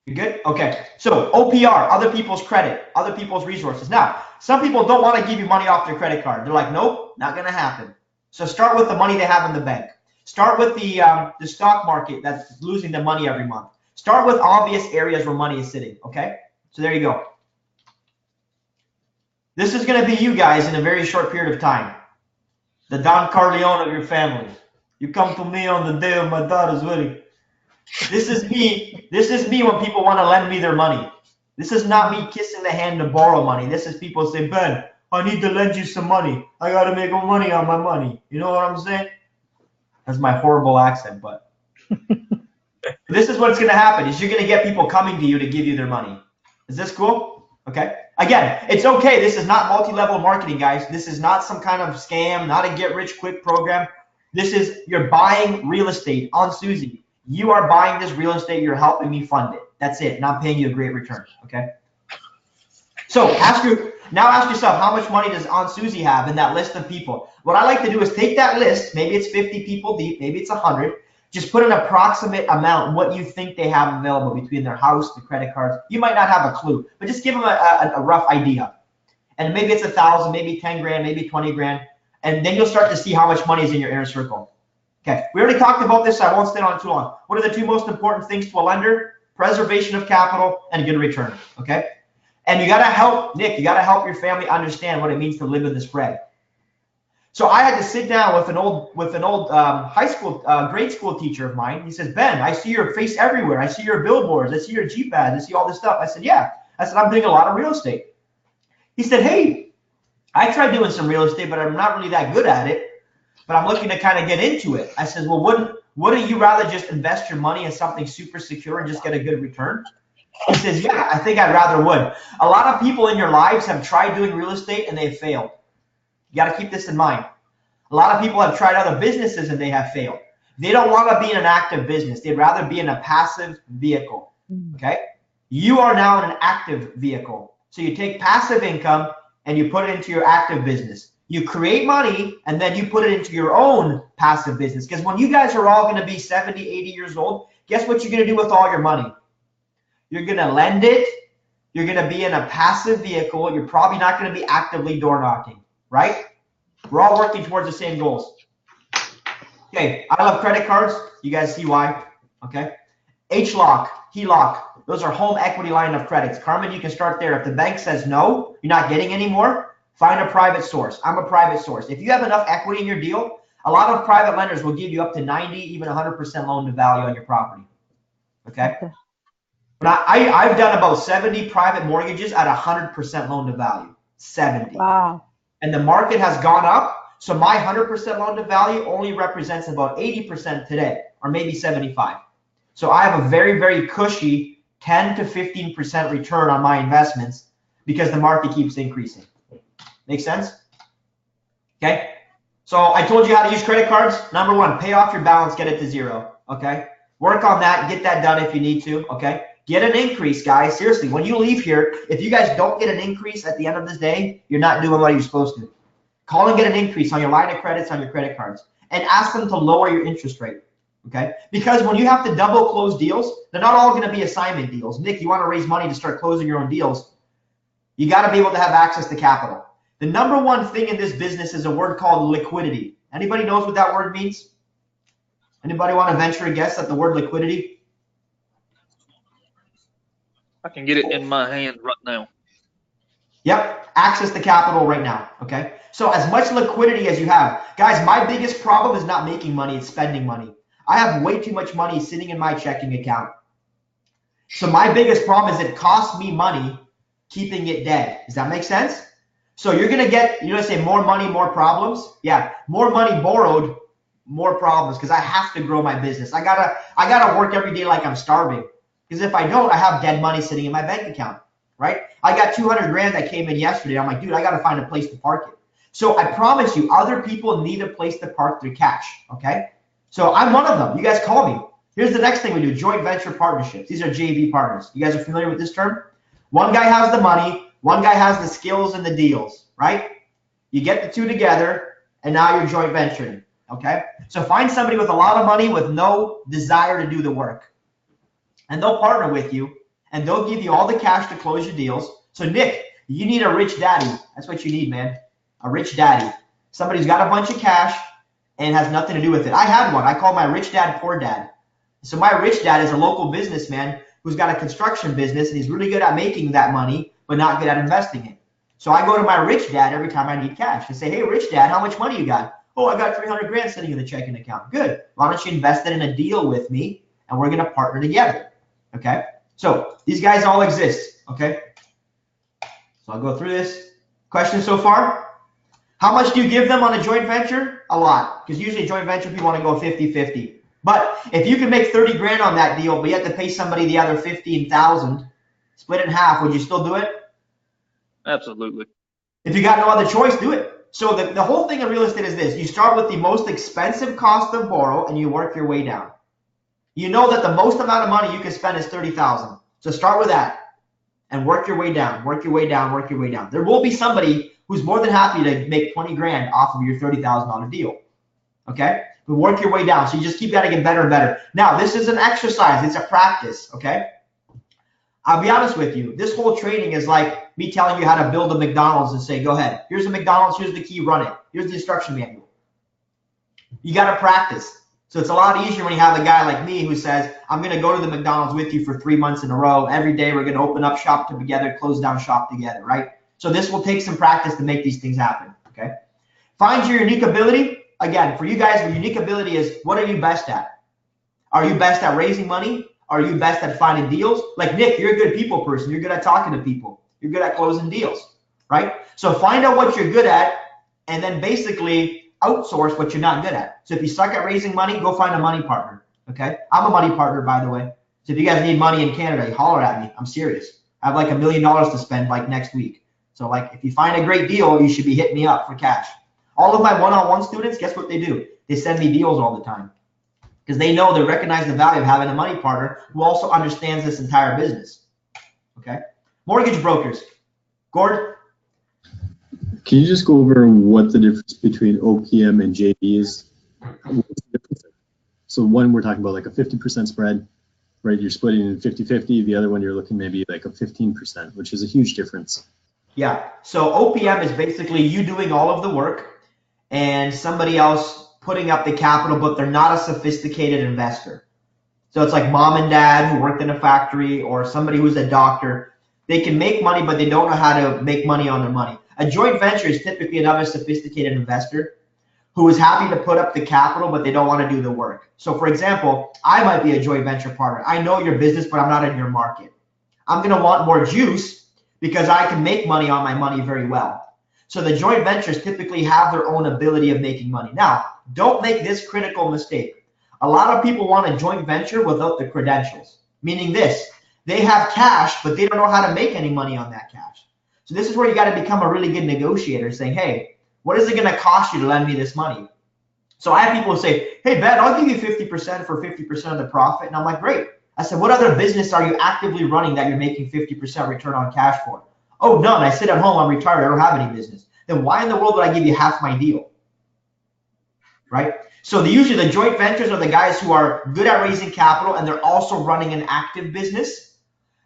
You good? Okay. So OPR, other people's credit, other people's resources. Now, some people don't want to give you money off their credit card. They're like, nope, not going to happen. So start with the money they have in the bank. Start with the stock market that's losing the money every month. Start with obvious areas where money is sitting. Okay. So there you go. This is going to be you guys in a very short period of time. The Don Corleone of your family. You come to me on the day of my daughter's wedding. This is me. This is me when people want to lend me their money. This is not me kissing the hand to borrow money. This is people say, Ben, I need to lend you some money. I got to make money on my money. You know what I'm saying? That's my horrible accent, but this is what's going to happen is you're going to get people coming to you to give you their money. Is this cool? Okay. Again, it's okay. This is not multi-level marketing, guys. This is not some kind of scam, not a get-rich-quick program. This is you're buying real estate. On Susie, you are buying this real estate. You're helping me fund it. That's it. Not paying you a great return. Okay. So ask yourself, how much money does Aunt Susie have in that list of people? What I like to do is take that list. Maybe it's 50 people deep. Maybe it's 100. Just put an approximate amount, what you think they have available between their house, the credit cards. You might not have a clue, but just give them a rough idea. And maybe it's 1,000, maybe 10 grand, maybe 20 grand. And then you'll start to see how much money is in your inner circle. Okay, we already talked about this, so I won't stay on too long. What are the 2 most important things to a lender? Preservation of capital and good return, okay? And you gotta help, Nick, you gotta help your family understand what it means to live in the spread. So I had to sit down with an old high school, grade school teacher of mine. He says, Ben, I see your face everywhere. I see your billboards. I see your Jeep ads. I see all this stuff. I said, yeah. I said, I'm doing a lot of real estate. He said, hey, I tried doing some real estate, but I'm not really that good at it. But I'm looking to kind of get into it. I said, well, wouldn't you rather just invest your money in something super secure and just get a good return? He says, yeah, I think I'd rather would. A lot of people in your lives have tried doing real estate and they've failed. You got to keep this in mind. A lot of people have tried other businesses and they have failed. They don't want to be in an active business. They'd rather be in a passive vehicle. Okay? You are now in an active vehicle. So you take passive income and you put it into your active business. You create money and then you put it into your own passive business. Because when you guys are all going to be 70, 80 years old, guess what you're going to do with all your money? You're going to lend it. You're going to be in a passive vehicle. You're probably not going to be actively door knocking, right? We're all working towards the same goals. Okay, I love credit cards. You guys see why? Okay. HLOC, HELOC, those are home equity line of credits. Carmen, you can start there. If the bank says no, you're not getting any more, find a private source. I'm a private source. If you have enough equity in your deal, a lot of private lenders will give you up to 90, even 100% loan to value on your property. Okay. But I've done about 70 private mortgages at 100% loan to value. 70.
Wow.
And the market has gone up. So my 100% loan to value only represents about 80% today, or maybe 75. So I have a very, very cushy 10 to 15% return on my investments because the market keeps increasing. Make sense? Okay. So I told you how to use credit cards. Number 1, pay off your balance, get it to 0. Okay. Work on that. Get that done if you need to. Okay. Get an increase, guys. Seriously, when you leave here, if you guys don't get an increase at the end of this day, you're not doing what you're supposed to. Call and get an increase on your line of credits on your credit cards, and ask them to lower your interest rate. Okay? Because when you have to double close deals, they're not all going to be assignment deals. Nick, you want to raise money to start closing your own deals, you got to be able to have access to capital. The number one thing in this business is a word called liquidity. Anybody knows what that word means? Anybody want to venture a guess at the word liquidity?
I can get it in my hand right now.
Yep, access to capital right now, okay? So as much liquidity as you have. Guys, my biggest problem is not making money, it's spending money. I have way too much money sitting in my checking account. So my biggest problem is it costs me money keeping it dead. Does that make sense? So you're going to get, you're going to say more money, more problems. Yeah, more money borrowed, more problems, because I have to grow my business. I gotta work every day like I'm starving. Because if I don't, I have dead money sitting in my bank account, right? I got 200 grand that came in yesterday. I'm like, dude, I got to find a place to park it. So I promise you, other people need a place to park their cash, okay? So I'm one of them. You guys call me. Here's the next thing we do, joint venture partnerships. These are JV partners. You guys are familiar with this term? One guy has the money, one guy has the skills and the deals, right? You get the two together, and now you're joint venturing, okay? So find somebody with a lot of money with no desire to do the work. And they'll partner with you, and they'll give you all the cash to close your deals. So Nick, you need a rich daddy. That's what you need, man. A rich daddy. Somebody who's got a bunch of cash and has nothing to do with it. I had one. I call my rich dad poor dad. So my rich dad is a local businessman who's got a construction business, and he's really good at making that money, but not good at investing it. So I go to my rich dad every time I need cash and say, hey, rich dad, how much money you got? Oh, I got 300 grand sitting in the checking account. Good. Why don't you invest it in a deal with me, and we're going to partner together, okay? So these guys all exist, okay? So I'll go through this. Questions so far? How much do you give them on a joint venture? A lot, because usually joint venture people want to go 50-50. But if you can make 30 grand on that deal, but you have to pay somebody the other 15,000, split it in half, would you still do it?
Absolutely.
If you got no other choice, do it. So the whole thing in real estate is this. You start with the most expensive cost of borrow, and you work your way down. You know that the most amount of money you can spend is 30,000. So start with that and work your way down, work your way down, work your way down. There will be somebody who's more than happy to make 20 grand off of your $30,000 deal, okay? But work your way down. So you just keep got to get better and better. Now, this is an exercise. It's a practice, okay? I'll be honest with you. This whole training is like me telling you how to build a McDonald's and say, go ahead. Here's a McDonald's. Here's the key. Run it. Here's the instruction manual. You got to practice. So it's a lot easier when you have a guy like me who says, I'm going to go to the McDonald's with you for 3 months in a row. Every day we're going to open up shop together, close down shop together, right? So this will take some practice to make these things happen, okay? Find your unique ability. Again, for you guys, your unique ability is, what are you best at? Are you best at raising money? Are you best at finding deals? Like Nick, you're a good people person. You're good at talking to people. You're good at closing deals, right? So find out what you're good at, and then basically outsource what you're not good at. So if you suck at raising money, go find a money partner, okay? I'm a money partner, by the way. So if you guys need money in Canada, holler at me. I'm serious. I have like $1 million to spend like next week. So like if you find a great deal, you should be hitting me up for cash. All of my one-on-one students, guess what they do? They send me deals all the time because they know, they recognize the value of having a money partner who also understands this entire business, okay? Mortgage brokers. Gord?
Can you just go over what the difference between OPM and JV is? So one, we're talking about like a 50% spread, right? You're splitting in 50-50. The other one, you're looking maybe like a 15%, which is a huge difference.
Yeah, so OPM is basically you doing all of the work and somebody else putting up the capital, but they're not a sophisticated investor. So it's like mom and dad who worked in a factory or somebody who's a doctor. They can make money, but they don't know how to make money on their money. A joint venture is typically another sophisticated investor who is happy to put up the capital, but they don't want to do the work. So for example, I might be a joint venture partner. I know your business, but I'm not in your market. I'm going to want more juice because I can make money on my money very well. So the joint ventures typically have their own ability of making money. Now, don't make this critical mistake. A lot of people want a joint venture without the credentials, meaning this, they have cash, but they don't know how to make any money on that cash. So this is where you got to become a really good negotiator saying, hey, what is it going to cost you to lend me this money? So I have people who say, hey, Ben, I'll give you 50% for 50% of the profit. And I'm like, great. I said, what other business are you actively running that you're making 50% return on cash for? Oh, none. I sit at home. I'm retired. I don't have any business. then why in the world would I give you half my deal? Right? So usually the joint ventures are the guys who are good at raising capital and they're also running an active business.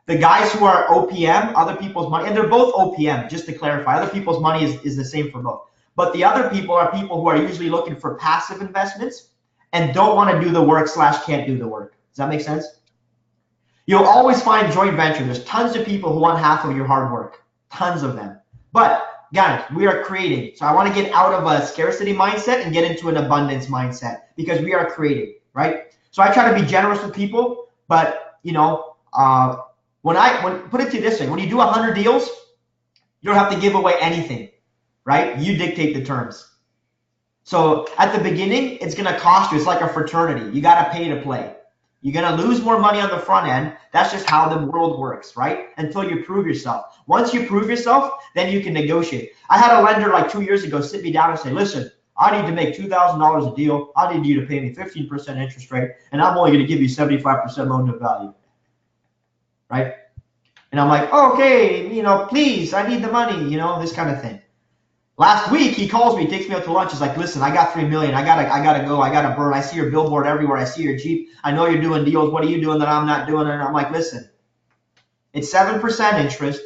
The guys who are OPM, other people's money, and they're both OPM, just to clarify, other people's money is the same for both. But the other people are people who are usually looking for passive investments and don't want to do the work / can't do the work. Does that make sense? You'll always find joint venture. There's tons of people who want half of your hard work, tons of them. But guys, we are creating. So I want to get out of a scarcity mindset and get into an abundance mindset because we are creating, right? So I try to be generous with people, but you know, put it to you this way, when you do 100 deals, you don't have to give away anything, right? You dictate the terms. So at the beginning, it's going to cost you. It's like a fraternity. You got to pay to play. You're going to lose more money on the front end. That's just how the world works, right? Until you prove yourself. Once you prove yourself, then you can negotiate. I had a lender like 2 years ago sit me down and say, listen, I need to make $2,000 a deal. I need you to pay me 15% interest rate, and I'm only going to give you 75% loan to value, right? And I'm like, oh, okay, you know, please, I need the money, you know, this kind of thing. Last week, he calls me, takes me out to lunch. He's like, listen, I got $3 million. I gotta go. I gotta burn. I see your billboard everywhere. I see your Jeep. I know you're doing deals. What are you doing that I'm not doing? And I'm like, listen, it's 7% interest.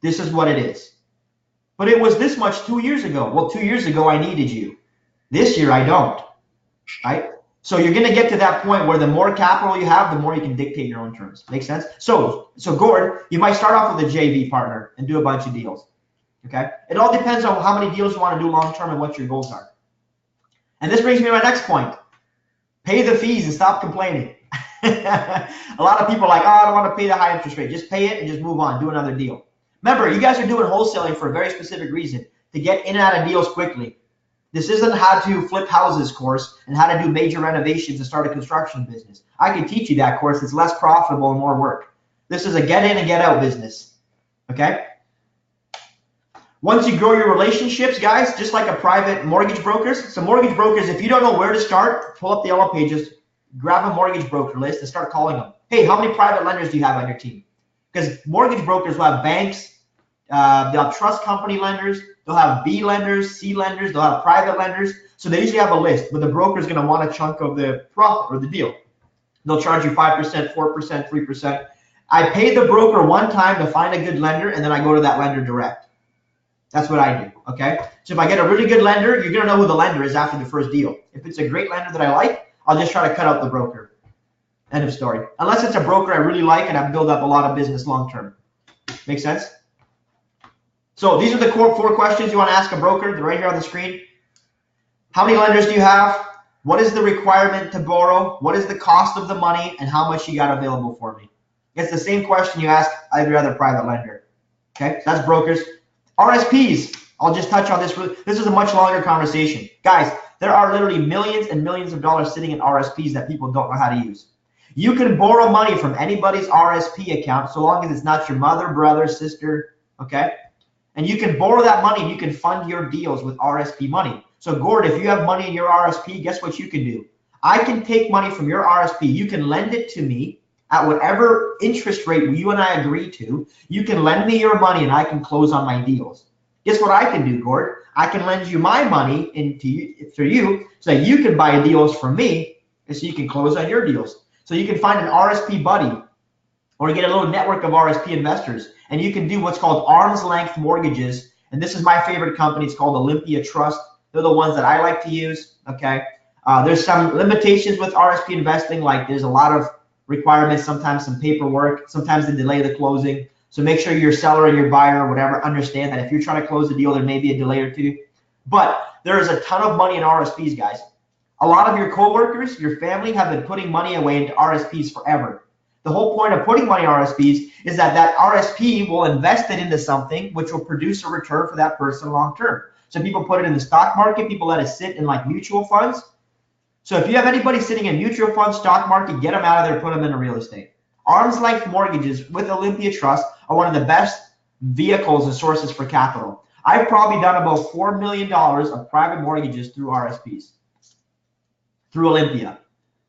This is what it is. But it was this much 2 years ago. Well, 2 years ago, I needed you. This year, I don't, right? So you're going to get to that point where the more capital you have, the more you can dictate your own terms. Make sense? So Gord, you might start off with a JV partner and do a bunch of deals. Okay? It all depends on how many deals you want to do long term and what your goals are. And this brings me to my next point. Pay the fees and stop complaining. A lot of people are like, oh, I don't want to pay the high interest rate. Just pay it and just move on. Do another deal. Remember, you guys are doing wholesaling for a very specific reason, to get in and out of deals quickly. This isn't how to flip houses course and how to do major renovations and start a construction business. I can teach you that course. It's less profitable and more work. This is a get in and get out business. Okay? Once you grow your relationships, guys, just like a private mortgage brokers. So mortgage brokers, if you don't know where to start, pull up the yellow pages, grab a mortgage broker list and start calling them. Hey, how many private lenders do you have on your team? Because mortgage brokers will have banks, they'll have trust company lenders, they'll have B lenders, C lenders, they'll have private lenders. So they usually have a list, but the broker is going to want a chunk of the profit or the deal. They'll charge you 5%, 4%, 3%. I pay the broker one time to find a good lender, and then I go to that lender direct. That's what I do, okay? So if I get a really good lender, you're going to know who the lender is after the first deal. If it's a great lender that I like, I'll just try to cut out the broker. End of story. Unless it's a broker I really like and I've built up a lot of business long term. Make sense? So these are the core 4 questions you want to ask a broker. They're right here on the screen. How many lenders do you have? What is the requirement to borrow? What is the cost of the money? And how much you got available for me? It's the same question you ask every other private lender. Okay, so that's brokers. RSPs, I'll just touch on this. This is a much longer conversation. Guys, there are literally millions and millions of dollars sitting in RSPs that people don't know how to use. You can borrow money from anybody's RSP account so long as it's not your mother, brother, sister, okay? And you can borrow that money and you can fund your deals with RSP money. So Gord, if you have money in your RSP, guess what you can do? I can take money from your RSP. You can lend it to me at whatever interest rate you and I agree to. You can lend me your money and I can close on my deals. Guess what I can do, Gord? I can lend you my money for you so that you can buy deals from me and so you can close on your deals. So you can find an RSP buddy or get a little network of RSP investors, and you can do what's called arm's length mortgages. And this is my favorite company. It's called Olympia Trust. They're the ones that I like to use, okay? There's some limitations with RSP investing, like there's a lot of requirements, sometimes some paperwork, sometimes they delay the closing. So make sure your seller and your buyer or whatever understand that if you're trying to close the deal, there may be a delay or two. But there is a ton of money in RSPs, guys. A lot of your coworkers, your family have been putting money away into RSPs forever. The whole point of putting money in RSPs is that that RSP will invest it into something which will produce a return for that person long term. So people put it in the stock market, people let it sit in like mutual funds. So if you have anybody sitting in mutual funds, stock market, get them out of there, put them into real estate. Arm's length mortgages with Olympia Trust are one of the best vehicles and sources for capital. I've probably done about $4 million of private mortgages through RSPs, through Olympia.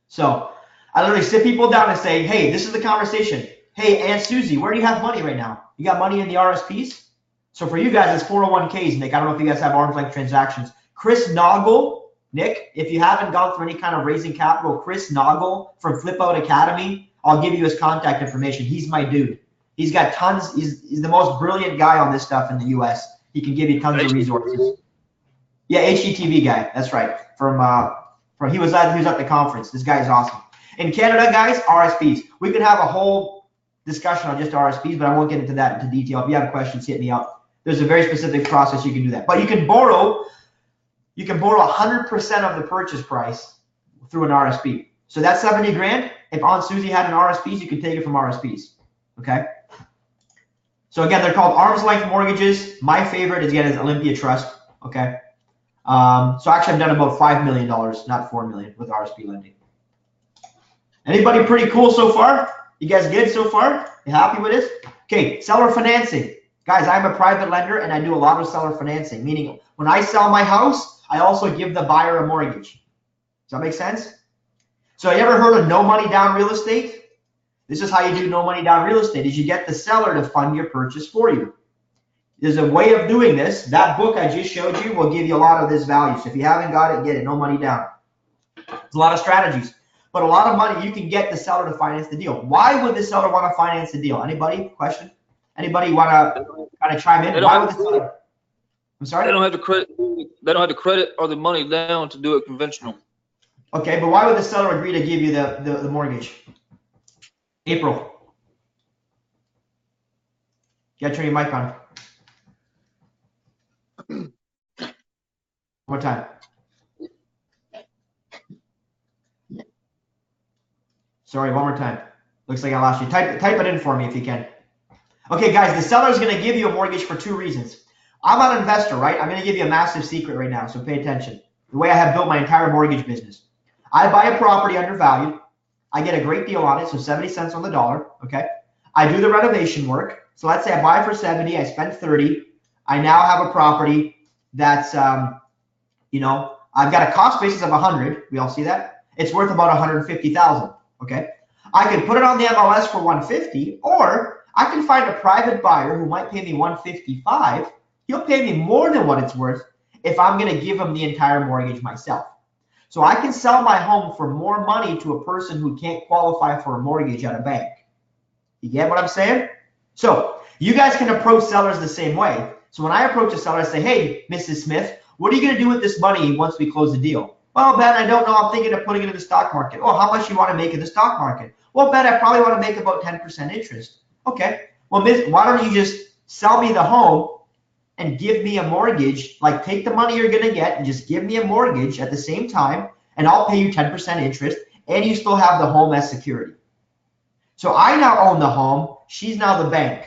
So I literally sit people down and say, hey, this is the conversation. Hey, Aunt Susie, where do you have money right now? You got money in the RSPs? So for you guys, it's 401ks, Nick. I don't know if you guys have arm's length transactions. Chris Noggle, Nick, if you haven't gone through any kind of raising capital, Chris Noggle from Flip Out Academy, I'll give you his contact information. He's my dude. He's got tons. He's the most brilliant guy on this stuff in the U.S. He can give you tons of resources. Yeah, HGTV guy. That's right. He was at the conference. This guy is awesome. In Canada, guys, RSPs. We could have a whole discussion on just RSPs, but I won't get into that into detail. If you have questions, hit me up. There's a very specific process you can do that. But you can borrow 100% of the purchase price through an RSP. So that's 70 grand. If Aunt Susie had an RSPs, you can take it from RSPs. Okay. So again, they're called arm's length mortgages. My favorite is Olympia Trust. Okay. So actually, I've done about $5 million, not $4 million, with RSP lending. Anybody pretty cool so far? You guys good so far? You happy with this? Okay, seller financing. Guys, I'm a private lender and I do a lot of seller financing, meaning when I sell my house, I also give the buyer a mortgage. Does that make sense? So you ever heard of no money down real estate? This is how you do no money down real estate, is you get the seller to fund your purchase for you. There's a way of doing this. That book I just showed you will give you a lot of this value. So if you haven't got it, get it. No money down. There's a lot of strategies. But a lot of money, you can get the seller to finance the deal. Why would the seller want to finance the deal? Anybody? Question? Anybody want to kind of chime in? Why would the seller? I'm sorry?
They don't have the credit. They don't have the credit or the money down to do it conventional.
Okay, but why would the seller agree to give you the mortgage? April. Yeah, turn your mic on. One more time. Sorry, one more time. Looks like I lost you. Type it in for me if you can. Okay, guys, the seller is going to give you a mortgage for two reasons. I'm an investor, right? I'm going to give you a massive secret right now, so pay attention. The way I have built my entire mortgage business. I buy a property undervalued. I get a great deal on it, so 70 cents on the dollar, okay? I do the renovation work. So let's say I buy for 70, I spend 30. I now have a property that's, I've got a cost basis of 100. We all see that? It's worth about 150,000, okay? I can put it on the MLS for 150, or I can find a private buyer who might pay me 155. He'll pay me more than what it's worth if I'm going to give him the entire mortgage myself. So I can sell my home for more money to a person who can't qualify for a mortgage at a bank. You get what I'm saying? So you guys can approach sellers the same way. So when I approach a seller, I say, hey, Mrs. Smith, what are you going to do with this money once we close the deal? Well, Ben, I don't know. I'm thinking of putting it in the stock market. Oh, how much do you want to make in the stock market? Well, Ben, I probably want to make about 10% interest. Okay. Well, Miss, why don't you just sell me the home and give me a mortgage? Like, take the money you're going to get and just give me a mortgage at the same time, and I'll pay you 10% interest, and you still have the home as security. So I now own the home. She's now the bank.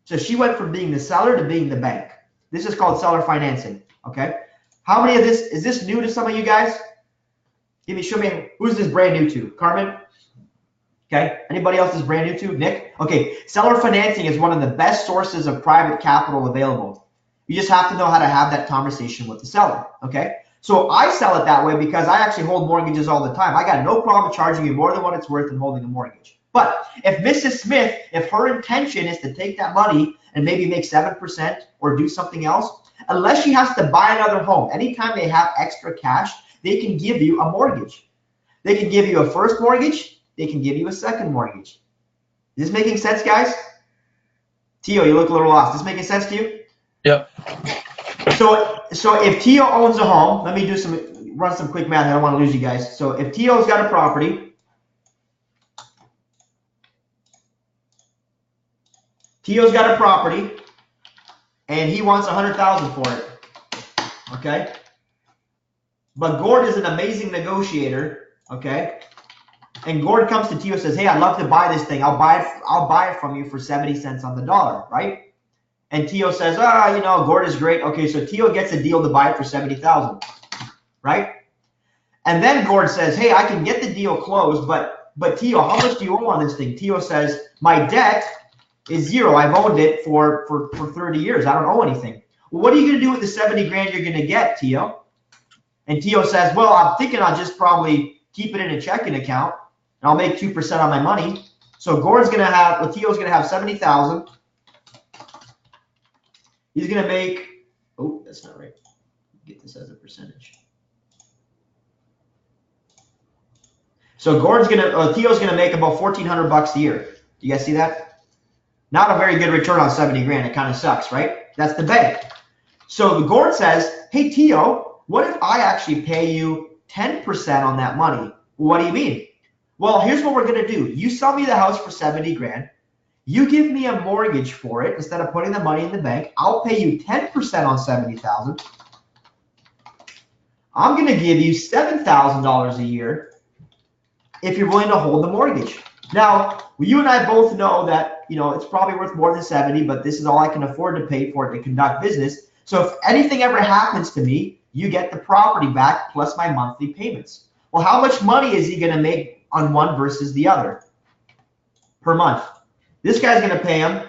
So she went from being the seller to being the bank. This is called seller financing. Okay. How many of this is this new to some of you guys? Show me who's this brand new to? Carmen? Okay. Anybody else is brand new to? Nick? Okay. Seller financing is one of the best sources of private capital available. You just have to know how to have that conversation with the seller. Okay. So I sell it that way because I actually hold mortgages all the time. I got no problem charging you more than what it's worth and holding a mortgage. But if Mrs. Smith, if her intention is to take that money and maybe make 7% or do something else, unless she has to buy another home, anytime they have extra cash, they can give you a mortgage. They can give you a first mortgage. They can give you a second mortgage. Is this making sense, guys? Tio, you look a little lost. Is this making sense to you?
Yep.
So if Tio owns a home, let me run some quick math. I don't want to lose you guys. So if Tio's got a property, and he wants 100,000 for it. Okay. But Gord is an amazing negotiator. Okay. And Gord comes to Tio and says, hey, I'd love to buy this thing. I'll buy it from you for 70 cents on the dollar, right? And Tio says, Gord is great. Okay, so Tio gets a deal to buy it for 70,000, right? And then Gord says, hey, I can get the deal closed, but Tio, how much do you owe on this thing? Tio says, my debt is zero. I've owned it for 30 years. I don't owe anything. Well, what are you going to do with the 70 grand you're going to get, Tio? And Tio says, well, I'm thinking I'll just probably keep it in a checking account and I'll make 2% on my money. So Tio's going to have 70,000. He's going to make, oh, that's not right. Get this as a percentage. So Gordon's going to, Theo's going to make about $1,400 a year. Do you guys see that? Not a very good return on 70 grand. It kind of sucks, right? That's the bank. So the Gord says, hey, Theo, what if I actually pay you 10% on that money? What do you mean? Well, here's what we're going to do. You sell me the house for 70 grand. You give me a mortgage for it instead of putting the money in the bank. I'll pay you 10% on 70,000. I'm going to give you $7,000 a year if you're willing to hold the mortgage. Now, you and I both know that, it's probably worth more than 70, but this is all I can afford to pay for it to conduct business. So if anything ever happens to me, you get the property back plus my monthly payments. Well, how much money is he going to make on one versus the other per month? This guy's going to pay him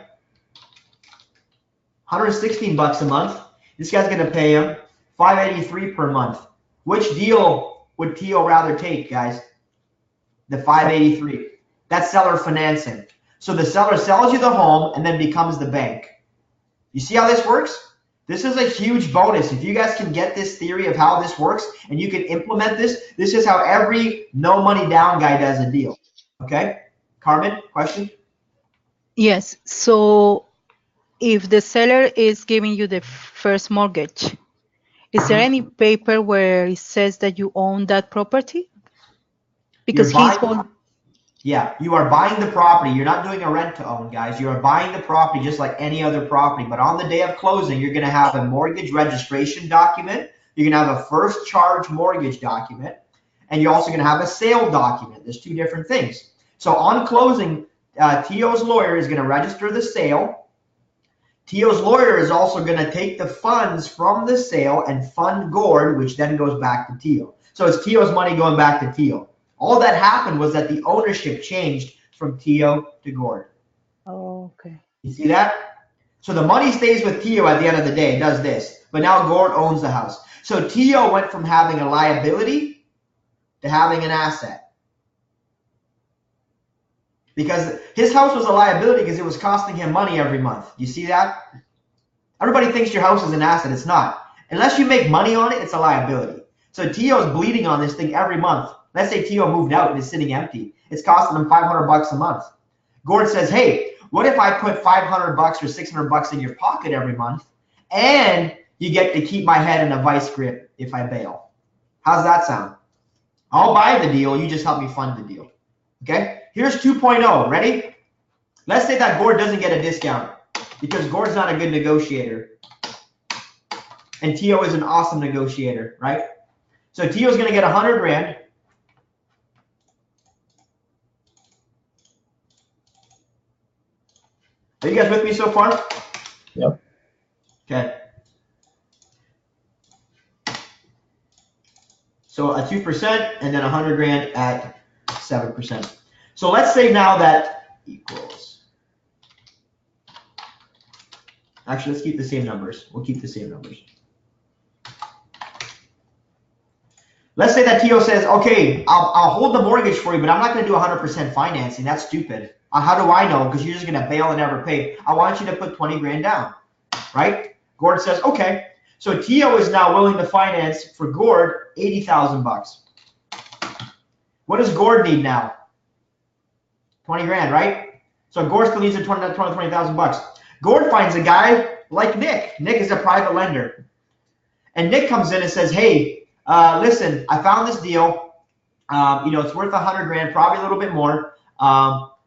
$116 a month. This guy's going to pay him $583 per month. Which deal would Theo rather take, guys? The $583. That's seller financing. So the seller sells you the home and then becomes the bank. You see how this works? This is a huge bonus. If you guys can get this theory of how this works and you can implement this, this is how every no money down guy does a deal. Okay? Carmen, question?
Yes. So if the seller is giving you the first mortgage, is there any paper where it says that you own that property? Because he's going.
Yeah, you are buying the property. You're not doing a rent to own, guys. You are buying the property just like any other property. But on the day of closing, you're going to have a mortgage registration document. You're going to have a first charge mortgage document. And you're also going to have a sale document. There's two different things. So on closing, Theo's lawyer is going to register the sale. Theo's lawyer is also going to take the funds from the sale and fund Gord, which then goes back to Theo. So it's Theo's money going back to Theo. All that happened was that the ownership changed from Theo to Gord.
Oh, okay.
You see that? So the money stays with Theo at the end of the day, does this. But now Gord owns the house. So Theo went from having a liability to having an asset. Because his house was a liability because it was costing him money every month. You see that? Everybody thinks your house is an asset. It's not. Unless you make money on it, it's a liability. So Theo's bleeding on this thing every month. Let's say Theo moved out and is sitting empty. It's costing him $500 a month. Gord says, hey, what if I put $500 or $600 in your pocket every month and you get to keep my head in a vice grip if I bail? How's that sound? I'll buy the deal. You just help me fund the deal. Okay? Here's 2.0. Ready? Let's say that Gord doesn't get a discount because Gord's not a good negotiator. And Theo is an awesome negotiator, right? So Theo's going to get 100 grand. Are you guys with me so far?
Yep.
Okay. So a 2% and then 100 grand at 7%. So let's say now that equals. Actually, let's keep the same numbers. We'll keep the same numbers. Let's say that Theo says, okay, I'll hold the mortgage for you, but I'm not going to do 100% financing. That's stupid. How do I know? Because you're just going to bail and never pay. I want you to put 20 grand down, right? Gord says, okay. So Theo is now willing to finance for Gord $80,000. What does Gord need now? 20 grand, right? So Gord still needs $20,000. Gord finds a guy like Nick. Nick is a private lender. And Nick comes in and says, hey, listen, I found this deal. It's worth 100 grand, probably a little bit more.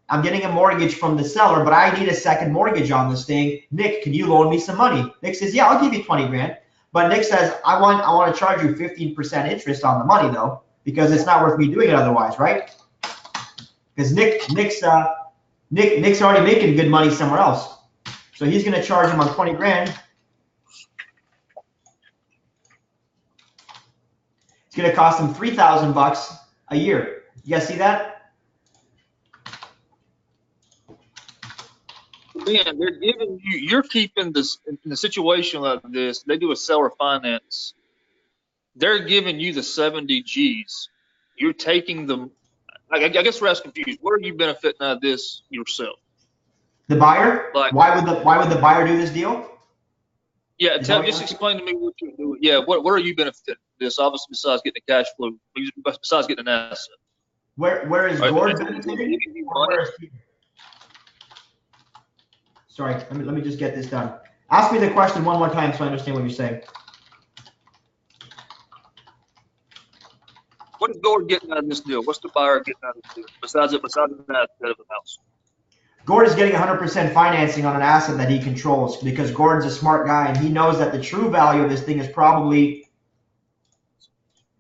I'm getting a mortgage from the seller, but I need a second mortgage on this thing. Nick, can you loan me some money? Nick says, yeah, I'll give you 20 grand. But Nick says, I want to charge you 15% interest on the money though, because it's not worth me doing it otherwise, right? Because Nick's already making good money somewhere else. So he's going to charge him on 20 grand. It's going to cost him $3,000 a year. You guys see that?
Man, they're giving you're keeping this in a situation like this. They do a seller finance. They're giving you the 70 G's. You're taking them. I guess we're asking confused. What are you benefiting out of this yourself?
The buyer?
Like,
Why would the buyer do this deal?
Yeah,
Is that what
just
you're
explain to me what you're doing. Yeah, what are you benefiting from this? Obviously, besides getting the cash flow, besides getting an asset.
Where is
Right?
Gord
Is it
benefiting?
giving you
Or
money?
where is Peter? Sorry, let me just get this done. Ask me the question one more time so I understand what you're saying.
What is Gord getting out of this deal? What's the buyer getting out of this deal? Besides an asset of a house.
Gord is getting 100% financing on an asset that he controls because Gordon's a smart guy and he knows that the true value of this thing is probably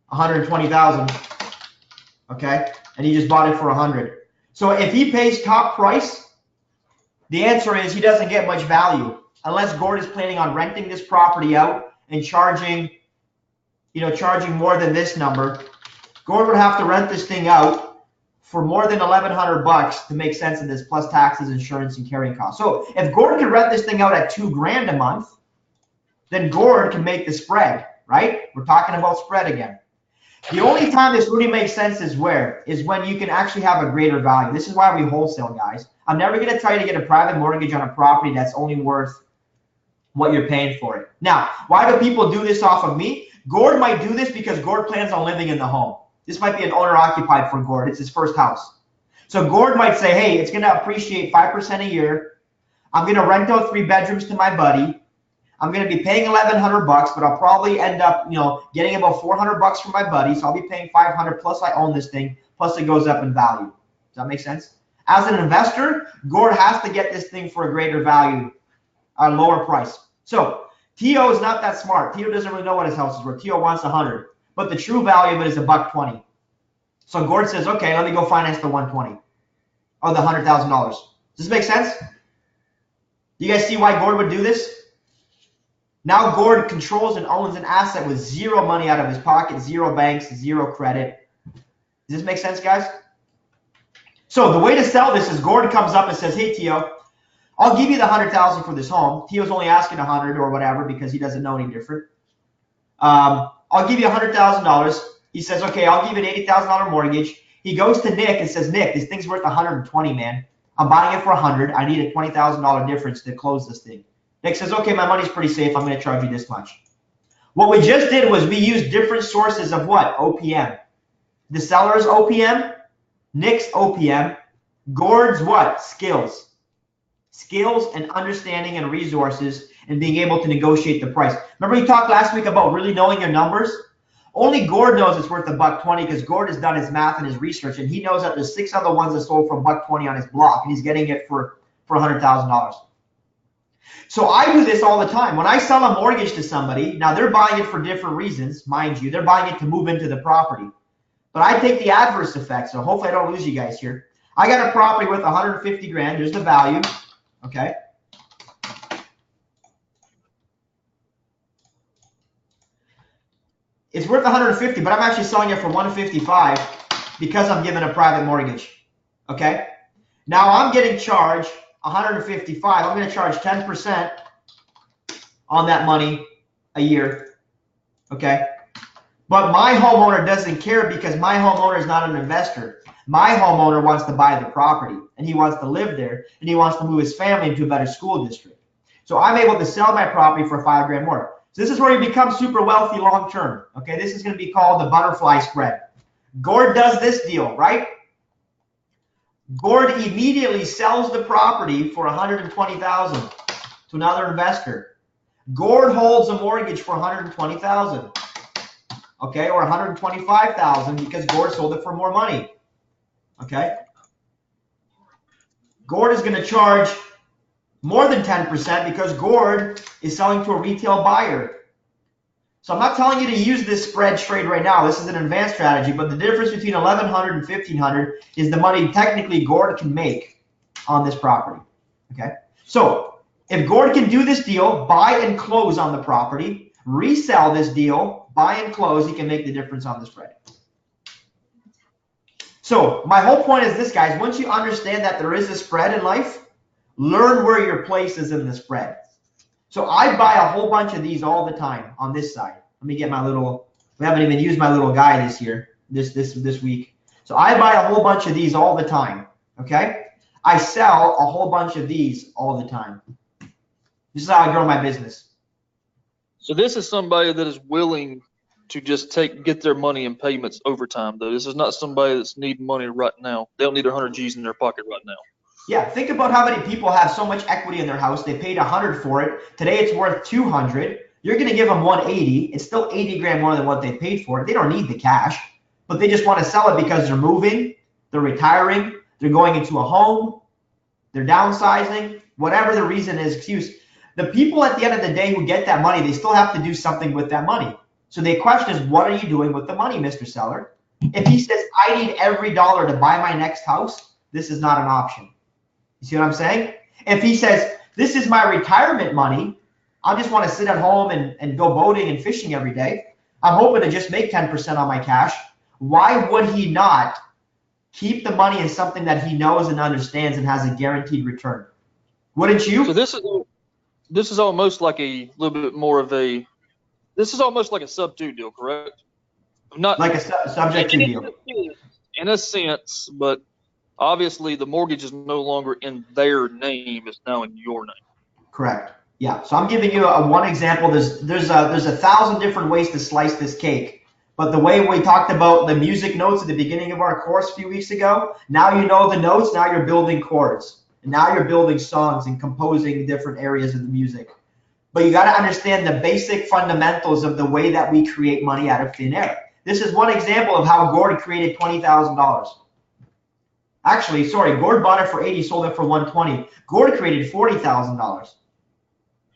120,000. Okay, and he just bought it for 100. So if he pays top price, the answer is he doesn't get much value unless Gord is planning on renting this property out and charging more than this number. Gord would have to rent this thing out for more than $1,100 to make sense of this, plus taxes, insurance, and carrying costs. So if Gord can rent this thing out at $2,000 a month, then Gord can make the spread, right? We're talking about spread again. The only time this really makes sense is when you can actually have a greater value. This is why we wholesale, guys. I'm never going to tell you to get a private mortgage on a property that's only worth what you're paying for it. Now, why do people do this off of me? Gord might do this because Gord plans on living in the home. This might be an owner-occupied for Gord. It's his first house. So Gord might say, hey, it's going to appreciate 5% a year. I'm going to rent out 3 bedrooms to my buddy. I'm going to be paying $1,100, but I'll probably end up, getting about $400 from my buddy. So I'll be paying $500 plus I own this thing, plus it goes up in value. Does that make sense? As an investor, Gord has to get this thing for a greater value, a lower price. So Tio is not that smart. Tio doesn't really know what his house is worth. Tio wants 100, but the true value of it is $120. So Gord says, okay, let me go finance the 120 or the $100,000. Does this make sense? You guys see why Gord would do this? Now Gord controls and owns an asset with zero money out of his pocket, zero banks, zero credit. Does this make sense, guys? So the way to sell this is Gord comes up and says, hey, Tio, I'll give you the $100,000 for this home. Tio's only asking 100 or whatever because he doesn't know any different. I'll give you $100,000. He says, okay, I'll give you an $80,000 mortgage. He goes to Nick and says, Nick, this thing's worth 120, man. I'm buying it for 100. I need a $20,000 difference to close this thing. Nick says, okay, my money's pretty safe. I'm going to charge you this much. What we just did was we used different sources of what? OPM. The seller's OPM, Nick's OPM, Gord's what? Skills. Skills and understanding and resources and being able to negotiate the price. Remember we talked last week about really knowing your numbers? Only Gord knows it's worth $120 because Gord has done his math and his research, and he knows that there's 6 other ones that sold for $120 on his block, and he's getting it for $100,000. So I do this all the time. When I sell a mortgage to somebody, now they're buying it for different reasons, mind you. They're buying it to move into the property. But I take the adverse effect, so hopefully I don't lose you guys here. I got a property worth 150 grand. There's the value, okay? It's worth 150, but I'm actually selling it for 155 because I'm given a private mortgage, okay? Now I'm getting charged 155. I'm going to charge 10% on that money a year, okay? But my homeowner doesn't care because my homeowner is not an investor. My homeowner wants to buy the property, and he wants to live there, and he wants to move his family into a better school district. So I'm able to sell my property for $5 grand more. So this is where you become super wealthy long term, okay? This is going to be called the butterfly spread. Gord does this deal, right? Gord immediately sells the property for $120,000 to another investor. Gord holds a mortgage for $120,000, okay, or $125,000 because Gord sold it for more money, okay? Gord is going to charge more than 10% because Gord is selling to a retail buyer. So I'm not telling you to use this spread trade right now. This is an advanced strategy, but the difference between 1,100 and 1,500 is the money technically Gord can make on this property, okay? So if Gord can do this deal, buy and close on the property, resell this deal, buy and close, he can make the difference on the spread. So my whole point is this, guys. Once you understand that there is a spread in life, learn where your place is in the spread. So I buy a whole bunch of these all the time on this side. Let me get my little, we haven't even used my little guy this week. So I buy a whole bunch of these all the time, okay? I sell a whole bunch of these all the time. This is how I grow my business.
So this is somebody that is willing to just get their money in payments over time, though. This is not somebody that's needing money right now. They don't need their 100 G's in their pocket right now.
Yeah, think about how many people have so much equity in their house. They paid 100 for it. Today it's worth 200. You're going to give them 180. It's still 80 grand more than what they paid for it. They don't need the cash, but they just want to sell it because they're moving, they're retiring, they're going into a home, they're downsizing, whatever the reason is, excuse. The people at the end of the day who get that money, they still have to do something with that money. So the question is, what are you doing with the money, Mr. Seller? If he says, I need every dollar to buy my next house, this is not an option. You see what I'm saying? If he says, this is my retirement money, I just want to sit at home and go boating and fishing every day, I'm hoping to just make 10% on my cash, why would he not keep the money in something that he knows and understands and has a guaranteed return? Wouldn't you?
So this is almost like a little bit more of a, this is almost like a sub-2 deal, correct? Not
like a subject to deal.
In a sense, but obviously the mortgage is no longer in their name, it's now in your name.
Correct. Yeah. So I'm giving you one example. There's 1,000 different ways to slice this cake. But the way we talked about the music notes at the beginning of our course a few weeks ago, now you know the notes, now you're building chords. And now you're building songs and composing different areas of the music. But you got to understand the basic fundamentals of the way that we create money out of thin air. This is one example of how Gord created $20,000. Actually, sorry, Gord bought it for 80, sold it for 120. Gord created $40,000.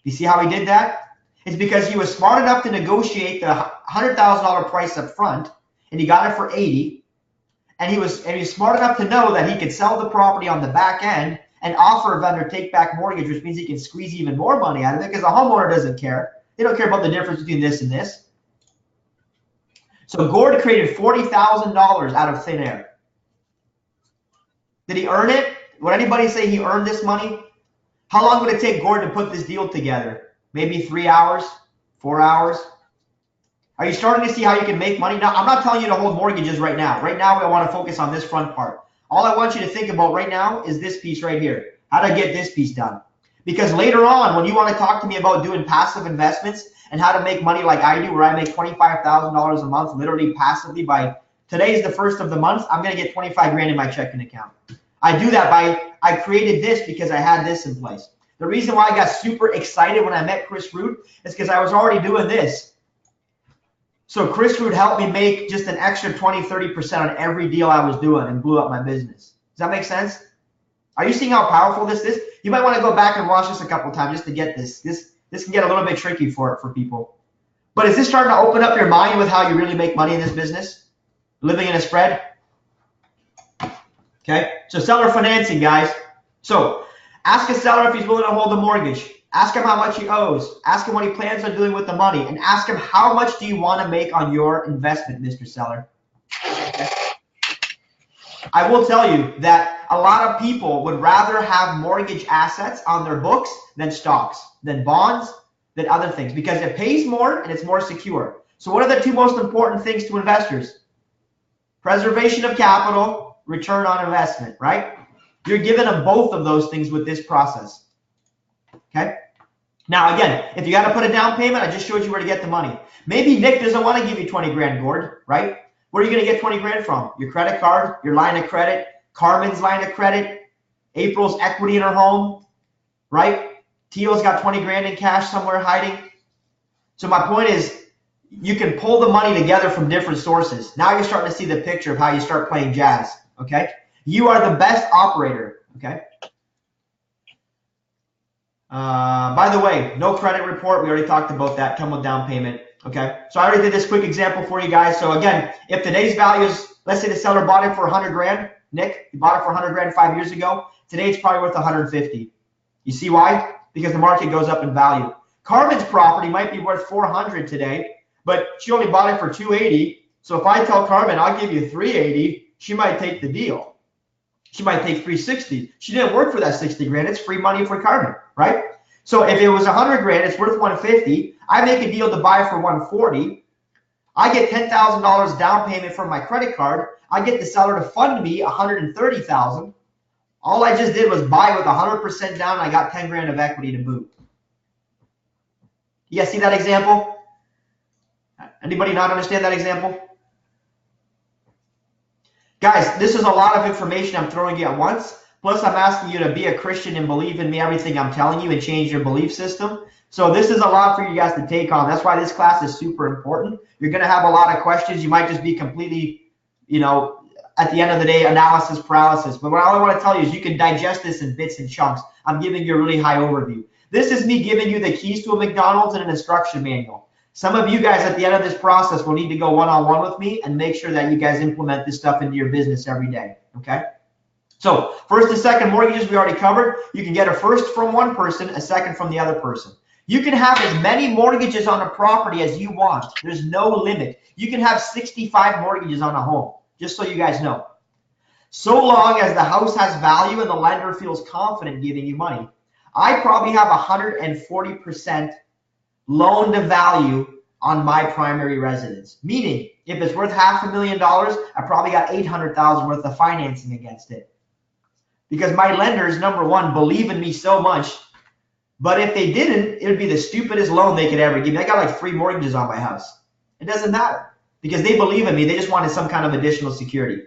You see how he did that? It's because he was smart enough to negotiate the $100,000 price up front, and he got it for 80. And he was smart enough to know that he could sell the property on the back end and offer a vendor take-back mortgage, which means he can squeeze even more money out of it because the homeowner doesn't care. They don't care about the difference between this and this. So Gord created $40,000 out of thin air. Did he earn it? Would anybody say he earned this money? How long would it take Gord to put this deal together? Maybe 3 hours, 4 hours? Are you starting to see how you can make money? Now, I'm not telling you to hold mortgages right now. Right now, I want to focus on this front part. All I want you to think about right now is this piece right here. How to get this piece done. Because later on, when you want to talk to me about doing passive investments and how to make money like I do, where I make $25,000 a month, literally passively by today's the first of the month, I'm going to get 25 grand in my checking account. I do that I created this because I had this in place. The reason why I got super excited when I met Chris Root is because I was already doing this. So Chris Root helped me make just an extra 20, 30% on every deal I was doing and blew up my business. Does that make sense? Are you seeing how powerful this is? You might want to go back and watch this a couple times just to get this. This can get a little bit tricky for people. But is this starting to open up your mind with how you really make money in this business? Living in a spread? Okay, so seller financing, guys. So ask a seller if he's willing to hold a mortgage. Ask him how much he owes. Ask him what he plans on doing with the money. And ask him how much do you want to make on your investment, Mr. Seller. Okay. I will tell you that a lot of people would rather have mortgage assets on their books than stocks, than bonds, than other things, because it pays more and it's more secure. So what are the two most important things to investors? Preservation of capital, return on investment, right? You're giving them both of those things with this process. Okay. Now, again, if you got to put a down payment, I just showed you where to get the money. Maybe Nick doesn't want to give you 20 grand, Gord, right? Where are you going to get 20 grand from? Your credit card, your line of credit, Carmen's line of credit, April's equity in her home, right? Teal's got 20 grand in cash somewhere hiding. So my point is, you can pull the money together from different sources. Now you're starting to see the picture of how you start playing jazz, okay? You are the best operator, okay? By the way, no credit report. We already talked about that. Come with down payment, okay? So I already did this quick example for you guys. So again, if today's value is, let's say the seller bought it for 100 grand, Nick, he bought it for 100 grand 5 years ago. Today it's probably worth 150. You see why? Because the market goes up in value. Carmen's property might be worth 400 today, but she only bought it for 280. So if I tell Carmen, I'll give you 380, she might take the deal. She might take 360. She didn't work for that 60 grand. It's free money for Carmen, right? So if it was 100 grand, it's worth 150. I make a deal to buy for 140. I get $10,000 down payment from my credit card. I get the seller to fund me 130,000. All I just did was buy with 100% down. And I got 10 grand of equity to boot. You guys see that example? Anybody not understand that example? Guys, this is a lot of information I'm throwing you at once. Plus, I'm asking you to be a Christian and believe in me, everything I'm telling you, and change your belief system. So this is a lot for you guys to take on. That's why this class is super important. You're going to have a lot of questions. You might just be completely, you know, at the end of the day, analysis paralysis. But what I want to tell you is you can digest this in bits and chunks. I'm giving you a really high overview. This is me giving you the keys to a McDonald's and an instruction manual. Some of you guys at the end of this process will need to go one-on-one with me and make sure that you guys implement this stuff into your business every day, okay? So first and second mortgages we already covered. You can get a first from one person, a second from the other person. You can have as many mortgages on a property as you want. There's no limit. You can have 65 mortgages on a home, just so you guys know. So long as the house has value and the lender feels confident giving you money. I probably have 140% loan to value on my primary residence. Meaning, if it's worth $500,000, I probably got $800,000 worth of financing against it. Because my lenders, number one, believe in me so much. But if they didn't, it would be the stupidest loan they could ever give me. I got like 3 mortgages on my house. It doesn't matter. Because they believe in me. They just wanted some kind of additional security.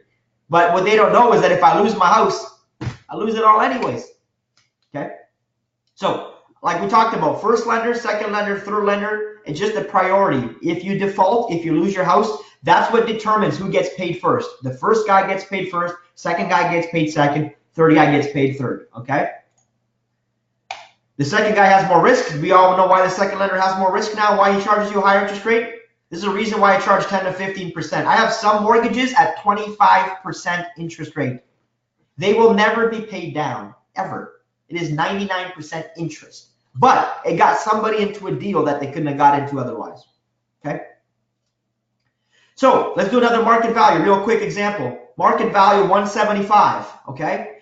But what they don't know is that if I lose my house, I lose it all anyways. Okay? So, like we talked about, first lender, second lender, third lender, it's just a priority. If you default, if you lose your house, that's what determines who gets paid first. The first guy gets paid first, second guy gets paid second, third guy gets paid third, okay? The second guy has more risk. We all know why the second lender has more risk now, why he charges you a higher interest rate. This is a reason why I charge 10 to 15%. I have some mortgages at 25% interest rate. They will never be paid down, ever. It is 99% interest. But it got somebody into a deal that they couldn't have got into otherwise. Okay? So let's do another market value. Real quick example. Market value 175. Okay?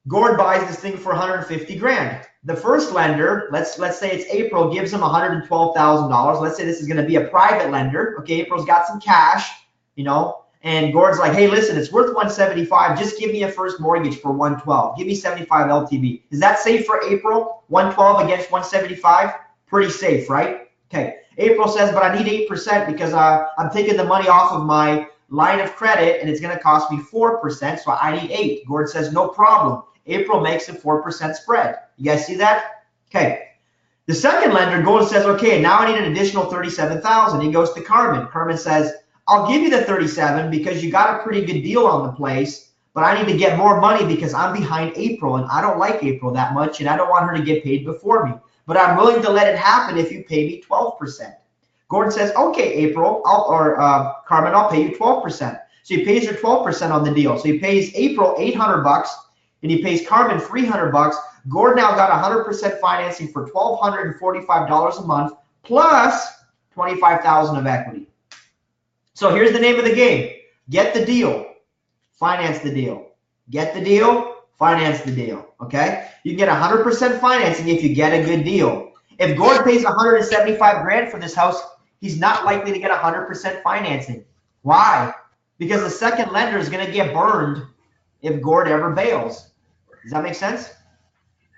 Gord buys this thing for 150 grand. The first lender, let's say it's April, gives him $112,000. Let's say this is going to be a private lender. Okay, April's got some cash, you know, and Gord's like, hey, listen, it's worth 175. Just give me a first mortgage for 112. Give me 75 LTV. Is that safe for April? 112 against 175? Pretty safe, right? Okay. April says, but I need 8% because I'm taking the money off of my line of credit and it's going to cost me 4%, so I need 8. Gord says, no problem. April makes a 4% spread. You guys see that? Okay. The second lender goes and says, okay, now I need an additional 37,000. He goes to Carmen. Carmen says, I'll give you the 37 because you got a pretty good deal on the place, but I need to get more money because I'm behind April and I don't like April that much and I don't want her to get paid before me. But I'm willing to let it happen if you pay me 12%. Gordon says, okay, April, Carmen, I'll pay you 12%. So he pays her 12% on the deal. So he pays April $800 and he pays Carmen $300. Gord now got 100% financing for $1,245 a month plus $25,000 of equity. So here's the name of the game. Get the deal, finance the deal. Get the deal, finance the deal, okay? You can get 100% financing if you get a good deal. If Gord pays 175 grand for this house, he's not likely to get 100% financing. Why? Because the second lender is going to get burned if Gord ever bails. Does that make sense?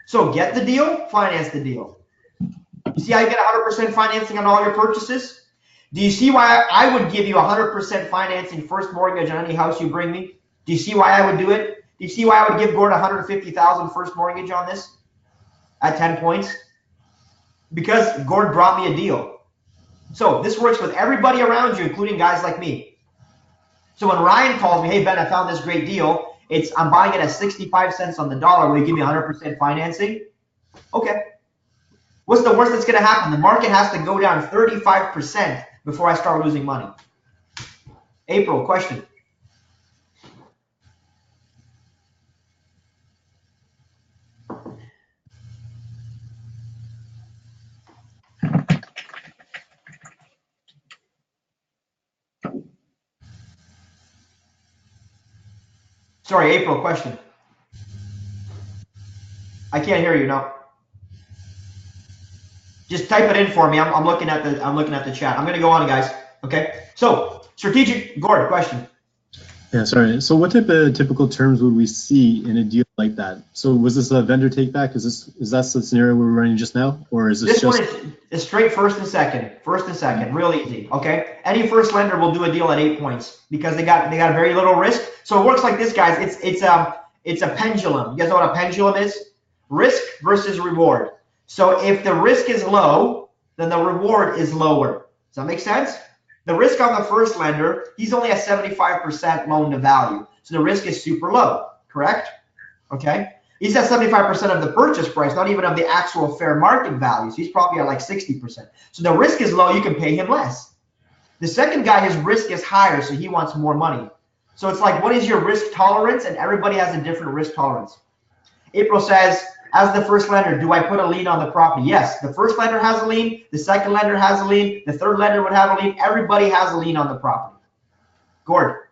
So get the deal, finance the deal. You see how you get 100% financing on all your purchases? Do you see why I would give you 100% financing first mortgage on any house you bring me? Do you see why I would do it? Do you see why I would give Gord 150,000 first mortgage on this at 10 points? Because Gord brought me a deal. So this works with everybody around you, including guys like me. So when Ryan calls me, hey, Ben, I found this great deal. I'm buying it at 65 cents on the dollar. Will you give me 100% financing? Okay. What's the worst that's going to happen? The market has to go down 35% before I start losing money. April, question. Sorry, April, question. I can't hear you now. Just type it in for me. I'm looking at the chat. I'm going to go on, guys. Okay. So strategic, Gord, question.
Yeah, sorry. So what type of typical terms would we see in a deal like that. So was this a vendor take back? Is that the scenario we're running just now, or is this
This
just?
one is straight first and second, real easy. Okay, any first lender will do a deal at 8 points because they got very little risk. So it works like this, guys. It's a pendulum. You guys know what a pendulum is? Risk versus reward. So if the risk is low, then the reward is lower. Does that make sense? The risk on the first lender, he's only at 75% loan to value, so the risk is super low. Correct? Okay. He's at 75% of the purchase price, not even of the actual fair market value. So he's probably at like 60%. So the risk is low, you can pay him less. The second guy, his risk is higher, so he wants more money. So it's like, what is your risk tolerance? And everybody has a different risk tolerance. April says, as the first lender, do I put a lien on the property? Yes, the first lender has a lien, the second lender has a lien, the third lender would have a lien. Everybody has a lien on the property. Gord.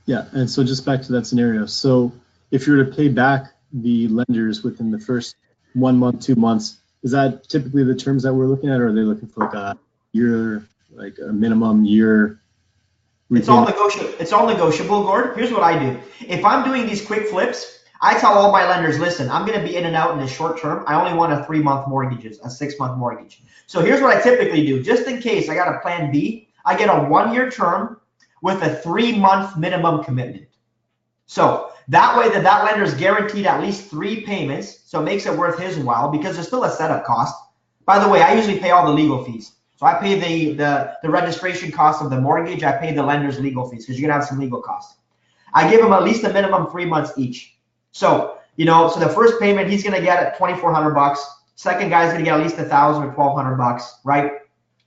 Yeah, and so just back to that scenario. So if you were to pay back the lenders within the first 1 month, 2 months, is that typically the terms that we're looking at, or are they looking for like a year, like a minimum year?
It's all negotiable. It's all negotiable, Gord. Here's what I do. If I'm doing these quick flips, I tell all my lenders, listen, I'm going to be in and out in the short term. I only want a 3-month mortgages, a 6-month mortgage. So here's what I typically do. Just in case I got a plan B, I get a 1-year term with a 3-month minimum commitment. So that way that lender is guaranteed at least 3 payments. So it makes it worth his while because there's still a setup cost. By the way, I usually pay all the legal fees. So I pay the registration cost of the mortgage. I pay the lender's legal fees because you're going to have some legal costs. I give him at least a minimum 3 months each. So, so the first payment he's going to get at $2,400. Second guy's going to get at least $1,000 or $1,200, right?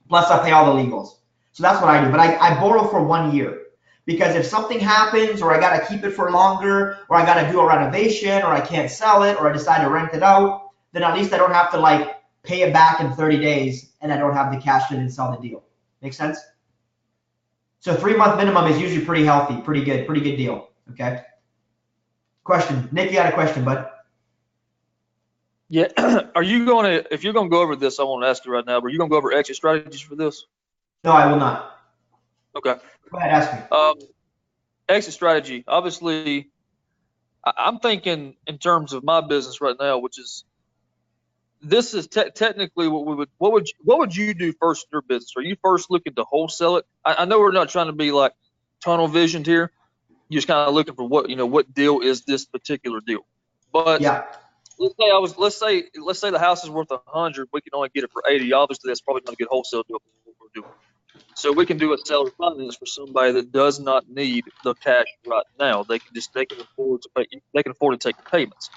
Plus I pay all the legals. So that's what I do. But I borrow for 1 year because if something happens or I got to keep it for longer or I got to do a renovation or I can't sell it or I decide to rent it out, then at least I don't have to like pay it back in 30 days and I don't have the cash in and sell the deal. Make sense? So 3-month minimum is usually pretty healthy, pretty good deal. Okay. Question. Nick, you had a question, bud?
Yeah. If you're going to go over this, I want to ask you right now, are you going to go over exit strategies for this?
No, I will not.
Okay.
Go ahead, ask me.
Exit strategy. Obviously, I'm thinking in terms of my business right now, which is this is technically what would you do first in your business? Are you first looking to wholesale it? I know we're not trying to be like tunnel visioned here. You're just kind of looking for what deal is this particular deal. But
yeah.
let's say the house is worth 100, we can only get it for 80. Obviously, that's probably not a good wholesale deal for what we're doing. So we can do a seller finance for somebody that does not need the cash right now. They can afford to pay. They can afford to take the payments.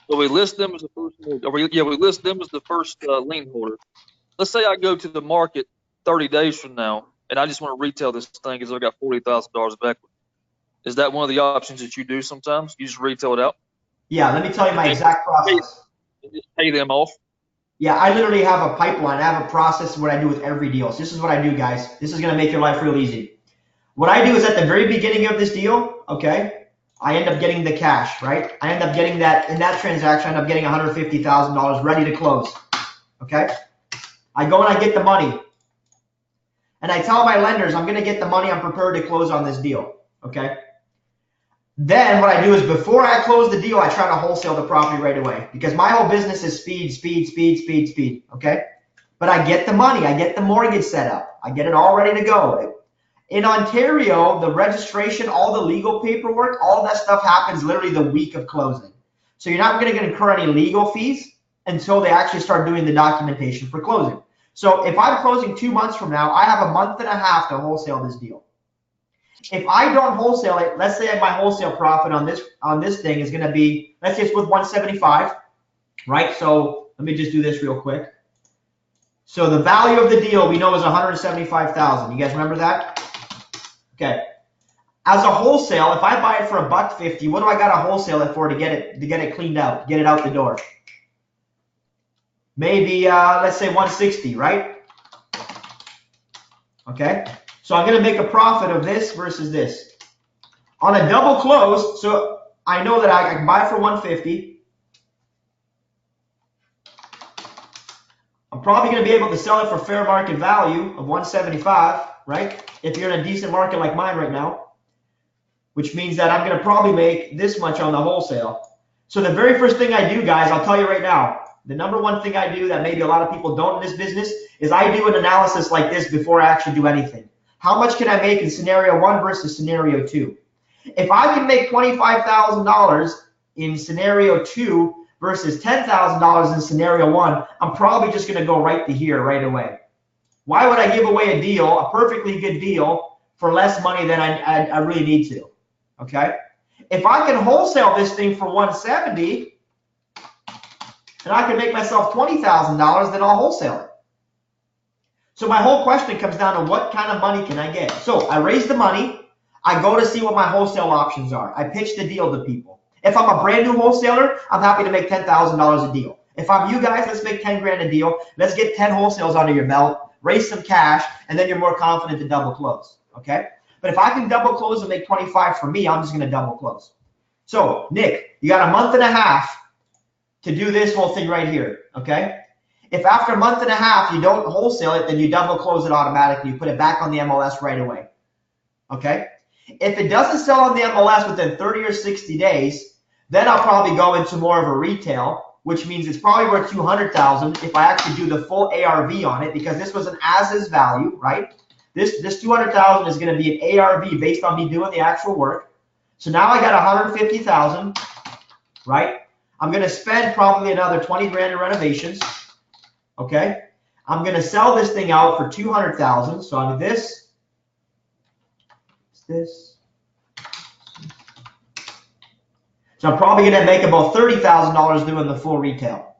So we list them as the first, we list them as the first lien holder. Let's say I go to the market 30 days from now, and I just want to retail this thing because I've got $40,000 of equity. Is that one of the options that you do sometimes? You just retail it out?
Yeah, let me tell you my exact process.
Just pay them off?
Yeah, I literally have a pipeline. I have a process of what I do with every deal. So this is what I do, guys. This is going to make your life real easy. What I do is at the very beginning of this deal, okay, I end up getting the cash, right? I end up getting that, in that transaction, I end up getting $150,000 ready to close, okay? I go and I get the money. And I tell my lenders, I'm going to get the money. I'm prepared to close on this deal, okay? Then what I do is before I close the deal, I try to wholesale the property right away because my whole business is speed, okay? But I get the money. I get the mortgage set up. I get it all ready to go. In Ontario, the registration, all the legal paperwork, all that stuff happens literally the week of closing. So you're not going to incur any legal fees until they actually start doing the documentation for closing. So if I'm closing 2 months from now, I have a month and a half to wholesale this deal. If I don't wholesale it, let's say my wholesale profit on this thing is going to be, let's say it's with 175, right? So let me just do this real quick. So the value of the deal we know is 175,000. You guys remember that? Okay. As a wholesale, if I buy it for $150, what do I got to wholesale it for to get it cleaned out, get it out the door? Maybe let's say 160, right? Okay. So I'm going to make a profit of this versus this. On a double close, so I know that I can buy for 150. I'm probably going to be able to sell it for fair market value of 175, right? If you're in a decent market like mine right now, which means that I'm going to probably make this much on the wholesale. So the very first thing I do, guys, I'll tell you right now, the number one thing I do that maybe a lot of people don't in this business is I do an analysis like this before I actually do anything. How much can I make in scenario 1 versus scenario 2? If I can make $25,000 in scenario 2 versus $10,000 in scenario 1, I'm probably just going to go right to here right away. Why would I give away a deal, a perfectly good deal, for less money than I really need to? Okay? If I can wholesale this thing for $170, and I can make myself $20,000, then I'll wholesale it. So my whole question comes down to what kind of money can I get? So I raise the money. I go to see what my wholesale options are. I pitch the deal to people. If I'm a brand new wholesaler, I'm happy to make $10,000 a deal. If I'm you guys, let's make 10 grand a deal. Let's get 10 wholesales under your belt, raise some cash, and then you're more confident to double close. Okay? But if I can double close and make 25 for me, I'm just going to double close. So Nick, you got a month and a half to do this whole thing right here. Okay? If after a month and a half you don't wholesale it, then you double close it automatically. You put it back on the MLS right away. Okay? If it doesn't sell on the MLS within 30 or 60 days, then I'll probably go into more of a retail, which means it's probably worth $200,000 if I actually do the full ARV on it, because this was an as-is value, right? This $200,000 is going to be an ARV based on me doing the actual work. So now I got $150,000, right? I'm going to spend probably another 20 grand in renovations. Okay? I'm going to sell this thing out for $200,000. So I do this. This. So I'm probably going to make about $30,000 doing the full retail.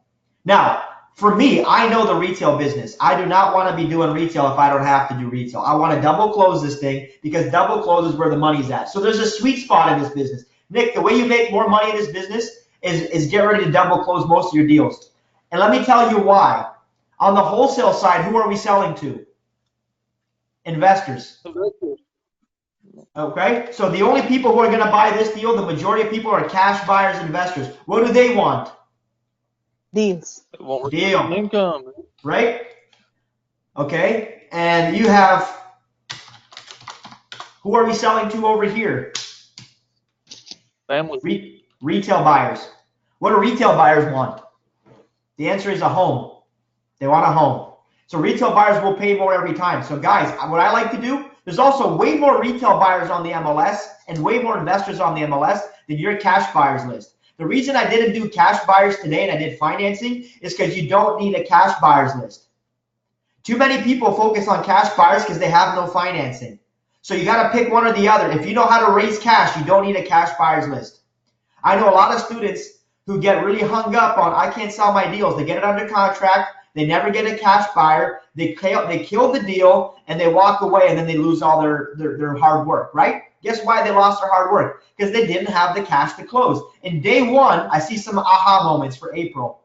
Now, for me, I know the retail business. I do not want to be doing retail if I don't have to do retail. I want to double close this thing because double close is where the money's at. So there's a sweet spot in this business. Nick, the way you make more money in this business is get ready to double close most of your deals. And let me tell you why. On the wholesale side, who are we selling to? Investors. Okay, so the only people who are going to buy this deal, the majority of people are cash buyers, investors. What do they want?
Deals.
Deal.
Income.
Right? Okay, and you have, who are we selling to over here?
Family.
Retail buyers. What do retail buyers want? The answer is a home. They want a home. So retail buyers will pay more every time. So guys, what I like to do, there's also way more retail buyers on the MLS and way more investors on the MLS than your cash buyers list. The reason I didn't do cash buyers today and I did financing is because you don't need a cash buyers list. Too many people focus on cash buyers because they have no financing. So you got to pick one or the other. If you know how to raise cash, you don't need a cash buyers list. I know a lot of students who get really hung up on, I can't sell my deals. They get it under contract. They never get a cash buyer. They kill the deal and they walk away and then they lose all their hard work, right? Guess why they lost their hard work? Because they didn't have the cash to close. In day one, I see some aha moments for April.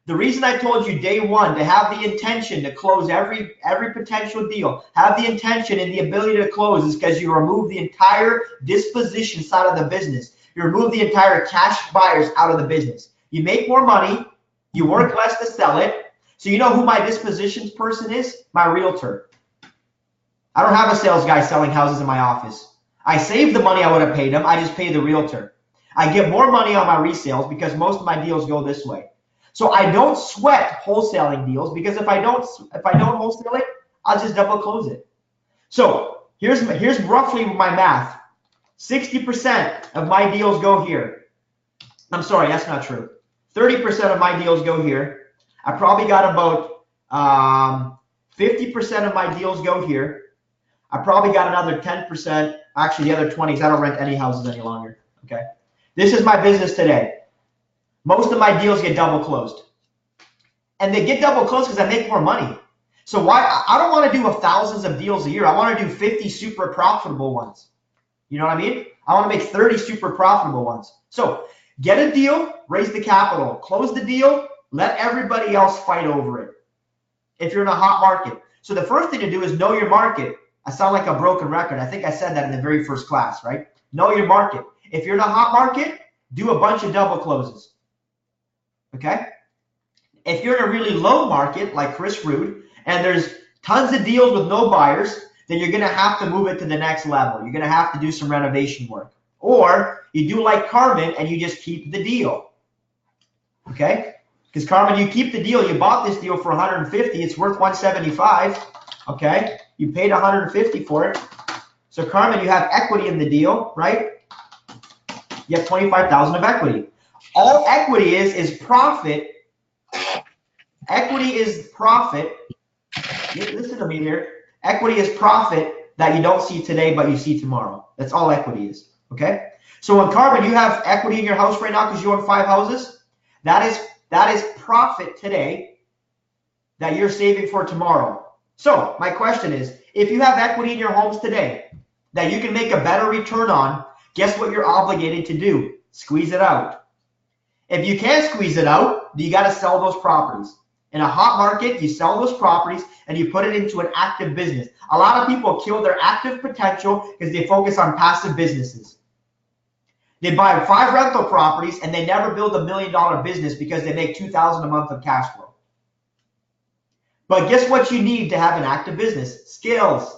The reason I told you day one to have the intention to close every potential deal, have the intention and the ability to close is because you remove the entire disposition side of the business. You remove the entire cash buyers out of the business. You make more money. You work less to sell it. So you know who my dispositions person is? My realtor. I don't have a sales guy selling houses in my office. I save the money I would have paid him. I just pay the realtor. I get more money on my resales because most of my deals go this way. So I don't sweat wholesaling deals because if I don't wholesale it, I'll just double close it. So here's roughly my math. 60% of my deals go here. I'm sorry, that's not true. 30% of my deals go here. I probably got about 50% of my deals go here. I probably got another 10%. Actually, the other 20s, I don't rent any houses any longer. Okay. This is my business today. Most of my deals get double closed. And they get double closed because I make more money. So why? I don't want to do thousands of deals a year. I want to do 50 super profitable ones. You know what I mean? I want to make 30 super profitable ones. So get a deal, raise the capital, close the deal, let everybody else fight over it if you're in a hot market. So the first thing to do is know your market. I sound like a broken record. I think I said that in the very first class, right? Know your market. If you're in a hot market, do a bunch of double closes. Okay? If you're in a really low market like Chris Rude and there's tons of deals with no buyers, then you're going to have to move it to the next level. You're going to have to do some renovation work. Or you do like Carmen and you just keep the deal. Okay? Because Carmen, you keep the deal. You bought this deal for 150. It's worth 175. Okay? You paid 150 for it. So Carmen, you have equity in the deal, right? You have 25,000 of equity. All equity is profit. Equity is profit. Listen to me here. Equity is profit that you don't see today, but you see tomorrow. That's all equity is. Okay? So when Carmen, you have equity in your house right now because you own 5 houses. That is profit today that you're saving for tomorrow. So my question is, if you have equity in your homes today that you can make a better return on, guess what you're obligated to do? Squeeze it out. If you can't squeeze it out, you got to sell those properties. In a hot market, you sell those properties and you put it into an active business. A lot of people kill their active potential because they focus on passive businesses. They buy 5 rental properties and they never build $1 million business because they make $2,000 a month of cash flow. But guess what you need to have an active business? Skills.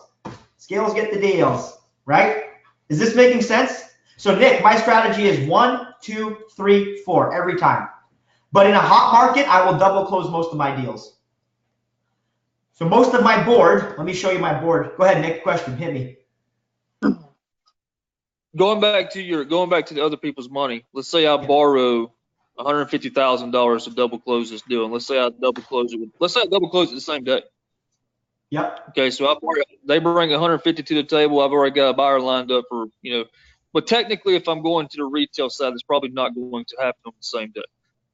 Skills get the deals, right? Is this making sense? So Nick, my strategy is 1, 2, 3, 4 every time. But in a hot market, I will double close most of my deals. So most of my board, let me show you my board. Go ahead, Nick, question, hit me.
Going back to the other people's money. Let's say I borrow $150,000 to double close this deal, and let's say I double close it the same day.
Yep.
Okay, so they bring 150 to the table. I've already got a buyer lined up for, but technically, if I'm going to the retail side, it's probably not going to happen on the same day.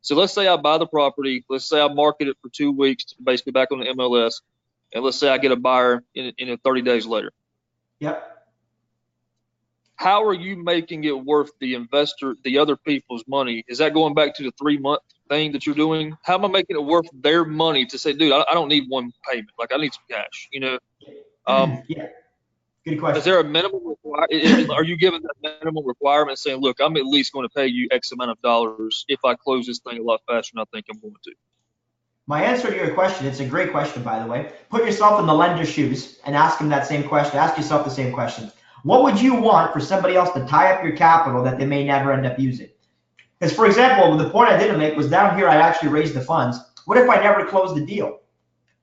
So let's say I buy the property. Let's say I market it for 2 weeks, basically back on the MLS, and let's say I get a buyer in 30 days later.
Yep.
How are you making it worth the other people's money? Is that going back to the 3-month thing that you're doing? How am I making it worth their money to say, dude, I don't need one payment. Like, I need some cash,
Yeah. Good question.
Is there a minimum? Are you giving that minimum requirement saying, look, I'm at least going to pay you X amount of dollars if I close this thing a lot faster than I think I'm going to?
My answer to your question, it's a great question, by the way. Put yourself in the lender's shoes and ask him that same question. Ask yourself the same question. What would you want for somebody else to tie up your capital that they may never end up using? Because, for example, the point I didn't make was down here I actually raised the funds. What if I never close the deal?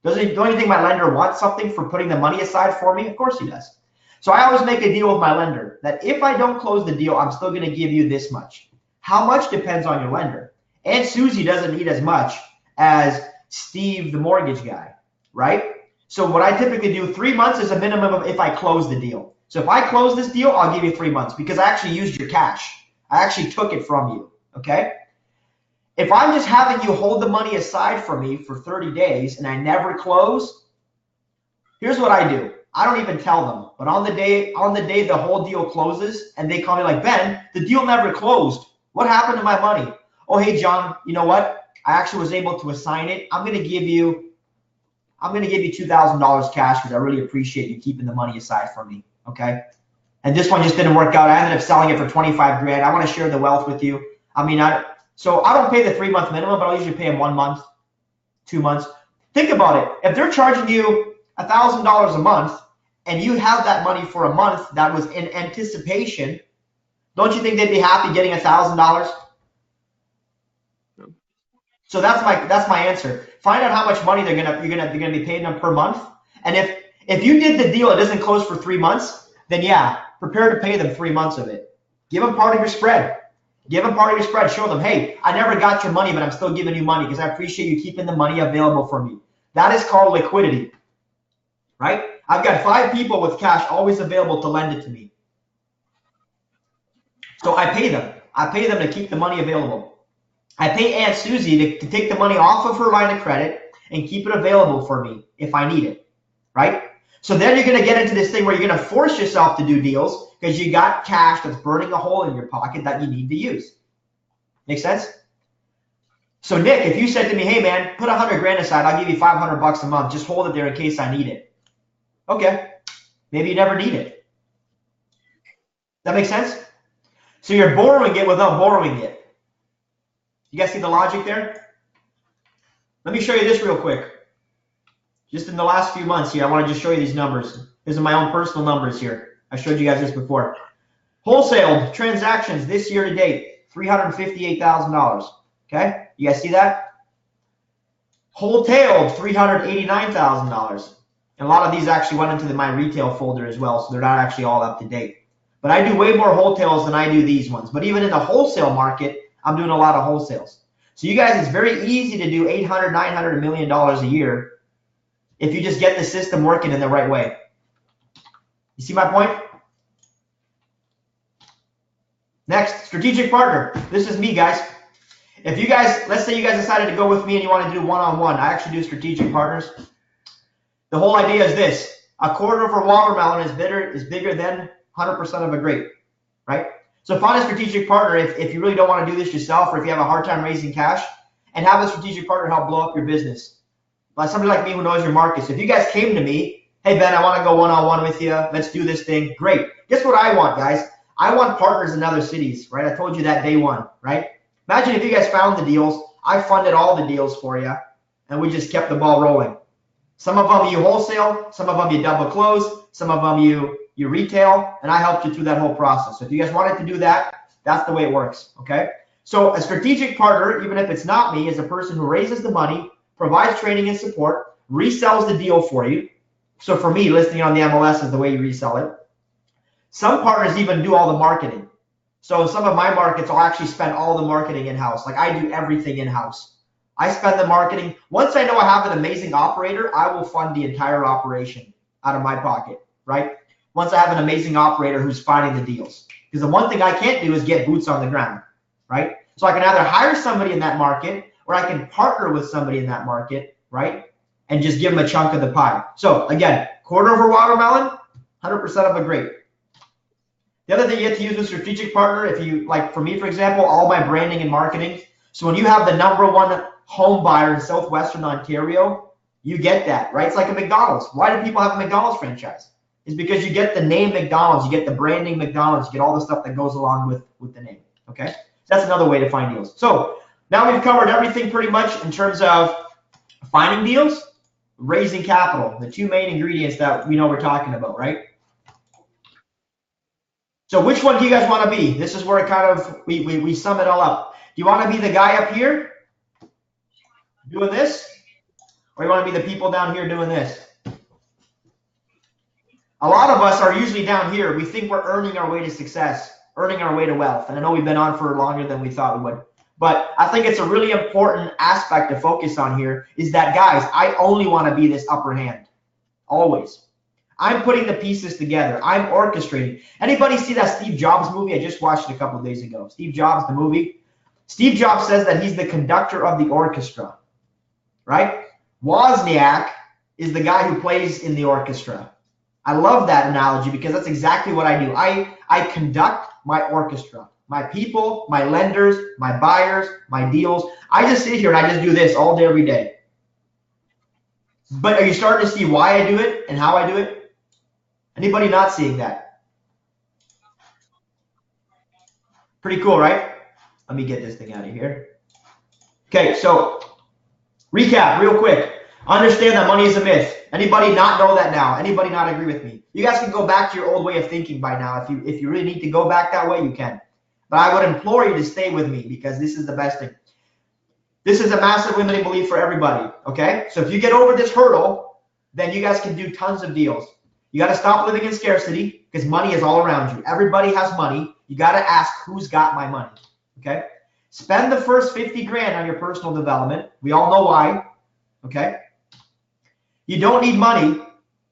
Don't you think my lender wants something for putting the money aside for me? Of course he does. So I always make a deal with my lender that if I don't close the deal, I'm still going to give you this much. How much depends on your lender. Aunt Susie doesn't need as much as Steve, the mortgage guy, right? So what I typically do, 3 months is a minimum of if I close the deal. So if I close this deal, I'll give you 3 months because I actually used your cash. I actually took it from you, okay? If I'm just having you hold the money aside for me for 30 days and I never close, here's what I do. I don't even tell them, but on the day the whole deal closes and they call me like, Ben, the deal never closed. What happened to my money? Oh, hey, John, you know what? I actually was able to assign it. I'm going to give you $2,000 cash because I really appreciate you keeping the money aside for me. Okay. And this one just didn't work out. I ended up selling it for 25 grand. I want to share the wealth with you. So I don't pay the 3-month minimum, but I'll usually pay them 1 month, 2 months. Think about it. If they're charging you $1,000 a month and you have that money for a month that was in anticipation, don't you think they'd be happy getting $1,000? So that's my answer. Find out how much money you're gonna be paying them per month. And if you did the deal, it doesn't close for 3 months, then yeah, prepare to pay them 3 months of it. Give them part of your spread. Give them part of your spread. Show them, hey, I never got your money, but I'm still giving you money because I appreciate you keeping the money available for me. That is called liquidity, right? I've got 5 people with cash always available to lend it to me. So I pay them. I pay them to keep the money available. I pay Aunt Susie to take the money off of her line of credit and keep it available for me if I need it, right? So then you're going to get into this thing where you're going to force yourself to do deals because you got cash that's burning a hole in your pocket that you need to use. Make sense? So Nick, if you said to me, hey man, put 100 grand aside, I'll give you $500 a month. Just hold it there in case I need it. Okay. Maybe you never need it. That makes sense? So you're borrowing it without borrowing it. You guys see the logic there? Let me show you this real quick. Just in the last few months here, I want to just show you these numbers. These are my own personal numbers here. I showed you guys this before. Wholesale transactions this year to date, $358,000. Okay, you guys see that? Wholetailed, $389,000. And a lot of these actually went into my retail folder as well, so they're not actually all up to date. But I do way more wholetails than I do these ones. But even in the wholesale market, I'm doing a lot of wholesales. So you guys, it's very easy to do $800, $900, $1 million a year if you just get the system working in the right way. You see my point? Next, strategic partner. This is me, guys. If you guys, let's say you guys decided to go with me and you want to do one-on-one, I actually do strategic partners. The whole idea is this: a quarter of a watermelon is bigger than 100% of a grape, right? So find a strategic partner if you really don't want to do this yourself, or if you have a hard time raising cash, and have a strategic partner help blow up your business. Like somebody like me who knows your market. So if you guys came to me, hey Ben, I want to go one-on-one with you. Let's do this thing. Great. Guess what I want, guys? I want partners in other cities, right? I told you that day one, right? Imagine if you guys found the deals. I funded all the deals for you, and we just kept the ball rolling. Some of them you wholesale, some of them you double close, some of them you retail, and I helped you through that whole process. So if you guys wanted to do that, that's the way it works, okay? So a strategic partner, even if it's not me, is a person who raises the money, provides training and support, resells the deal for you. So for me, listing on the MLS is the way you resell it. Some partners even do all the marketing. So in some of my markets, I'll actually spend all the marketing in-house. Like I do everything in-house. I spend the marketing. Once I know I have an amazing operator, I will fund the entire operation out of my pocket, right? Once I have an amazing operator who's finding the deals. Because the one thing I can't do is get boots on the ground, right? So I can either hire somebody in that market or I can partner with somebody in that market, right? And just give them a chunk of the pie. So again, quarter of a watermelon, 100% of a grape. The other thing you have to use with strategic partner, if you, like for me, for example, all my branding and marketing. So when you have the #1 home buyer in Southwestern Ontario, you get that, right? It's like a McDonald's. Why do people have a McDonald's franchise? It's because you get the name McDonald's, you get the branding McDonald's, you get all the stuff that goes along with the name, okay? That's another way to find deals. So now we've covered everything pretty much in terms of finding deals, raising capital, the two main ingredients that we know we're talking about, right? So which one do you guys want to be? This is where it kind of, we sum it all up. Do you want to be the guy up here doing this? Or you want to be the people down here doing this? A lot of us are usually down here. We think we're earning our way to success, earning our way to wealth. And I know we've been on for longer than we thought we would. But I think it's a really important aspect to focus on here is that, guys, I only want to be this upper hand. Always. I'm putting the pieces together. I'm orchestrating. Anybody see that Steve Jobs movie? I just watched it a couple of days ago. Steve Jobs, the movie. Steve Jobs says that he's the conductor of the orchestra, right? Wozniak is the guy who plays in the orchestra. I love that analogy because that's exactly what I do. I conduct my orchestra, my people, my lenders, my buyers, my deals. I just sit here and I just do this all day, every day. But are you starting to see why I do it and how I do it? Anybody not seeing that? Pretty cool, right? Let me get this thing out of here. Okay, so recap real quick. Understand that money is a myth. Anybody not know that now? Anybody not agree with me? You guys can go back to your old way of thinking by now. If you really need to go back that way, you can. But I would implore you to stay with me because this is the best thing. This is a massive limiting belief for everybody, okay? So if you get over this hurdle, then you guys can do tons of deals. You got to stop living in scarcity because money is all around you. Everybody has money. You got to ask, who's got my money, okay? Spend the first 50 grand on your personal development. We all know why, okay? You don't need money.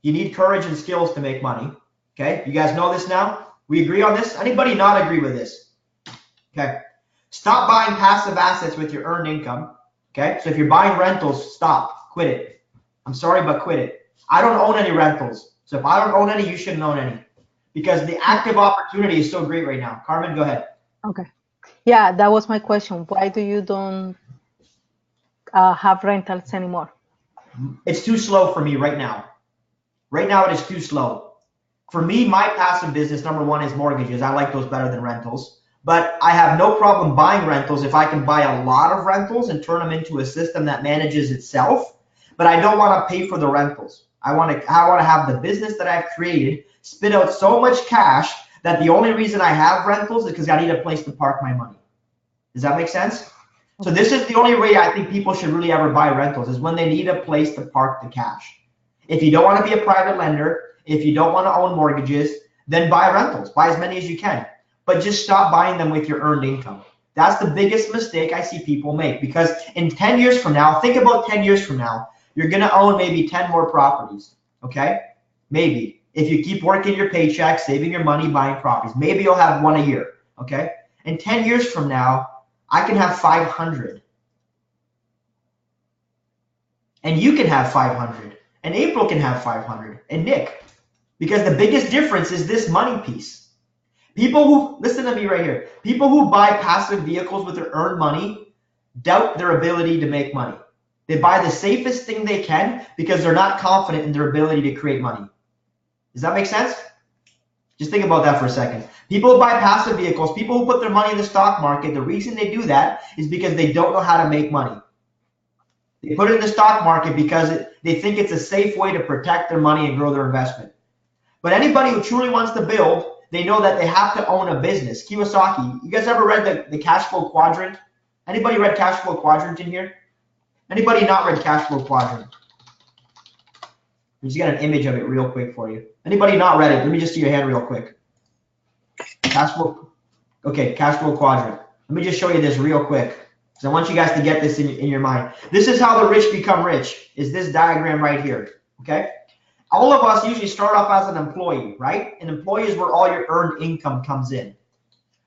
You need courage and skills to make money, okay? You guys know this now? We agree on this? Anybody not agree with this? Okay. Stop buying passive assets with your earned income, okay? So if you're buying rentals, stop. Quit it. I'm sorry, but quit it. I don't own any rentals. So if I don't own any, you shouldn't own any because the active opportunity is so great right now. Carmen, go ahead.
Okay. Yeah, that was my question. Why do you don't have rentals anymore?
It's too slow for me right now. Right now, it is too slow. For me, my passive business, #1 is mortgages. I like those better than rentals. But I have no problem buying rentals if I can buy a lot of rentals and turn them into a system that manages itself. But I don't want to pay for the rentals. I want to have the business that I've created spit out so much cash that the only reason I have rentals is because I need a place to park my money. Does that make sense? So this is the only way I think people should really ever buy rentals, is when they need a place to park the cash. If you don't want to be a private lender, if you don't want to own mortgages, then buy rentals. Buy as many as you can. But just stop buying them with your earned income. That's the biggest mistake I see people make, because in 10 years from now, think about 10 years from now, you're going to own maybe 10 more properties, okay? Maybe. If you keep working your paycheck, saving your money, buying properties, maybe you'll have one a year, okay? And 10 years from now, I can have 500. And you can have 500. And April can have 500. And Nick. Because the biggest difference is this money piece. People who, listen to me right here, people who buy passive vehicles with their earned money doubt their ability to make money. They buy the safest thing they can because they're not confident in their ability to create money. Does that make sense? Just think about that for a second. People who buy passive vehicles, people who put their money in the stock market, the reason they do that is because they don't know how to make money. They put it in the stock market because they think it's a safe way to protect their money and grow their investment. But anybody who truly wants to build, they know that they have to own a business. Kiyosaki, you guys ever read the cash flow quadrant? Anybody read cash flow quadrant in here? Anybody not read cash flow quadrant? I'm just got an image of it real quick for you. Anybody not read it? Let me just see your hand real quick. Cash flow. Okay, cash flow quadrant. Let me just show you this real quick, because I want you guys to get this in your mind. This is how the rich become rich, is this diagram right here, okay? All of us usually start off as an employee, right? An employee is where all your earned income comes in.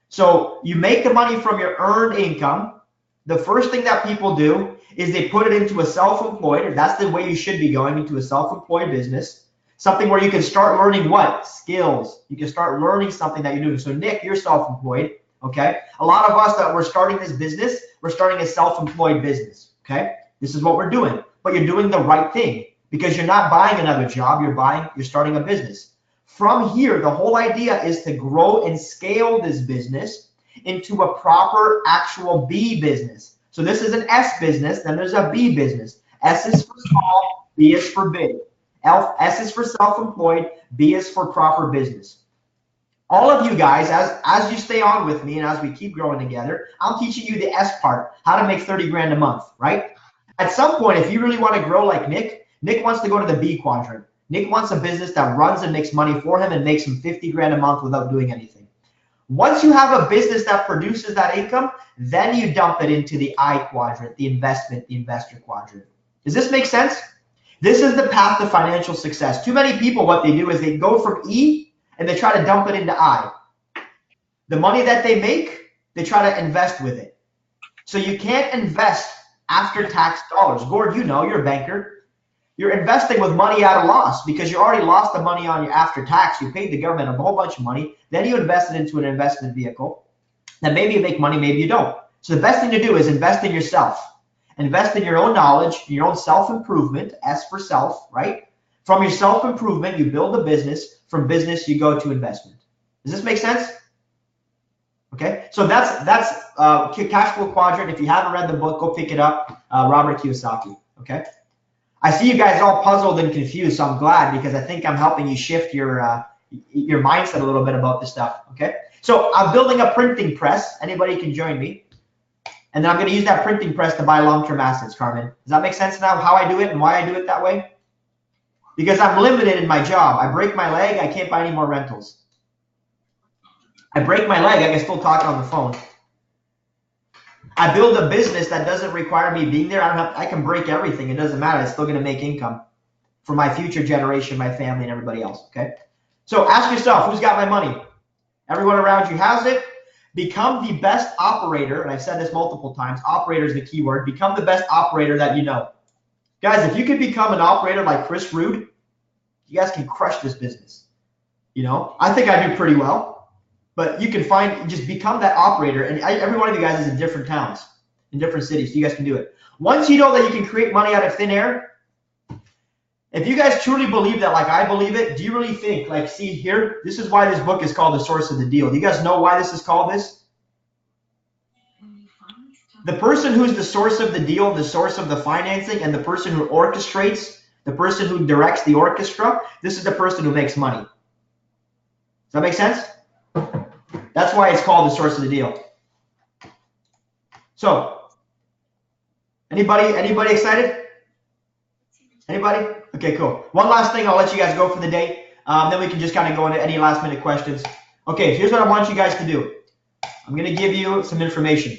So you make the money from your earned income. The first thing that people do is they put it into a self-employed, or that's the way you should be going, into a self-employed business. Something where you can start learning what? Skills. You can start learning something that you're doing. So Nick, you're self-employed, okay? A lot of us that we're starting this business, we're starting a self-employed business, okay? This is what we're doing, but you're doing the right thing because you're not buying another job, you're starting a business. From here, the whole idea is to grow and scale this business into a proper actual B business. So this is an S business, then there's a B business. S is for small, B is for big. S is for self-employed, B is for proper business. All of you guys, as you stay on with me and as we keep growing together, I'm teaching you the S part, how to make 30 grand a month, right? At some point, if you really want to grow like Nick wants to go to the B quadrant. Nick wants a business that runs and makes money for him and makes him 50 grand a month without doing anything. Once you have a business that produces that income, then you dump it into the I quadrant, the investor quadrant. Does this make sense? This is the path to financial success. Too many people, what they do is they go from E and they try to dump it into I. The money that they make, they try to invest with it. So you can't invest after tax dollars. Gord, you know, you're a banker. You're investing with money at a loss because you already lost the money on your after tax. You paid the government a whole bunch of money. Then you invested into an investment vehicle. Then maybe you make money, maybe you don't. So the best thing to do is invest in yourself. Invest in your own knowledge, your own self-improvement, S for self, right? From your self-improvement, you build a business. From business, you go to investment. Does this make sense? Okay, so that's cash flow quadrant. If you haven't read the book, go pick it up. Robert Kiyosaki, okay? I see you guys all puzzled and confused, so I'm glad because I think I'm helping you shift your mindset a little bit about this stuff, okay? So I'm building a printing press. Anybody can join me. And then I'm going to use that printing press to buy long-term assets, Carmen. Does that make sense now, how I do it and why I do it that way? Because I'm limited in my job. I break my leg, I can't buy any more rentals. I break my leg, I can still talk on the phone. I build a business that doesn't require me being there. I can break everything. It doesn't matter. It's still going to make income for my future generation, my family, and everybody else, okay? So ask yourself, who's got my money? Everyone around you has it. Become the best operator, and I've said this multiple times, operator is the key word. Become the best operator that you know. Guys, if you could become an operator like Chris Rude, you guys can crush this business. You know, I think I do pretty well. But you can just become that operator, and every one of you guys is in different towns, in different cities, so you guys can do it. Once you know that you can create money out of thin air, if you guys truly believe that like I believe it, do you really think, like, see here, this is why this book is called The Source of the Deal. Do you guys know why this is called this? The person who's the source of the deal, the source of the financing, and the person who orchestrates, the person who directs the orchestra, this is the person who makes money. Does that make sense? That's why it's called the source of the deal. So, anybody excited? Anybody? Okay, cool. One last thing, I'll let you guys go for the day. Then we can just kind of go into any last minute questions. Okay, here's what I want you guys to do. I'm going to give you some information.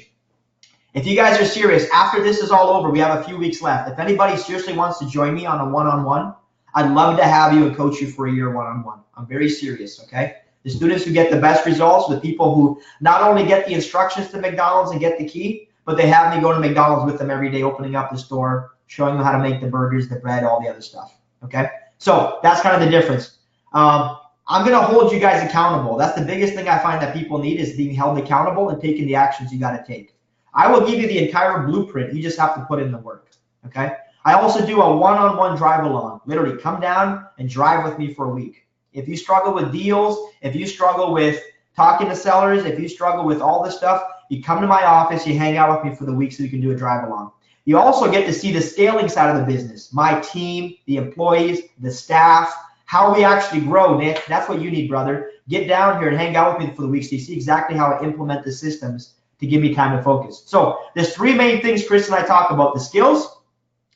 If you guys are serious, after this is all over, we have a few weeks left. If anybody seriously wants to join me on a one-on-one, I'd love to have you and coach you for a year one-on-one. I'm very serious, okay? The students who get the best results, the people who not only get the instructions to McDonald's and get the key, but they have me go to McDonald's with them every day, opening up the store, showing them how to make the burgers, the bread, all the other stuff, okay? So that's kind of the difference. I'm going to hold you guys accountable. That's the biggest thing I find that people need, is being held accountable and taking the actions you got to take. I will give you the entire blueprint. You just have to put in the work, okay? I also do a one-on-one drive along. Literally, come down and drive with me for a week. If you struggle with deals, if you struggle with talking to sellers, if you struggle with all this stuff, you come to my office, you hang out with me for the week so you can do a drive along. You also get to see the scaling side of the business, my team, the employees, the staff, how we actually grow, Nick. That's what you need, brother. Get down here and hang out with me for the week so you see exactly how I implement the systems to give me time to focus. So there's three main things Chris and I talk about. The skills,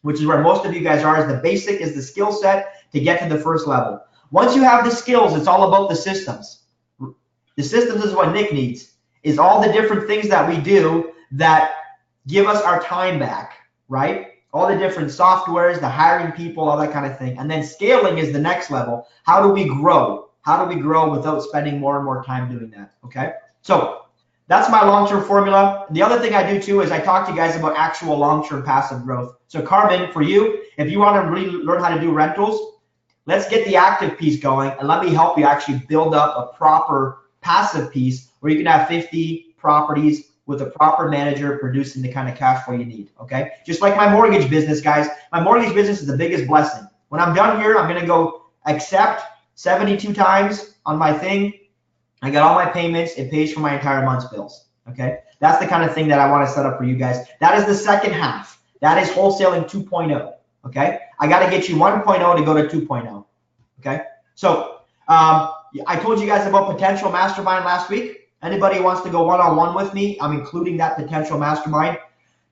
which is where most of you guys are, is the basic, is the skill set to get to the first level. Once you have the skills, it's all about the systems. The systems is what Nick needs, is all the different things that we do that give us our time back, right? All the different softwares, the hiring people, all that kind of thing. And then scaling is the next level. How do we grow? How do we grow without spending more and more time doing that, okay? So that's my long-term formula. The other thing I do too is I talk to you guys about actual long-term passive growth. So Carmen, for you, if you want to really learn how to do rentals, let's get the active piece going, and let me help you actually build up a proper passive piece where you can have 50 properties with a proper manager producing the kind of cash flow you need, okay? Just like my mortgage business, guys. My mortgage business is the biggest blessing. When I'm done here, I'm going to go accept 72 times on my thing. I got all my payments. It pays for my entire month's bills, okay? That's the kind of thing that I want to set up for you guys. That is the second half. That is wholesaling 2.0, okay? I got to get you 1.0 to go to 2.0, okay? So I told you guys about Potential Mastermind last week. Anybody who wants to go one-on-one with me, I'm including that Potential Mastermind,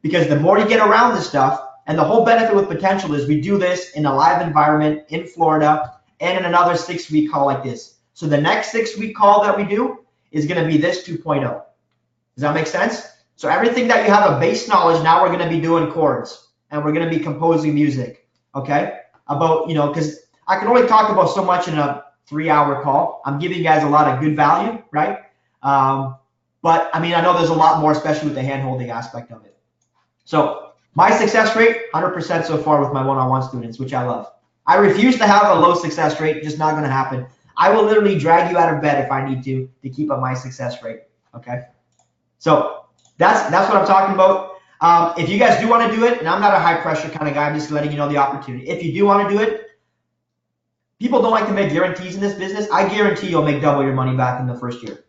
because the more you get around this stuff, and the whole benefit with Potential is we do this in a live environment in Florida and in another 6-week call like this. So the next 6-week call that we do is going to be this 2.0. Does that make sense? So everything that you have a base knowledge, now we're going to be doing chords, and we're going to be composing music, okay? About, you know, because I can only talk about so much in a 3-hour call. I'm giving you guys a lot of good value, right? But I mean, I know there's a lot more, especially with the hand-holding aspect of it. So my success rate, 100% so far with my one-on-one students, which I love. I refuse to have a low success rate, just not going to happen. I will literally drag you out of bed if I need to keep up my success rate, okay? So that's what I'm talking about. If you guys do want to do it, and I'm not a high-pressure kind of guy, I'm just letting you know the opportunity. If you do want to do it, people don't like to make guarantees in this business. I guarantee you'll make double your money back in the first year.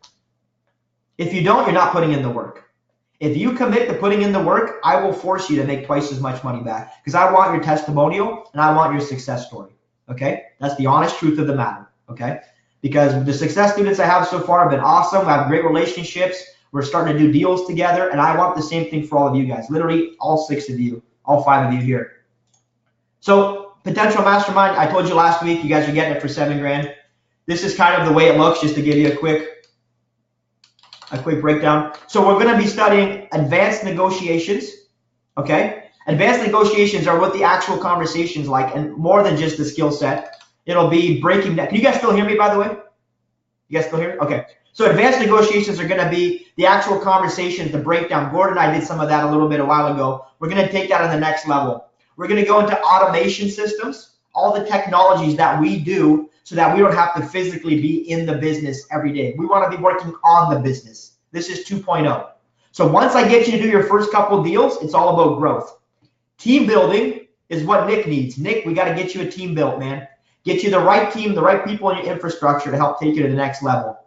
If you don't, you're not putting in the work. If you commit to putting in the work, I will force you to make twice as much money back, because I want your testimonial and I want your success story, okay? That's the honest truth of the matter, okay? Because the success students I have so far have been awesome. I have great relationships. We're starting to do deals together, and I want the same thing for all of you guys, literally all 6 of you, all 5 of you here. So Potential Mastermind, I told you last week, you guys are getting it for $7 grand. This is kind of the way it looks, just to give you a quick breakdown. So we're going to be studying advanced negotiations, okay? Advanced negotiations are what the actual conversation's like, and more than just the skill set. It'll be breaking down. Can you guys still hear me, by the way? You guys still hear me? Okay. So advanced negotiations are going to be the actual conversations, the breakdown. Gordon and I did some of that a little bit a while ago. We're going to take that on the next level. We're going to go into automation systems, all the technologies that we do so that we don't have to physically be in the business every day. We want to be working on the business. This is 2.0. So once I get you to do your first couple of deals, it's all about growth. Team building is what Nick needs. Nick, we got to get you a team built, man. Get you the right team, the right people in your infrastructure to help take you to the next level.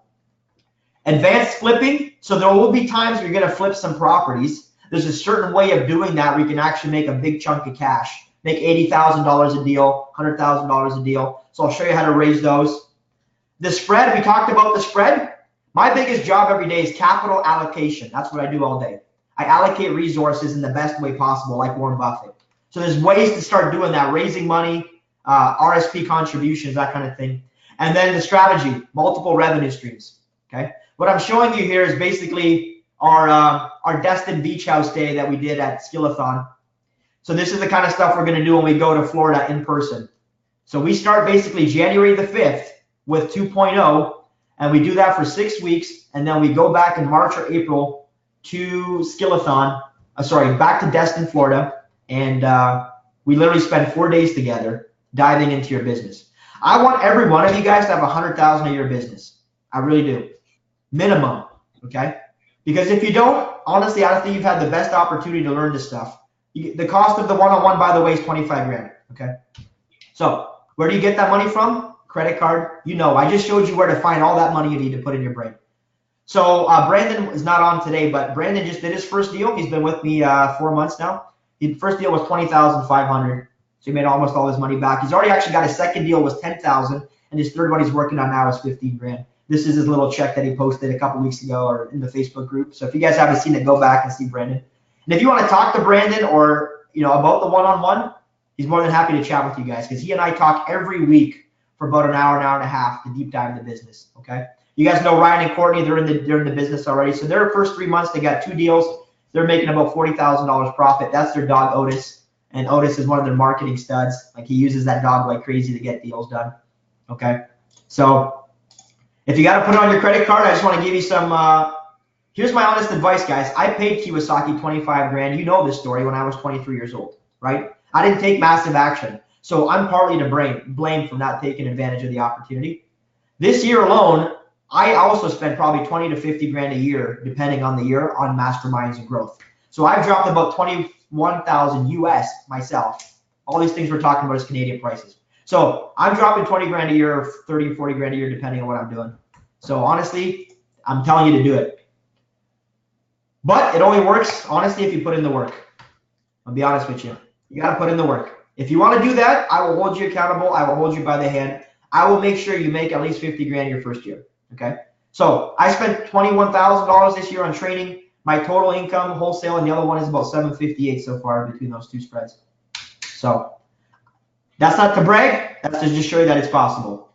Advanced flipping. So there will be times where you're going to flip some properties. There's a certain way of doing that where you can actually make a big chunk of cash. Make $80,000 a deal, $100,000 a deal. So I'll show you how to raise those. The spread, we talked about the spread. My biggest job every day is capital allocation. That's what I do all day. I allocate resources in the best way possible, like Warren Buffett. So there's ways to start doing that, raising money, RSP contributions, that kind of thing. And then the strategy, multiple revenue streams. Okay. What I'm showing you here is basically our Destin Beach House day that we did at Skillathon. So this is the kind of stuff we're going to do when we go to Florida in person. So we start basically January the 5th with 2.0, and we do that for 6 weeks, and then we go back in March or April to Skillathon, back to Destin, Florida, and we literally spend 4 days together diving into your business. I want every one of you guys to have 100,000 a year business. I really do. Minimum, okay? Because if you don't, honestly, I don't think you've had the best opportunity to learn this stuff. The cost of the one-on-one, by the way, is 25 grand, okay? So where do you get that money from? Credit card. You know, I just showed you where to find all that money you need to put in your brain. So Brandon is not on today, but Brandon just did his first deal. He's been with me 4 months now. His first deal was 20,500, so he made almost all his money back. He's already actually got his second deal was 10,000, and his third one he's working on now is 15 grand. This is his little check that he posted a couple weeks ago or in the Facebook group. So if you guys haven't seen it, go back and see Brandon. And if you want to talk to Brandon or about the one-on-one, he's more than happy to chat with you guys because he and I talk every week for about an hour and a half to deep dive into business. Okay. You guys know Ryan and Courtney, they're in the business already. So their first 3 months, they got 2 deals. They're making about $40,000 profit. That's their dog Otis. And Otis is one of their marketing studs. Like he uses that dog like crazy to get deals done. Okay. So if you got to put it on your credit card, I just want to give you some, here's my honest advice, guys. I paid Kiyosaki 25 grand. You know this story when I was 23 years old, right? I didn't take massive action. So I'm partly to blame for not taking advantage of the opportunity. This year alone, I also spent probably 20 to 50 grand a year, depending on the year, on masterminds and growth. So I've dropped about 21,000 US myself. All these things we're talking about is Canadian prices. So I'm dropping 20 grand a year, 30, 40 grand a year, depending on what I'm doing. So honestly, I'm telling you to do it. But it only works, honestly, if you put in the work. I'll be honest with you. You got to put in the work. If you want to do that, I will hold you accountable. I will hold you by the hand. I will make sure you make at least 50 grand your first year. Okay. So I spent $21,000 this year on training. My total income, wholesale, and the other one is about 758 so far between those two spreads. So that's not to brag. That's to just show you that it's possible.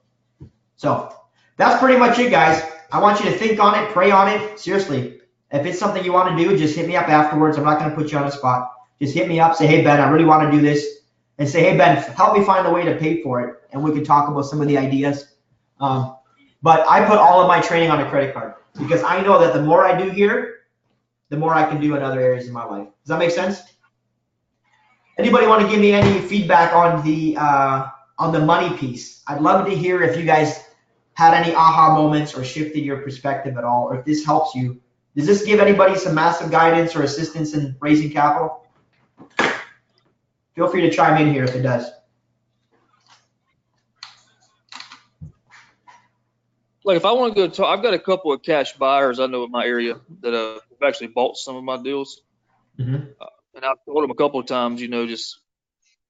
So that's pretty much it, guys. I want you to think on it, pray on it. Seriously, if it's something you want to do, just hit me up afterwards. I'm not going to put you on the spot. Just hit me up. Say, hey, Ben, I really want to do this. And say, hey, Ben, help me find a way to pay for it. And we can talk about some of the ideas. But I put all of my training on a credit card because I know that the more I do here, the more I can do in other areas of my life. Does that make sense? Anybody want to give me any feedback on the money piece? I'd love to hear if you guys had any aha moments or shifted your perspective at all, or if this helps you. Does this give anybody some massive guidance or assistance in raising capital? Feel free to chime in here if it does.
Like if I want to go talk, I've got a couple of cash buyers I know in my area that have actually bought some of my deals.
Mm-hmm.
And I've told them a couple of times, just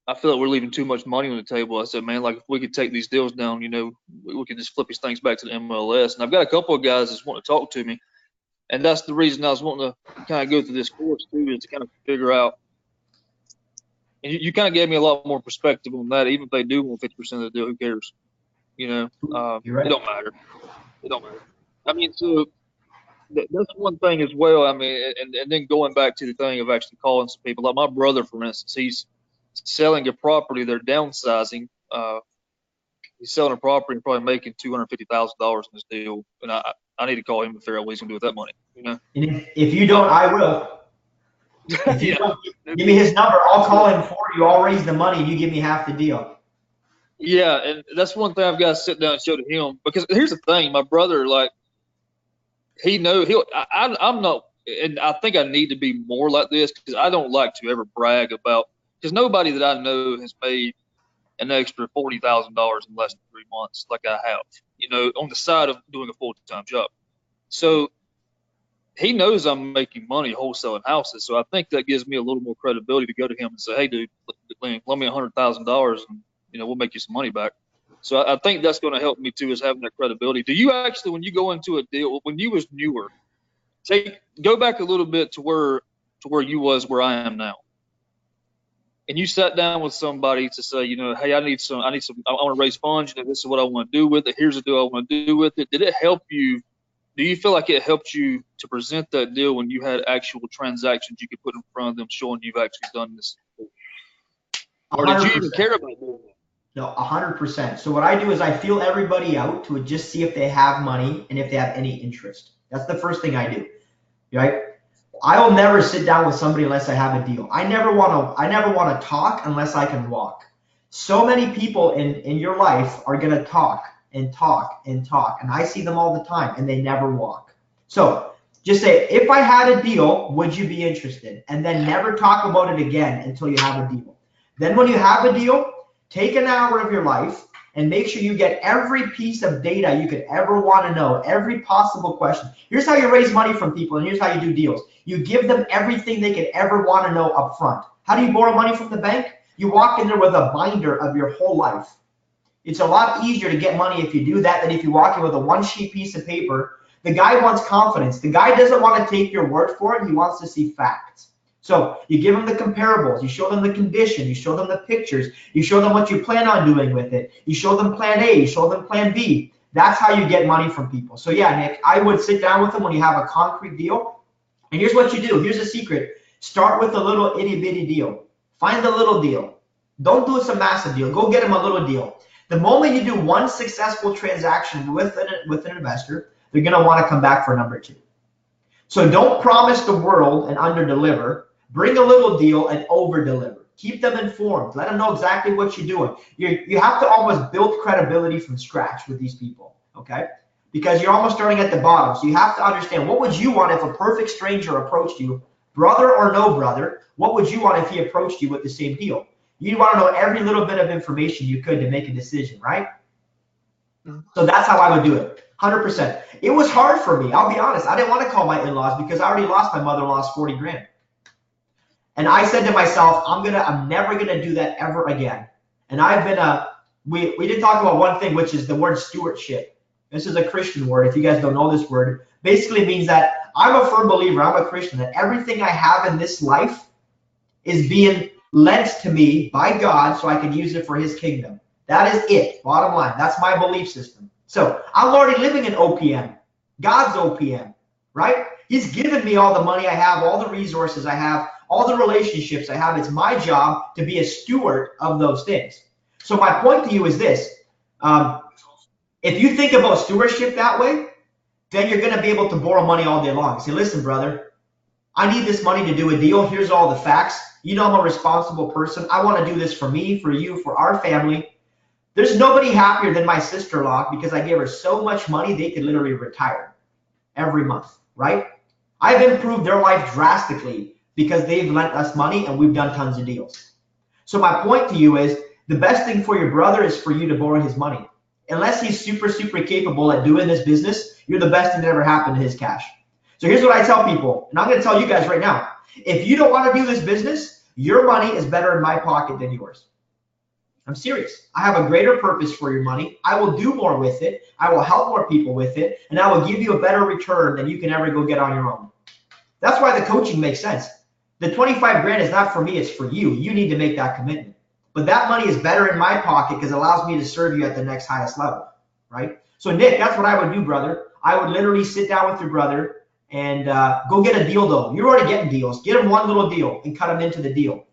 I feel like we're leaving too much money on the table. I said, man, like if we could take these deals down, we could just flip these things back to the MLS. And I've got a couple of guys that want to talk to me. And that's the reason I was wanting to kind of go through this course too, is to kind of figure out. And you kind of gave me a lot more perspective on that. Even if they do want 50% of the deal, who cares?
You're right.
It don't matter. It don't matter. I mean, so that's one thing as well. I mean, and then going back to the thing of actually calling some people. Like my brother, for instance, he's selling a property. They're downsizing. He's selling a property and probably making $250,000 in this deal. And I need to call him to figure out what he's gonna do with that money.
And if you don't, I will. If you
Yeah.
don't, give me his number. I'll call him for you. I'll raise the money and you give me half the deal.
Yeah, and that's one thing I've got to sit down and show to him. Because here's the thing, my brother, like, I'm not, and I think I need to be more like this because I don't like to ever brag about, because nobody that I know has made an extra $40,000 in less than 3 months like I have, on the side of doing a full-time job. So he knows I'm making money wholesaling houses. So I think that gives me a little more credibility to go to him and say, hey, dude, loan me $100,000 and, we'll make you some money back. So I think that's going to help me too, is having that credibility. Do you actually, when you go into a deal, when you was newer, go back a little bit to where you was, where I am now, and you sat down with somebody to say, hey, I want to raise funds. This is what I want to do with it. Here's the deal I want to do with it. Did it help you? Do you feel like it helped you to present that deal when you had actual transactions you could put in front of them showing you've actually done this? Or did you even
100%.
care about doing that?
No, 100%. So what I do is I feel everybody out to just see if they have money and if they have any interest. That's the first thing I do, right? I will never sit down with somebody unless I have a deal. I never want to talk unless I can walk. So many people in your life are going to talk and talk and talk, and I see them all the time, and they never walk. So just say, if I had a deal, would you be interested? And then never talk about it again until you have a deal. Then when you have a deal, take an hour of your life and make sure you get every piece of data you could ever want to know, every possible question. Here's how you raise money from people, and here's how you do deals. You give them everything they could ever want to know up front. How do you borrow money from the bank? You walk in there with a binder of your whole life. It's a lot easier to get money if you do that than if you walk in with a one-sheet piece of paper. The guy wants confidence. The guy doesn't want to take your word for it. He wants to see facts. So you give them the comparables, you show them the condition, you show them the pictures, you show them what you plan on doing with it, you show them plan A, you show them plan B. That's how you get money from people. So yeah, Nick, I would sit down with them when you have a concrete deal. And here's what you do. Here's a secret. Start with a little itty bitty deal. Find the little deal. Don't do some massive deal. Go get them a little deal. The moment you do one successful transaction with an investor, they're going to want to come back for number two. So don't promise the world and under-deliver. Bring a little deal and over-deliver. Keep them informed. Let them know exactly what you're doing. You have to almost build credibility from scratch with these people, okay? Because you're almost starting at the bottom. So you have to understand, what would you want if a perfect stranger approached you, brother or no brother? What would you want if he approached you with the same deal? You'd want to know every little bit of information you could to make a decision, right? So that's how I would do it. 100%. It was hard for me. I'll be honest. I didn't want to call my in-laws because I already lost my mother-in-law's 40 grand. And I said to myself, I'm never gonna do that ever again. And I've been we did talk about one thing, which is the word stewardship. This is a Christian word. If you guys don't know this word, basically means that I'm a firm believer, I'm a Christian, that everything I have in this life is being lent to me by God so I can use it for his kingdom. That is it, bottom line. That's my belief system. So I'm already living in OPM, God's OPM, right? He's given me all the money I have, all the resources I have, all the relationships I have. It's my job to be a steward of those things. So my point to you is this. If you think about stewardship that way, then you're going to be able to borrow money all day long. Say, listen, brother, I need this money to do a deal. Here's all the facts. You know I'm a responsible person. I want to do this for me, for you, for our family. There's nobody happier than my sister-in-law because I gave her so much money they could literally retire every month, right? I've improved their life drastically because they've lent us money and we've done tons of deals. So my point to you is the best thing for your brother is for you to borrow his money. Unless he's super, super capable at doing this business, you're the best thing that ever happened to his cash. So here's what I tell people, and I'm going to tell you guys right now. If you don't want to do this business, your money is better in my pocket than yours. I'm serious. I have a greater purpose for your money. I will do more with it. I will help more people with it, and I will give you a better return than you can ever go get on your own. That's why the coaching makes sense. The 25 grand is not for me, it's for you. You need to make that commitment. But that money is better in my pocket because it allows me to serve you at the next highest level, right? So Nick, that's what I would do, brother. I would literally sit down with your brother and go get a deal though. You're already getting deals. Get him one little deal and cut him into the deal.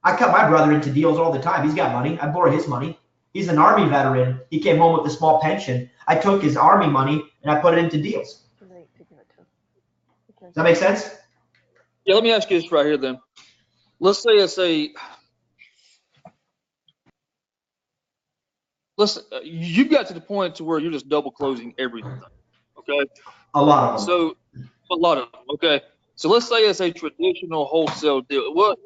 I cut my brother into deals all the time. He's got money. I borrow his money. He's an Army veteran. He came home with a small pension. I took his Army money and I put it into deals. Does that make sense?
Yeah, let me ask you this right here then. Let's say you've got to the point to where you're just double closing everything, okay?
A lot of them.
So a lot of them, okay? So let's say it's a traditional wholesale deal. Well,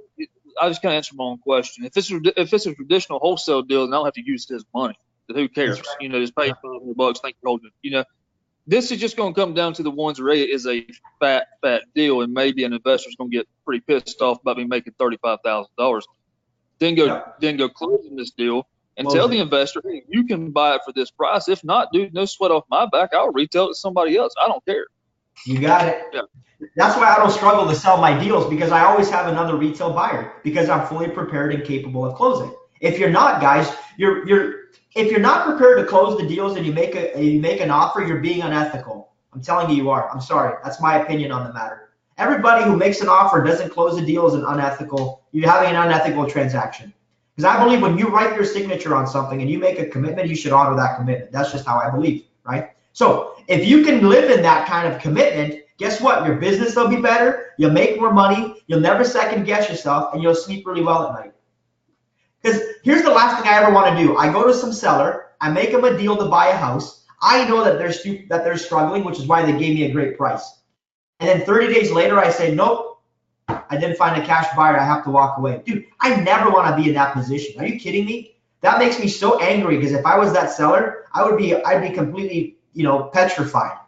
I just kind of answered my own question. If it's a traditional wholesale deal, then I don't have to use his money. Then who cares?
Right.
You know, just pay $500. Thank you, holding it. You know, this is just going to come down to the ones where it is a fat deal, and maybe an investor's going to get pretty pissed off about me making $35,000. Then go closing this deal. and
Close
tell
it.
the investor, hey, you can buy it for this price. If not, dude, no sweat off my back. I'll retail it to somebody else. I don't care.
You got it.
Yeah.
That's why I don't struggle to sell my deals, because I always have another retail buyer, because I'm fully prepared and capable of closing. If you're not, guys, if you're not prepared to close the deals and you make an offer, you're being unethical. I'm telling you, you are. I'm sorry. That's my opinion on the matter. Everybody who makes an offer and doesn't close the deal is you're having an unethical transaction. Because I believe when you write your signature on something and you make a commitment, you should honor that commitment. That's just how I believe, right? So if you can live in that kind of commitment, guess what? Your business will be better. You'll make more money. You'll never second guess yourself, and you'll sleep really well at night. Because here's the last thing I ever want to do. I go to some seller. I make them a deal to buy a house. I know that they're struggling, which is why they gave me a great price. And then 30 days later, I say, nope, I didn't find a cash buyer. I have to walk away. Dude, I never want to be in that position. Are you kidding me? That makes me so angry, because if I was that seller, I'd be completely, petrified.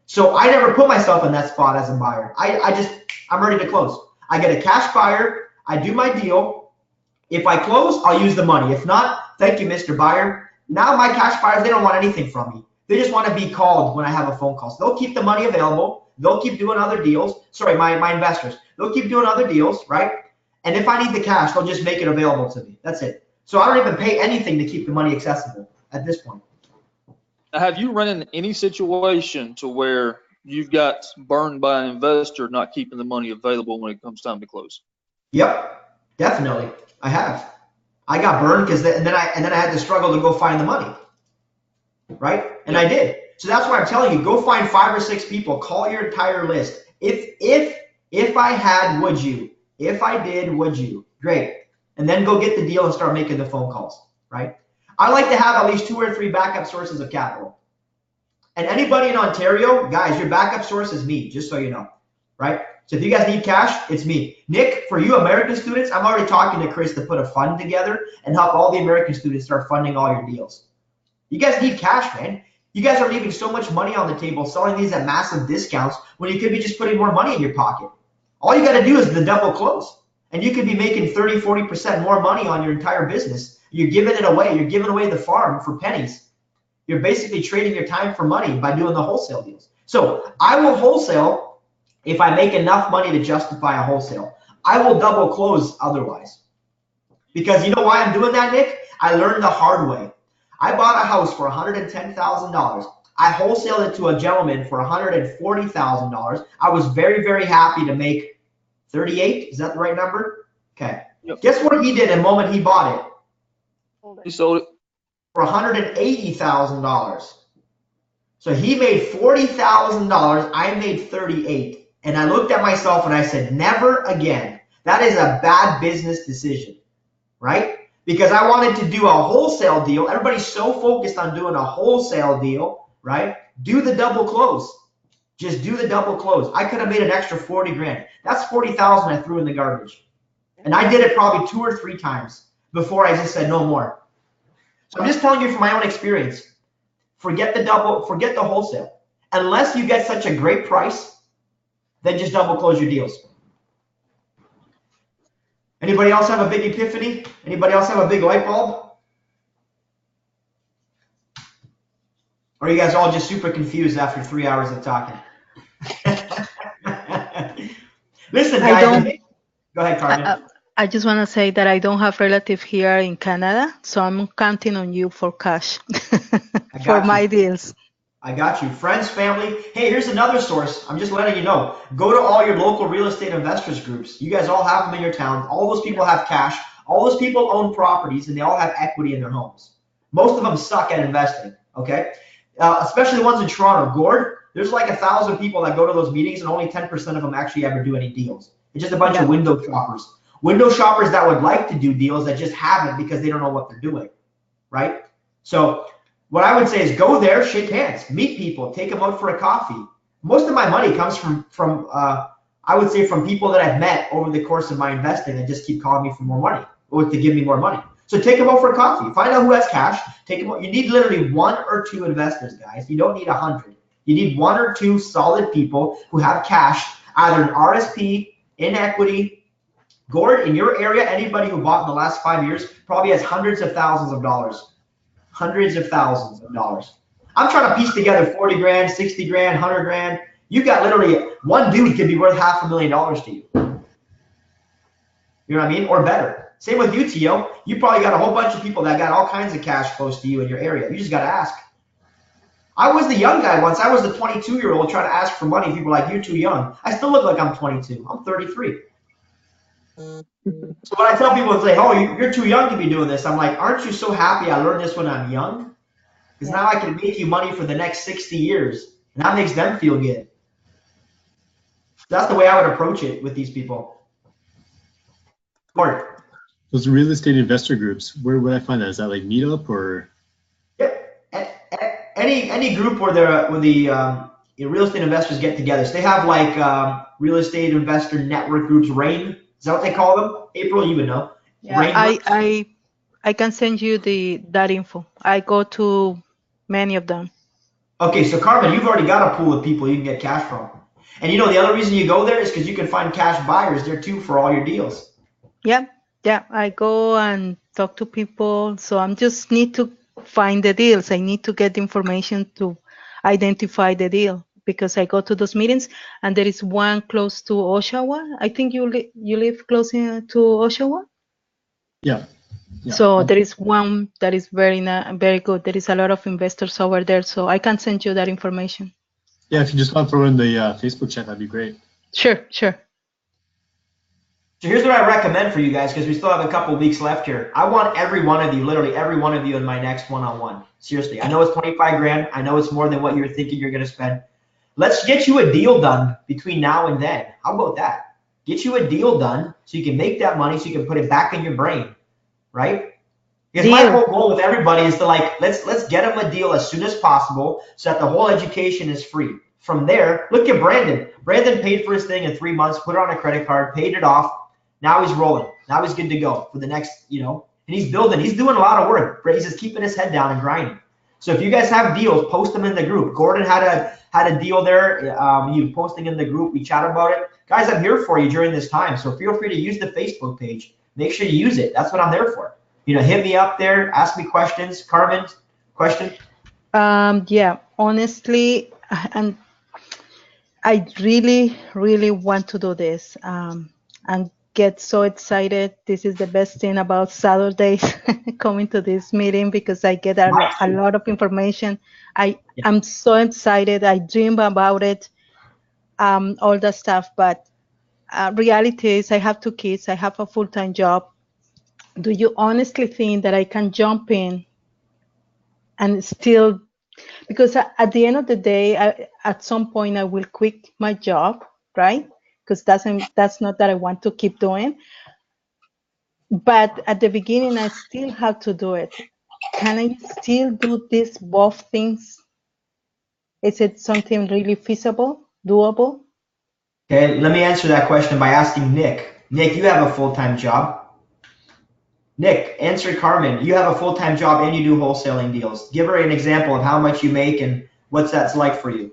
So I never put myself in that spot as a buyer. I'm ready to close. I get a cash buyer. I do my deal. If I close, I'll use the money. If not, thank you, Mr. Buyer. Now my cash buyers, they don't want anything from me. They just want to be called when I have a phone call. So they'll keep the money available. They'll keep doing other deals. Sorry, my investors. They'll keep doing other deals, right? And if I need the cash, they'll just make it available to me. That's it. So I don't even pay anything to keep the money accessible at this point.
Now, have you run into any situation to where you've got burned by an investor not keeping the money available when it comes time to close?
Yep, definitely. I have. I got burned because and then I had to struggle to go find the money, right? And I did. So that's why I'm telling you, go find 5 or 6 people, call your entire list. If I had, would you? If I did, would you? Great. And then go get the deal and start making the phone calls, right? I like to have at least 2 or 3 backup sources of capital. And anybody in Ontario, guys, your backup source is me, just so you know, right? So if you guys need cash, it's me. Nick, for you American students, I'm already talking to Chris to put a fund together and help all the American students start funding all your deals. You guys need cash, man. You guys are leaving so much money on the table selling these at massive discounts when you could be just putting more money in your pocket. All you got to do is the double close, and you could be making 30, 40% more money on your entire business. You're giving it away. You're giving away the farm for pennies. You're basically trading your time for money by doing the wholesale deals. So I will wholesale if I make enough money to justify a wholesale. I will double close otherwise. Because you know why I'm doing that, Nick? I learned the hard way. I bought a house for $110,000. I wholesaled it to a gentleman for $140,000. I was very, very happy to make 38. Is that the right number? Okay.
Yep.
Guess what he did the moment he bought it?
He sold it
for $180,000. So he made $40,000. I made 38. And I looked at myself and I said, never again. That is a bad business decision, right? Because I wanted to do a wholesale deal. Everybody's so focused on doing a wholesale deal, right? Do the double close. Just do the double close. I could have made an extra 40 grand. That's 40,000 I threw in the garbage. And I did it probably 2 or 3 times before I just said no more. So I'm just telling you from my own experience, forget the wholesale. Unless you get such a great price, then just double close your deals. Anybody else have a big epiphany? Anybody else have a big light bulb? Or are you guys all just super confused after 3 hours of talking? Listen, guys. Go ahead, Carmen.
I just want to say that I don't have relatives here in Canada, so I'm counting on you for cash for my deals.
I got you. Friends, family. Hey, here's another source. I'm just letting you know. Go to all your local real estate investors groups. You guys all have them in your town. All those people have cash. All those people own properties, and they all have equity in their homes. Most of them suck at investing, okay? Especially the ones in Toronto. Gord, there's like 1,000 people that go to those meetings, and only 10% of them actually ever do any deals. It's just a bunch of window shoppers. Window shoppers that would like to do deals that just haven't because they don't know what they're doing, right? So what I would say is go there, shake hands, meet people, take them out for a coffee. Most of my money comes from I would say from people that I've met over the course of my investing and just keep calling me for more money or to give me more money. So take them out for a coffee. Find out who has cash. Take them out. You need literally 1 or 2 investors, guys. You don't need 100. You need 1 or 2 solid people who have cash, either an RSP, in equity, Gord, in your area, anybody who bought in the last 5 years probably has hundreds of thousands of dollars. Hundreds of thousands of dollars. I'm trying to piece together 40 grand, 60 grand, 100 grand. You got literally one dude could be worth $500,000 to you. You know what I mean? Or better. Same with you, Tio. You probably got a whole bunch of people that got all kinds of cash close to you in your area. You just got to ask. I was the young guy once. I was the 22-year-old trying to ask for money. People were like, you're too young. I still look like I'm 22. I'm 33. So when I tell people, it's like, oh, you're too young to be doing this. I'm like, aren't you so happy I learned this when I'm young? Because now I can make you money for the next 60 years. And that makes them feel good. That's the way I would approach it with these people. Gordon.
Those real estate investor groups, where would I find that? Is that like Meetup or?
Yeah, any group where the real estate investors get together. So they have like real estate investor network groups, RAIN. Is that what they call them? April, you would know.
Yeah, I can send you that info. I go to many of them.
Okay, so Carmen, you've already got a pool of people you can get cash from. And you know the other reason you go there is because you can find cash buyers there too for all your deals.
Yeah, I go and talk to people. So I'm just need to find the deals. I need to get the information to identify the deal because I go to those meetings and there is one close to Oshawa. I think you live close to Oshawa.
Yeah.
So there is one that is very good. There is a lot of investors over there, so I can send you that information.
Yeah, if you just want to throw in the Facebook chat, that'd be great.
Sure.
So here's what I recommend for you guys, because we still have a couple weeks left here. I want every one of you, literally every one of you, in my next one-on-one. Seriously, I know it's 25 grand. I know it's more than what you're thinking you're going to spend. Let's get you a deal done between now and then. How about that? Get you a deal done so you can make that money, so you can put it back in your brain, right? Because my whole goal with everybody is to let's get them a deal as soon as possible so that the whole education is free. From there, look at Brandon. Brandon paid for his thing in 3 months, put it on a credit card, paid it off. Now he's rolling. Now he's good to go for the next, and he's building. He's doing a lot of work. He's just keeping his head down and grinding. So if you guys have deals, post them in the group. Gordon had a deal there. He was posting in the group. We chat about it. Guys, I'm here for you during this time. So feel free to use the Facebook page. Make sure you use it. That's what I'm there for. Hit me up there. Ask me questions. Carmen, question?
Yeah, honestly, and I really, really want to do this and get so excited. This is the best thing about Saturdays, coming to this meeting, because I get a lot of information. I'm so excited. I dream about it, all that stuff. But reality is I have 2 kids. I have a full-time job. Do you honestly think that I can jump in and still, because at the end of the day, at some point I will quit my job, right? Because that's not that I want to keep doing. But at the beginning, I still have to do it. Can I still do this both things? Is it something really feasible, doable?
Okay, let me answer that question by asking Nick. Nick, you have a full-time job. Nick, answer Carmen. You have a full-time job and you do wholesaling deals. Give her an example of how much you make and what that's like for you.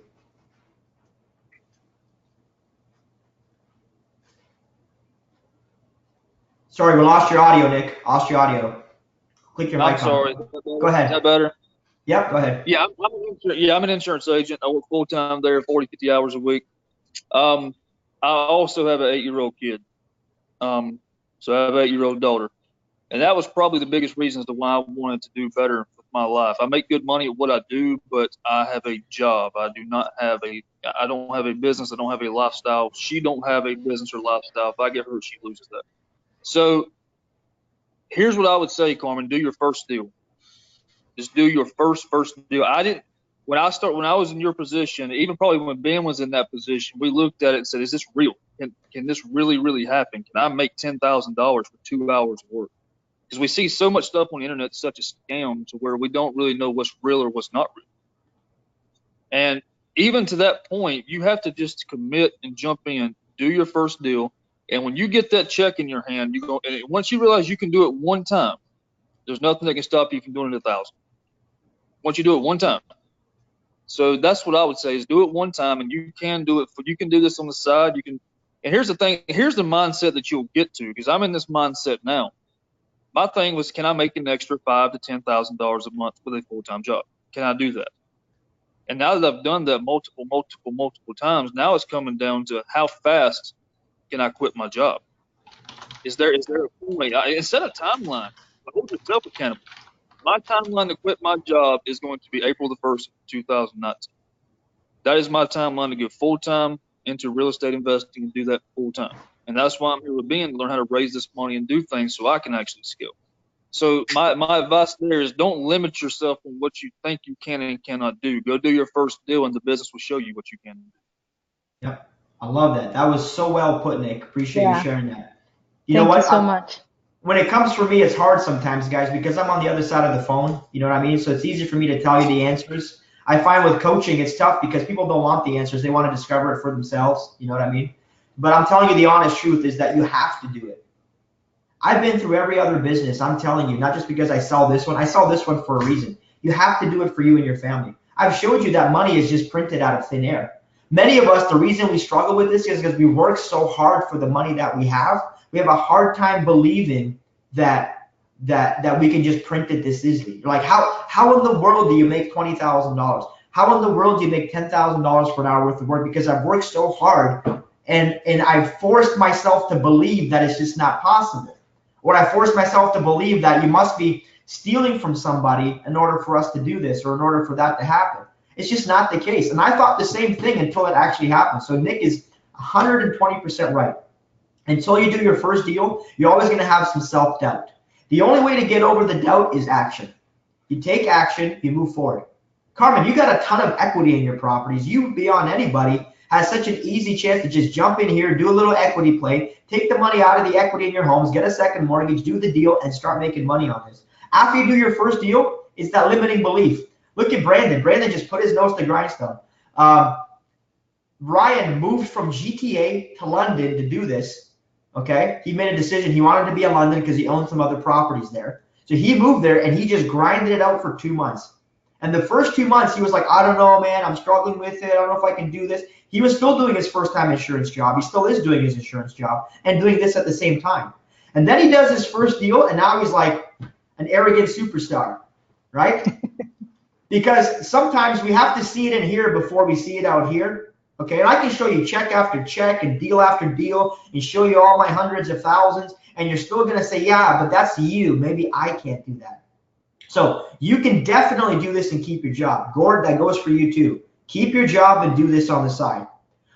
Sorry, we lost your audio, Nick. Lost your audio. Click your mic on.
I'm sorry.
Go ahead.
Is that better?
Yep, go ahead.
Yeah, I'm an insurance agent. I work full-time there, 40, 50 hours a week. I also have an 8-year-old kid. So I have an 8-year-old daughter. And that was probably the biggest reason as to why I wanted to do better with my life. I make good money at what I do, but I have a job. I don't have a business. I don't have a lifestyle. She don't have a business or lifestyle. If I get hurt, she loses that. So here's what I would say, Carmen, do your first deal. Just do your first deal. When I was in your position, even probably when Ben was in that position, we looked at it and said, is this real? Can this really, really happen? Can I make $10,000 for 2 hours of work? Because we see so much stuff on the internet, such a scam, to where we don't really know what's real or what's not real. And even to that point, you have to just commit and jump in, do your first deal. And when you get that check in your hand, and once you realize you can do it one time, there's nothing that can stop you from doing it 1,000. Once you do it one time. So that's what I would say, is do it one time, and you can do it. You can do this on the side. And here's the thing, here's the mindset that you'll get to, because I'm in this mindset now. My thing was, can I make an extra $5,000 to $10,000 a month with a full-time job? Can I do that? And now that I've done that multiple times, now it's coming down to how fast can I quit my job? Is there a point? Instead of timeline, hold yourself accountable. My timeline to quit my job is going to be April the 1st, 2019. That is my timeline to go full-time into real estate investing and do that full-time. And that's why I'm here with Ben, to learn how to raise this money and do things so I can actually scale. So my advice there is, don't limit yourself on what you think you can and cannot do. Go do your first deal, and the business will show you what you can do.
Yep. I love that. That was so well put, Nick. Appreciate you
Yeah.
sharing that. You know
Thank
what?
you so much.
When it comes for me, it's hard sometimes, guys, because I'm on the other side of the phone. You know what I mean? So it's easy for me to tell you the answers. I find with coaching, it's tough because people don't want the answers. They want to discover it for themselves. You know what I mean? But I'm telling you, the honest truth is that you have to do it. I've been through every other business. I'm telling you, not just because I sell this one. I sell this one for a reason. You have to do it for you and your family. I've showed you that money is just printed out of thin air. Many of us, the reason we struggle with this is because we work so hard for the money that we have. We have a hard time believing that we can just print it this easily. Like, how in the world do you make $20,000? How in the world do you make $10,000 for an hour worth of work? Because I've worked so hard and I've forced myself to believe that it's just not possible. Or I forced myself to believe that you must be stealing from somebody in order for us to do this, or in order for that to happen. It's just not the case. And I thought the same thing until it actually happened. So Nick is 120% right. Until you do your first deal, you're always going to have some self-doubt. The only way to get over the doubt is action. You take action, you move forward. Carmen, you got a ton of equity in your properties. You, beyond anybody, has such an easy chance to just jump in here, do a little equity play, take the money out of the equity in your homes, get a second mortgage, do the deal, and start making money on this. After you do your first deal, it's that limiting belief. Look at Brandon. Brandon just put his nose to the grindstone. Ryan moved from GTA to London to do this. Okay, he made a decision. He wanted to be in London because he owned some other properties there. So he moved there and he just grinded it out for 2 months. And the first 2 months, he was like, I don't know, man. I'm struggling with it. I don't know if I can do this. He was still doing his first-time insurance job. He still is doing his insurance job and doing this at the same time. And then he does his first deal, and now he's like an arrogant superstar, right? Because sometimes we have to see it in here before we see it out here. Okay, and I can show you check after check and deal after deal and show you all my hundreds of thousands, and you're still going to say, yeah, but that's you. Maybe I can't do that. So you can definitely do this and keep your job. Gord, that goes for you too. Keep your job and do this on the side.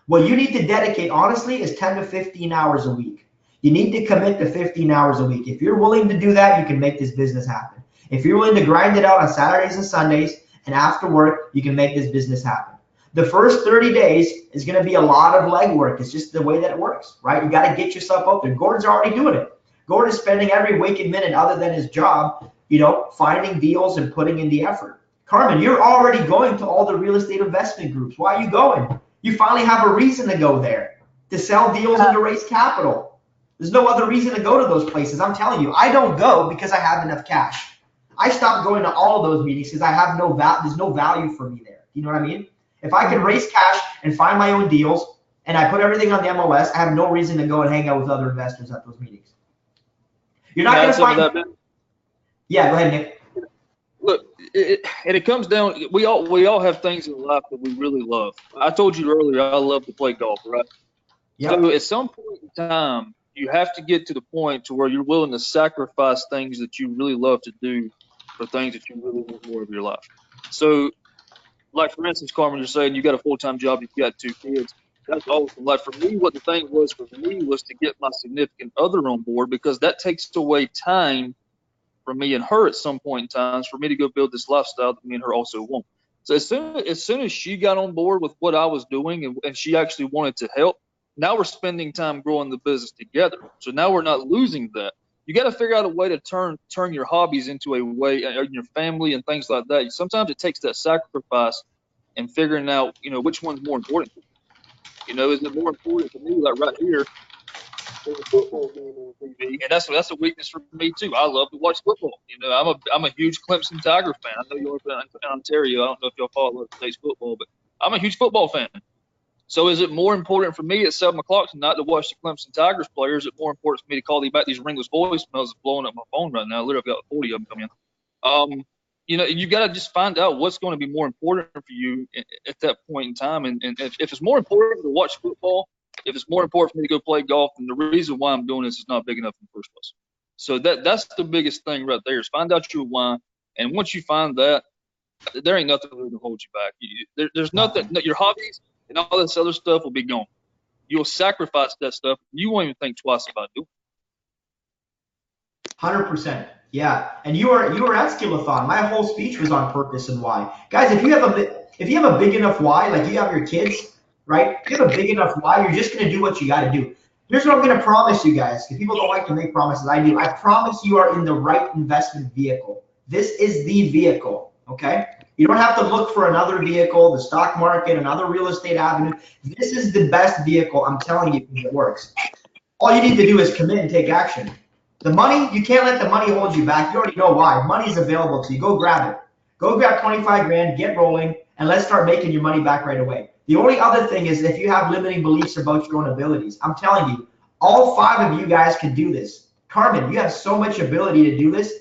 What you need to dedicate, honestly, is 10 to 15 hours a week. You need to commit to 15 hours a week. If you're willing to do that, you can make this business happen. If you're willing to grind it out on Saturdays and Sundays and after work, you can make this business happen. The first 30 days is going to be a lot of legwork. It's just the way that it works, right? You got to get yourself out there. Gordon's already doing it. Gordon is spending every waking minute other than his job, finding deals and putting in the effort. Carmen, you're already going to all the real estate investment groups. Why are you going? You finally have a reason to go there, to sell deals and to raise capital. There's no other reason to go to those places. I'm telling you, I don't go because I have enough cash. I stopped going to all of those meetings because I have there's no value for me there. You know what I mean? If I can raise cash and find my own deals and I put everything on the MLS, I have no reason to go and hang out with other investors at those meetings. You're not going to find. Yeah, go ahead, Nick.
Look, it comes down. We all have things in life that we really love. I told you earlier, I love to play golf, right? Yep. So at some point in time, you have to get to the point to where you're willing to sacrifice things that you really love to do for things that you really want more of your life. So, like for instance, Carmen, you're saying you got a full-time job, you've got 2 kids. That's awesome. Like for me, what the thing was for me was to get my significant other on board, because that takes away time from me and her at some point in time for me to go build this lifestyle that me and her also want. So as soon as she got on board with what I was doing and she actually wanted to help, now we're spending time growing the business together. So now we're not losing that. You got to figure out a way to turn your hobbies into a way, your family and things like that. Sometimes it takes that sacrifice and figuring out, which one's more important. Is it more important to me, like right here, there's a football game on TV, and that's a weakness for me too. I love to watch football. I'm a huge Clemson Tiger fan. I know you're in Ontario. I don't know if y'all follow State's football, but I'm a huge football fan. So is it more important for me at 7 o'clock tonight to watch the Clemson Tigers play, or is it more important for me to call you back these ringless voicemails that's blowing up my phone right now? Literally, I've got 40 of them coming in. You know, you got to just find out what's going to be more important for you at that point in time. And if it's more important to watch football, if it's more important for me to go play golf, then the reason why I'm doing this is not big enough in the first place. So that's the biggest thing right there is find out your why. And once you find that, there ain't nothing really to hold you back. There's nothing. Your hobbies and all this other stuff will be gone. You'll sacrifice that stuff. You won't even think twice about doing
it. 100%. Yeah, and you were at Skillathon. My whole speech was on purpose and why. Guys, if you have a big enough why, like you have your kids, right? If you have a big enough why, you're just gonna do what you got to do. Here's what I'm gonna promise you guys. If people don't like to make promises, I do. I promise you are in the right investment vehicle. This is the vehicle. Okay. You don't have to look for another vehicle, the stock market, another real estate avenue. This is the best vehicle. I'm telling you, it works. All you need to do is commit and take action. The money, you can't let the money hold you back. You already know why. Money is available to you. Go grab it. Go grab 25 grand, get rolling, and let's start making your money back right away. The only other thing is if you have limiting beliefs about your own abilities, I'm telling you, all 5 of you guys can do this. Carmen, you have so much ability to do this.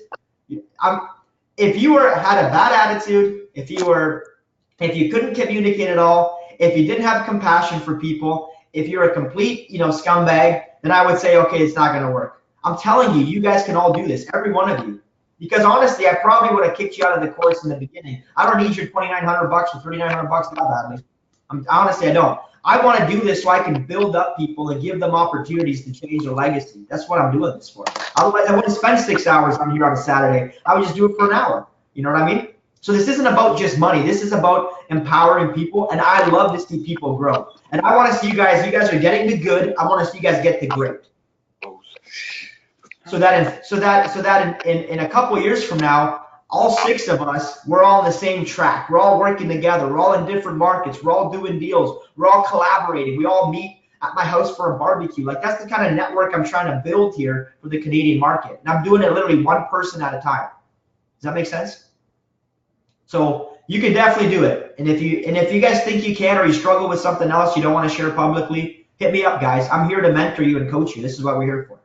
If you had a bad attitude, if you couldn't communicate at all, if you didn't have compassion for people, if you're a complete, scumbag, then I would say, okay, it's not going to work. I'm telling you, you guys can all do this, every one of you. Because honestly, I probably would have kicked you out of the course in the beginning. I don't need your $2,900 or $3,900 that badly. Honestly, I don't. I want to do this so I can build up people and give them opportunities to change their legacy. That's what I'm doing this for. Otherwise, I wouldn't spend 6 hours on here on a Saturday. I would just do it for an hour. You know what I mean? So this isn't about just money. This is about empowering people, and I love to see people grow. And I want to see you guys are getting the good. I want to see you guys get the great. So that in a couple of years from now, all 6 of us, we're all on the same track. We're all working together. We're all in different markets. We're all doing deals. We're all collaborating. We all meet at my house for a barbecue. Like that's the kind of network I'm trying to build here for the Canadian market. And I'm doing it literally one person at a time. Does that make sense? So you can definitely do it. And if you guys think you can or you struggle with something else you don't want to share publicly, hit me up, guys. I'm here to mentor you and coach you. This is what we're here for.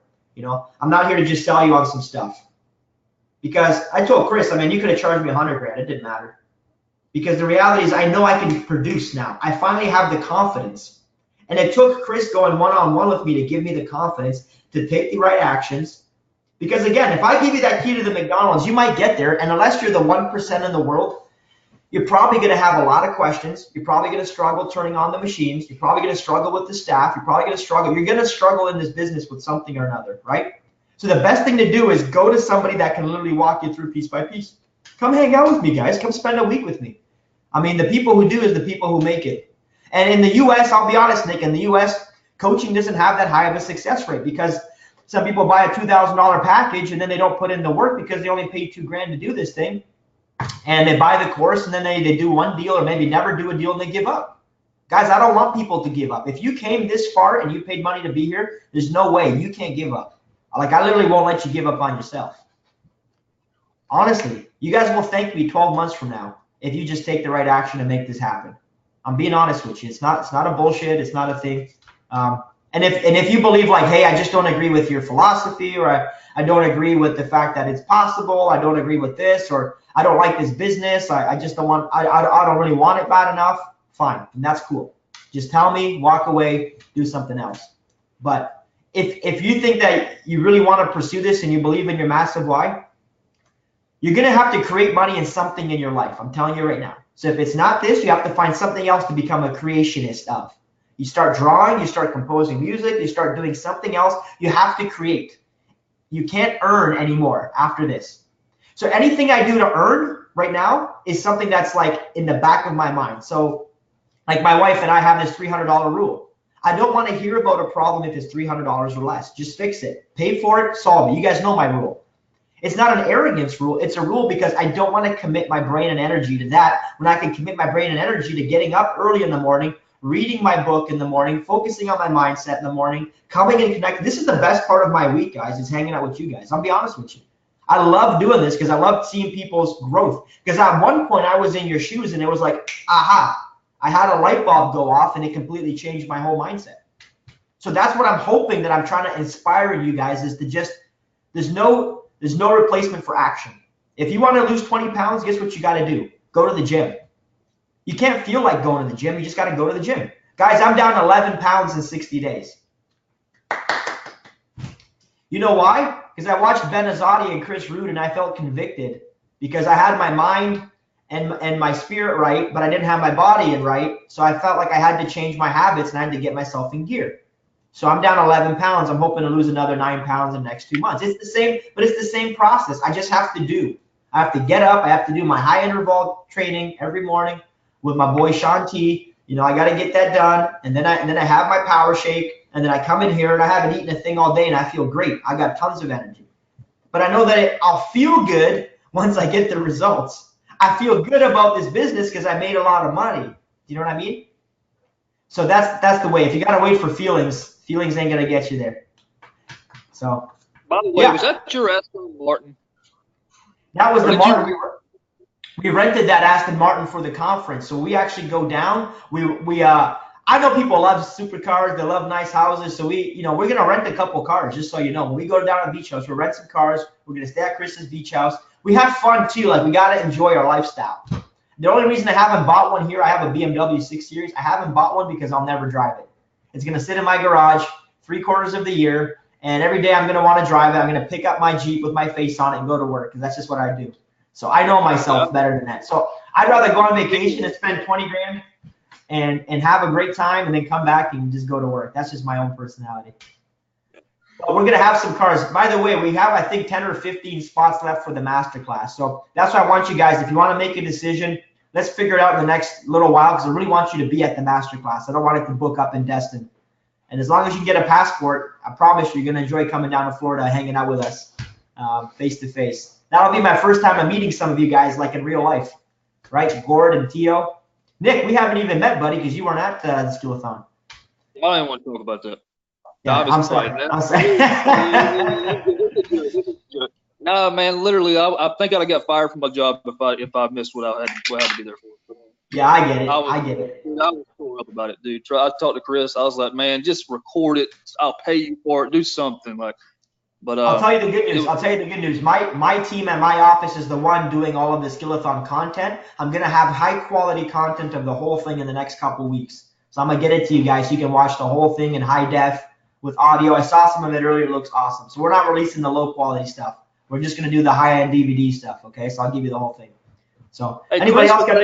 I'm not here to just sell you on some stuff. Because I told Chris, you could have charged me 100 grand. It didn't matter. Because the reality is I know I can produce now. I finally have the confidence. And it took Chris going one-on-one with me to give me the confidence to take the right actions. Because again, if I give you that key to the McDonald's, you might get there. And unless you're the 1% in the world, you're probably going to have a lot of questions. You're probably going to struggle turning on the machines. You're probably going to struggle with the staff. You're probably going to struggle. You're going to struggle in this business with something or another, right? So the best thing to do is go to somebody that can literally walk you through piece by piece. Come hang out with me, guys. Come spend a week with me. The people who do is the people who make it. And in the U.S., I'll be honest, Nick, in the U.S., coaching doesn't have that high of a success rate because some people buy a $2,000 package and then they don't put in the work because they only paid $2 grand to do this thing. And they buy the course and then they do one deal or maybe never do a deal and they give up. Guys, I don't want people to give up. If you came this far and you paid money to be here, there's no way you can't give up. Like I literally won't let you give up on yourself. Honestly, you guys will thank me 12 months from now if you just take the right action to make this happen. I'm being honest with you. It's not a bullshit. It's not a thing. And if you believe like, hey, I just don't agree with your philosophy, or I don't agree with the fact that it's possible, I don't agree with this, or I don't like this business, I just don't want, I don't really want it bad enough, fine, and that's cool. Just tell me, walk away, do something else. But if you think that you really want to pursue this and you believe in your massive why, you're going to have to create money in something in your life. I'm telling you right now. So if it's not this, you have to find something else to become a creationist of. You start drawing, you start composing music, you start doing something else. You have to create. You can't earn anymore after this. So anything I do to earn right now is something that's like in the back of my mind. So like my wife and I have this $300 rule. I don't want to hear about a problem if it's $300 or less. Just fix it. Pay for it, solve it. You guys know my rule. It's not an arrogance rule. It's a rule because I don't want to commit my brain and energy to that when I can commit my brain and energy to getting up early in the morning, reading my book in the morning, focusing on my mindset in the morning, coming and connecting. This is the best part of my week, guys, is hanging out with you guys. I'll be honest with you. I love doing this because I love seeing people's growth. Because at one point I was in your shoes and it was like, aha, I had a light bulb go off and it completely changed my whole mindset. So that's what I'm hoping that I'm trying to inspire you guys is to just, there's no replacement for action. If you want to lose 20 pounds, guess what you got to do? Go to the gym. You can't feel like going to the gym. You just got to go to the gym. Guys, I'm down 11 pounds in 60 days. You know why? Because I watched Ben Azadi and Chris Root and I felt convicted because I had my mind and my spirit right, but I didn't have my body in right. So I felt like I had to change my habits and I had to get myself in gear. So I'm down 11 pounds. I'm hoping to lose another 9 pounds in the next 2 months. It's the same, but it's the same process. I just have to do. I have to get up. I have to do my high interval training every morning with my boy Sean T. You know, I got to get that done. And then I have my power shake. And then I come in here and I haven't eaten a thing all day and I feel great. I got tons of energy. But I know that I'll feel good once I get the results. I feel good about this business because I made a lot of money. Do you know what I mean? So that's the way. If you got to wait for feelings ain't going to get you there. So.
By the way,
yeah.
Was that your Aston Martin?
That was the Martin. We rented that Aston Martin for the conference. So we actually go down. I know people love supercars. They love nice houses. So we're going to rent a couple cars, just so you know. When we go down to the beach house, we'll rent some cars. We're going to stay at Chris's beach house. We have fun too. Like, we got to enjoy our lifestyle. The only reason I haven't bought one here, I have a BMW 6 Series. I haven't bought one because I'll never drive it. It's going to sit in my garage 3/4 of the year. And every day I'm going to want to drive it. I'm going to pick up my Jeep with my face on it and go to work because that's just what I do. So I know myself better than that. So I'd rather go on vacation and spend 20 grand and have a great time and then come back and just go to work. That's just my own personality. But we're going to have some cars. By the way, we have, I think, 10 or 15 spots left for the masterclass. So that's why I want you guys, if you want to make a decision, let's figure it out in the next little while because I really want you to be at the masterclass. I don't want it to book up in Destin. And as long as you get a passport, I promise you're going to enjoy coming down to Florida, hanging out with us face to face. That'll be my first time I'm meeting some of you guys like in real life, right? Gord and Tio. Nick, we haven't even met, buddy, because you weren't at the Skillathon.
I didn't want to talk about that.
Yeah, I'm sorry.
No, man, literally, I think I'd have got fired from my job if I missed what I had to be there for.
Yeah, I get it. I get it.
I was tore up about it, dude. I talked to Chris. I was like, man, just record it. I'll pay you for it. Do something. But
I'll tell you the good news. My team at my office is the one doing all of the Skillathon content. I'm gonna have high quality content of the whole thing in the next couple weeks. So I'm gonna get it to you guys so you can watch the whole thing in high def with audio. I saw some of it earlier. It looks awesome. So we're not releasing the low quality stuff. We're just gonna do the high end DVD stuff. Okay, so I'll give you the whole thing. So
hey,
anybody else got?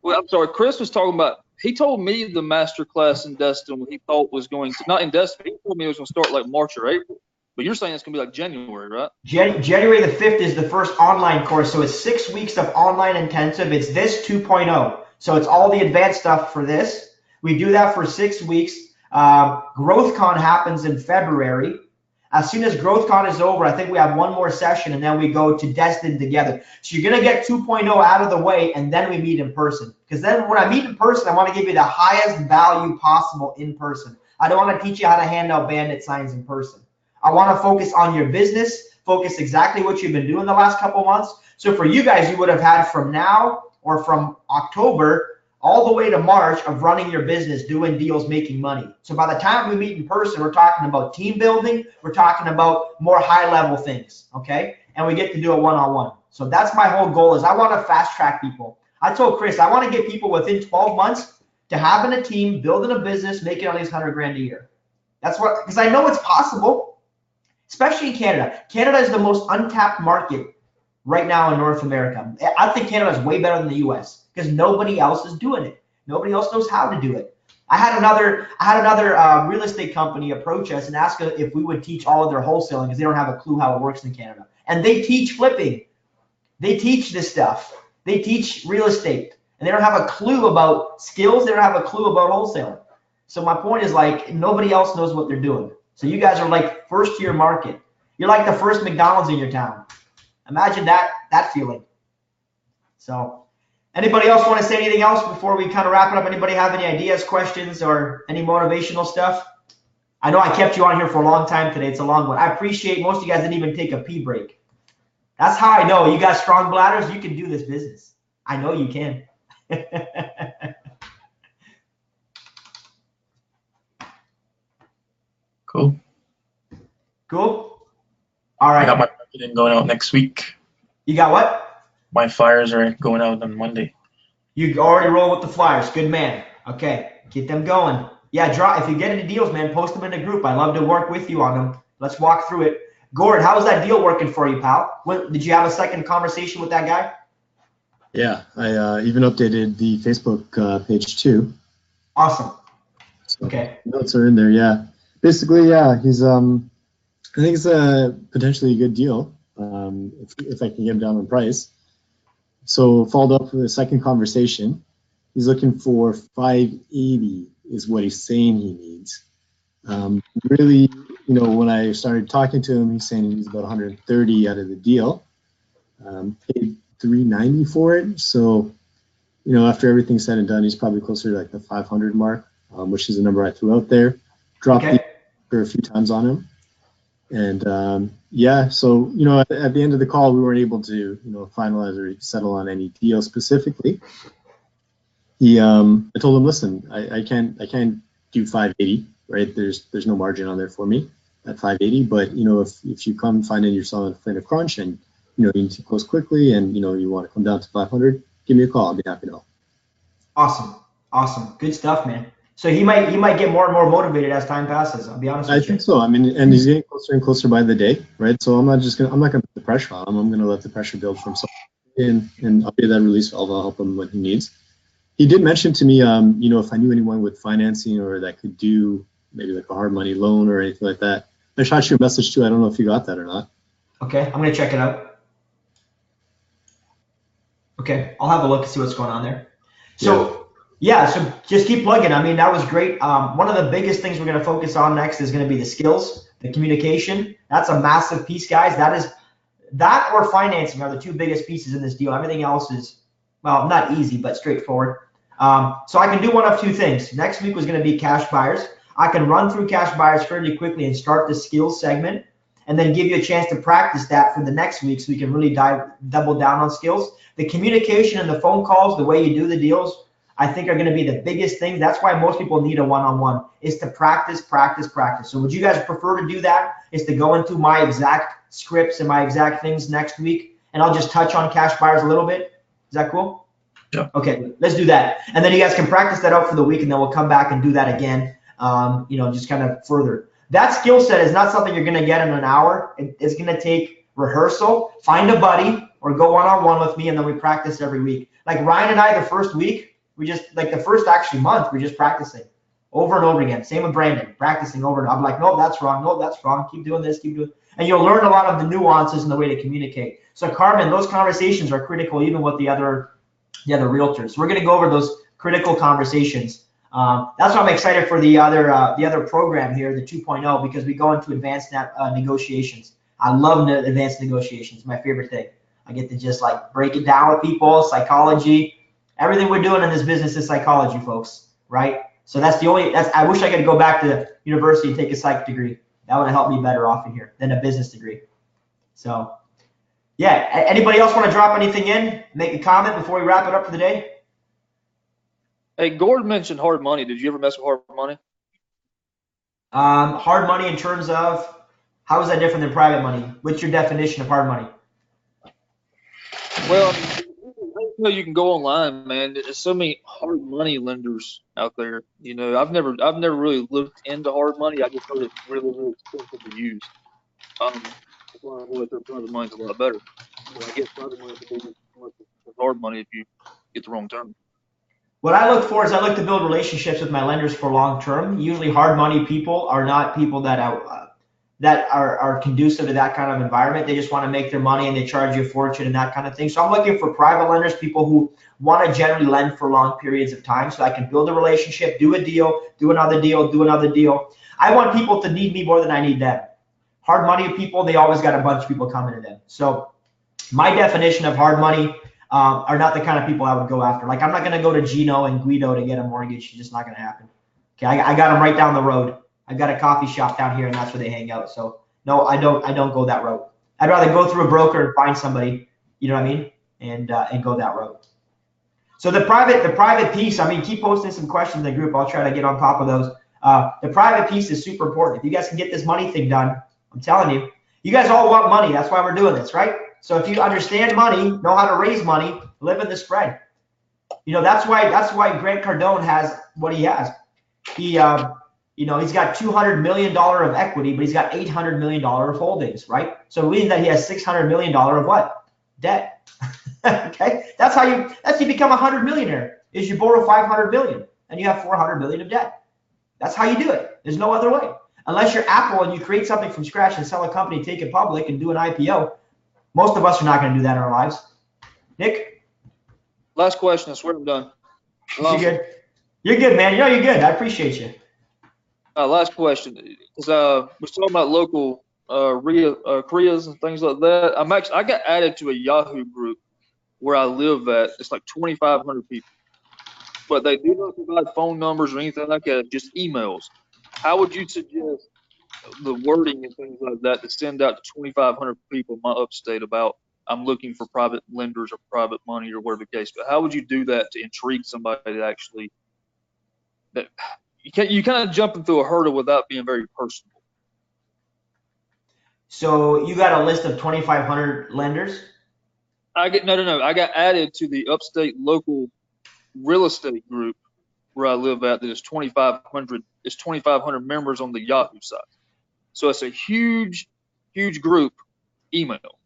Well, I'm sorry. Chris was talking about. He told me the master class in Destin he thought was going to not in Destin. He told me it was going to start like March or April. But you're saying it's going to be like January, right?
January the 5th is the first online course. So it's 6 weeks of online intensive. It's this 2.0. So it's all the advanced stuff for this. We do that for 6 weeks. GrowthCon happens in February. As soon as GrowthCon is over, I think we have one more session, and then we go to Destin together. So you're going to get 2.0 out of the way, and then we meet in person. Because then when I meet in person, I want to give you the highest value possible in person. I don't want to teach you how to hand out bandit signs in person. I want to focus on your business, focus exactly what you've been doing the last couple months. So for you guys, you would have had from now or from October all the way to March of running your business, doing deals, making money. So by the time we meet in person, we're talking about team building. We're talking about more high-level things, okay? And we get to do it one-on-one. So that's my whole goal is I want to fast-track people. I told Chris, I want to get people within 12 months to having a team, building a business, making at least 100 grand a year. That's what, because I know it's possible, especially in Canada. Canada is the most untapped market right now in North America. I think Canada is way better than the US because nobody else is doing it. Nobody else knows how to do it. I had another real estate company approach us and ask us if we would teach all of their wholesaling because they don't have a clue how it works in Canada. And they teach flipping. They teach this stuff. They teach real estate. And they don't have a clue about skills. They don't have a clue about wholesaling. So my point is, like, nobody else knows what they're doing. So you guys are like first to your market. You're like the first McDonald's in your town. Imagine that feeling. So anybody else want to say anything else before we kind of wrap it up? Anybody have any ideas, questions, or any motivational stuff? I know I kept you on here for a long time today. It's a long one. I appreciate most of you guys didn't even take a pee break. That's how I know you got strong bladders. You can do this business. I know you can.
Cool.
Cool. All
I got
right.
my marketing going out next week.
You got what?
My flyers are going out on Monday.
You already roll with the flyers. Good man. Okay, get them going. Yeah, draw. If you get any deals, man, post them in the group. I love to work with you on them. Let's walk through it. Gord, how's that deal working for you, pal? Did you have a second conversation with that guy?
Yeah, I even updated the Facebook page too.
Awesome.
So
Okay.
notes are in there. Yeah, basically, yeah, he's I think it's a potentially a good deal if I can get him down on price. So followed up with a second conversation. He's looking for 580 is what he's saying he needs. Really, when I started talking to him, he's saying he needs about 130 out of the deal. Paid 390 for it. So, after everything's said and done, he's probably closer to like the 500 mark, which is the number I threw out there. Dropped
Okay.
for a few times on him. And yeah, so at the end of the call, we weren't able to finalize or settle on any deal specifically. I told him, listen, I can't do 580, right? There's no margin on there for me at 580. But if you come finding yourself in a crunch and you need to close quickly and you want to come down to 500, give me a call. I'll be happy to help.
Awesome. Good stuff, man. So he might get more and more motivated as time passes. I'll be honest with you.
I think so. I mean, and he's getting closer and closer by the day, right? So I'm not gonna put the pressure on him. I'm gonna let the pressure build from something, and I'll be that release valve. I'll help him when he needs. He did mention to me, if I knew anyone with financing or that could do maybe like a hard money loan or anything like that. I shot you a message too. I don't know if you got that or not.
Okay, I'm gonna check it out. Okay, I'll have a look and see what's going on there. So so just keep plugging. I mean, that was great. One of the biggest things we're gonna focus on next is gonna be the skills, the communication. That's a massive piece, guys. That or financing are the two biggest pieces in this deal. Everything else is, well, not easy, but straightforward. So I can do one of two things. Next week was going to be cash buyers. I can run through cash buyers fairly quickly and start the skills segment and then give you a chance to practice that for the next week so we can really double down on skills. The communication and the phone calls, the way you do the deals, I think are going to be the biggest thing. That's why most people need a one-on-one is to practice. So would you guys prefer to do that? Is to go into my exact scripts and my exact things next week and I'll just touch on cash buyers a little bit? Is that cool?
Yeah.
Okay, let's do that. And then you guys can practice that out for the week and then we'll come back and do that again, just kind of further. That skill set is not something you're going to get in an hour. It's going to take rehearsal, find a buddy or go one-on-one with me and then we practice every week. Like Ryan and I, the first week, the first actually month, we're just practicing over and over again. Same with Brandon, practicing over and over. I'm like, no, that's wrong. No, that's wrong. Keep doing this, keep doing it. And you'll learn a lot of the nuances and the way to communicate. So Carmen, those conversations are critical even with the other realtors. We're going to go over those critical conversations. That's why I'm excited for the other program here, the 2.0, because we go into advanced negotiations. I love advanced negotiations. My favorite thing. I get to just like break it down with people, psychology. Everything we're doing in this business is psychology, folks, right? So I wish I could go back to university and take a psych degree. That would have helped me better off in here than a business degree. So, yeah. Anybody else want to drop anything in? Make a comment before we wrap it up for the day?
Hey, Gord mentioned hard money. Did you ever mess with hard money?
Hard money in terms of, how is that different than private money? What's your definition of hard money?
Well, you can go online, man. There's so many hard money lenders out there. I've never really looked into hard money. I just heard it's really, really expensive to use. That's why I always heard private money's a lot better. But I guess private money can be just as much as hard money if you get the wrong term.
What I look for is I look to build relationships with my lenders for long term. Usually hard money people are not people that are conducive to that kind of environment. They just want to make their money and they charge you a fortune and that kind of thing. So I'm looking for private lenders, people who want to generally lend for long periods of time so I can build a relationship, do a deal, do another deal, do another deal. I want people to need me more than I need them. Hard money people, they always got a bunch of people coming to them. So my definition of hard money are not the kind of people I would go after. Like I'm not going to go to Gino and Guido to get a mortgage. It's just not going to happen. Okay, I got them right down the road. I've got a coffee shop down here and that's where they hang out. So no, I don't go that route. I'd rather go through a broker and find somebody, you know what I mean? And go that route. So the private piece, I mean, keep posting some questions in the group. I'll try to get on top of those. The private piece is super important. If you guys can get this money thing done, I'm telling you, you guys all want money. That's why we're doing this, right? So if you understand money, know how to raise money, live in the spread. You know, that's why Grant Cardone has what he has. He, you know, he's got $200 million of equity, but he's got $800 million of holdings, right? So meaning that he has $600 million of what? Debt. Okay, that's how you become a 100 millionaire. Is you borrow 500 million and you have 400 million of debt. That's how you do it. There's no other way. Unless you're Apple and you create something from scratch and sell a company, take it public, and do an IPO. Most of us are not going to do that in our lives. Nick?
Last question. I swear I'm done.
You're good. You're good, man. You know you're good. I appreciate you.
Last question. Because we're talking about local Koreas and things like that. I got added to a Yahoo group where I live at. It's like 2,500 people. But they do not provide phone numbers or anything like that, just emails. How would you suggest the wording and things like that to send out to 2,500 people in my upstate about I'm looking for private lenders or private money or whatever the case? But how would you do that to intrigue somebody to actually that you kind of jumping through a hurdle without being very personal?
So you got a list of 2,500 lenders?
No. I got added to the upstate local real estate group where I live at. That is 2,500. It's 2,500 members on the Yahoo side. So it's a huge group email.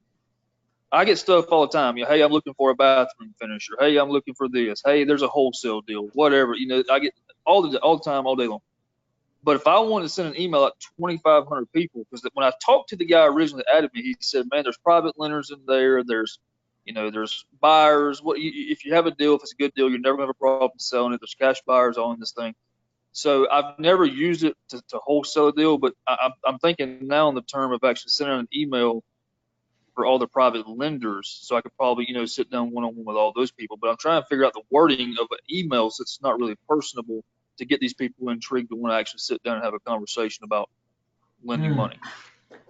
I get stuff all the time. You know, hey, I'm looking for a bathroom finisher. Hey, I'm looking for this. Hey, there's a wholesale deal. Whatever. You know, I get all the time, all day long. But if I wanted to send an email out to 2,500 people, because when I talked to the guy originally that added me, he said, man, there's private lenders in there. There's buyers. If you have a deal, if it's a good deal, you're never going to have a problem selling it. There's cash buyers on this thing. So I've never used it to wholesale a deal, but I'm thinking now in the term of actually sending out an email for all the private lenders, so I could probably, sit down one-on-one with all those people. But I'm trying to figure out the wording of an email so it's not really personable to get these people intrigued to want to actually sit down and have a conversation about lending money.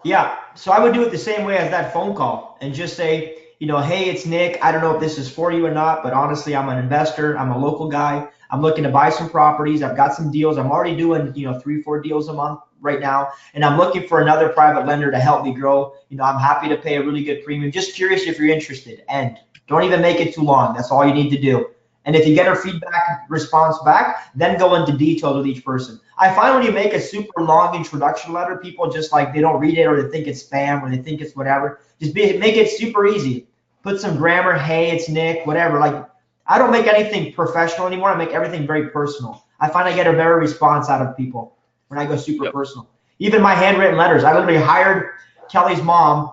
Yeah, so I would do it the same way as that phone call and just say, hey, it's Nick. I don't know if this is for you or not, but honestly, I'm an investor. I'm a local guy. I'm looking to buy some properties. I've got some deals. I'm already doing, 3-4 deals a month right now. And I'm looking for another private lender to help me grow. I'm happy to pay a really good premium. Just curious if you're interested. And don't even make it too long. That's all you need to do. And if you get a feedback response back, then go into detail with each person. I find when you make a super long introduction letter, people just like, they don't read it, or they think it's spam, or they think it's whatever. Just make it super easy. Put some grammar. Hey, it's Nick, whatever. Like, I don't make anything professional anymore. I make everything very personal. I find I get a better response out of people when I go super personal. Even my handwritten letters. I literally hired Kelly's mom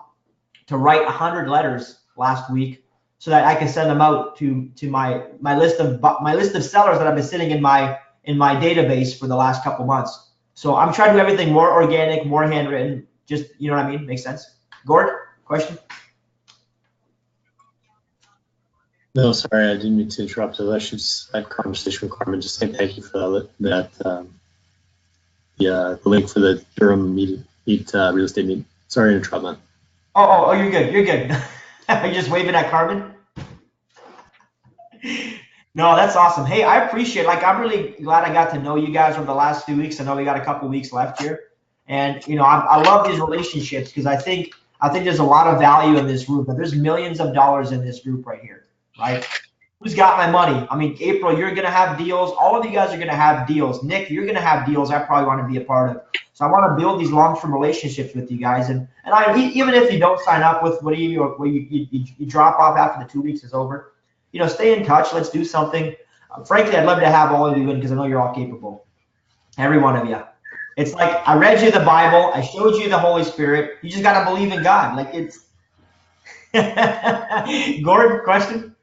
to write 100 letters last week so that I can send them out to my list of sellers that have been sitting in my database for the last couple months. So I'm trying to do everything more organic, more handwritten. Just, you know what I mean? Makes sense. Gord, question?
No, sorry, I didn't mean to interrupt. I should just had a conversation with Carmen. Just saying thank you for the link for the Durham meet real estate meet. Sorry to interrupt, man.
Oh, you're good. You're good. Are you just waving at Carmen? No, that's awesome. Hey, I appreciate it. Like, I'm really glad I got to know you guys over the last few weeks. I know we got a couple weeks left here. And, I love these relationships because I think there's a lot of value in this group. But there's millions of dollars in this group right here, right? Who's got my money? I mean, April, you're going to have deals. All of you guys are going to have deals. Nick, you're going to have deals I probably want to be a part of. So I want to build these long-term relationships with you guys. And even if you don't sign up with you drop off after the 2 weeks is over, stay in touch. Let's do something. Frankly, I'd love to have all of you in because I know you're all capable. Every one of you. It's like I read you the Bible. I showed you the Holy Spirit. You just got to believe in God. Like it's – Gord, question?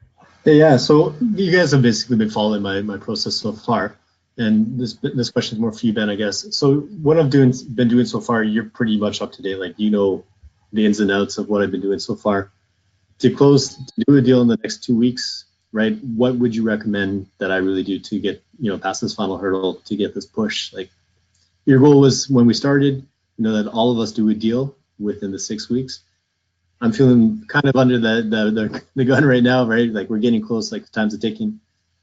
Yeah, so you guys have basically been following my process so far. And this question is more for you, Ben, I guess. So what I've been doing so far, you're pretty much up to date. Like, the ins and outs of what I've been doing so far. To do a deal in the next 2 weeks, right? What would you recommend that I really do to get, past this final hurdle, to get this push? Like, your goal was when we started, that all of us do a deal within the 6 weeks. I'm feeling kind of under the gun right now, right? Like, we're getting close, like time's ticking.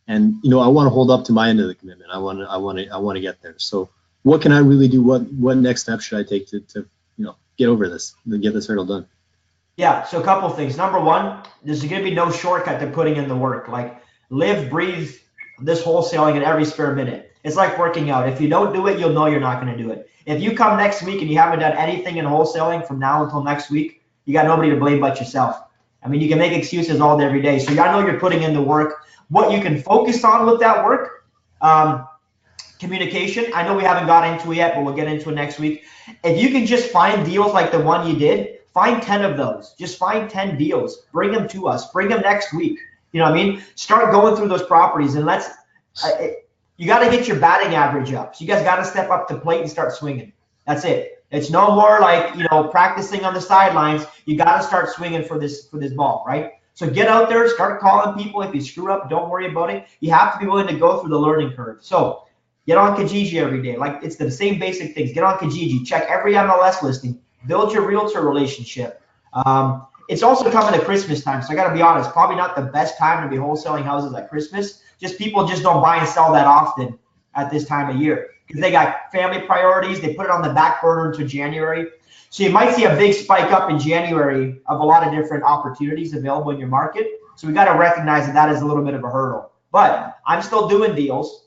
And, I want to hold up to my end of the commitment. I want to get there. So what can I really do? What next step should I take to get over this and get this hurdle done?
Yeah, so a couple of things. Number one, there's going to be no shortcut to putting in the work. Like, live, breathe this wholesaling in every spare minute. It's like working out. If you don't do it, you'll know you're not going to do it. If you come next week and you haven't done anything in wholesaling from now until next week, you got nobody to blame but yourself. I mean, you can make excuses all day, every day. So I know you're putting in the work. What you can focus on with that work, communication. I know we haven't got into it yet, but we'll get into it next week. If you can just find deals like the one you did, find 10 of those. Just find 10 deals. Bring them to us. Bring them next week. You know what I mean? Start going through those properties, and you got to get your batting average up. So you guys got to step up to plate and start swinging. That's it. It's no more like, practicing on the sidelines. You got to start swinging for this ball, right? So get out there, start calling people. If you screw up, don't worry about it. You have to be willing to go through the learning curve. So get on Kijiji every day. Like, it's the same basic things. Get on Kijiji. Check every MLS listing. Build your realtor relationship. It's also coming to Christmas time, so I got to be honest, probably not the best time to be wholesaling houses at Christmas. People just don't buy and sell that often at this time of year because they got family priorities. They put it on the back burner until January. So you might see a big spike up in January of a lot of different opportunities available in your market. So we got to recognize that is a little bit of a hurdle. But I'm still doing deals,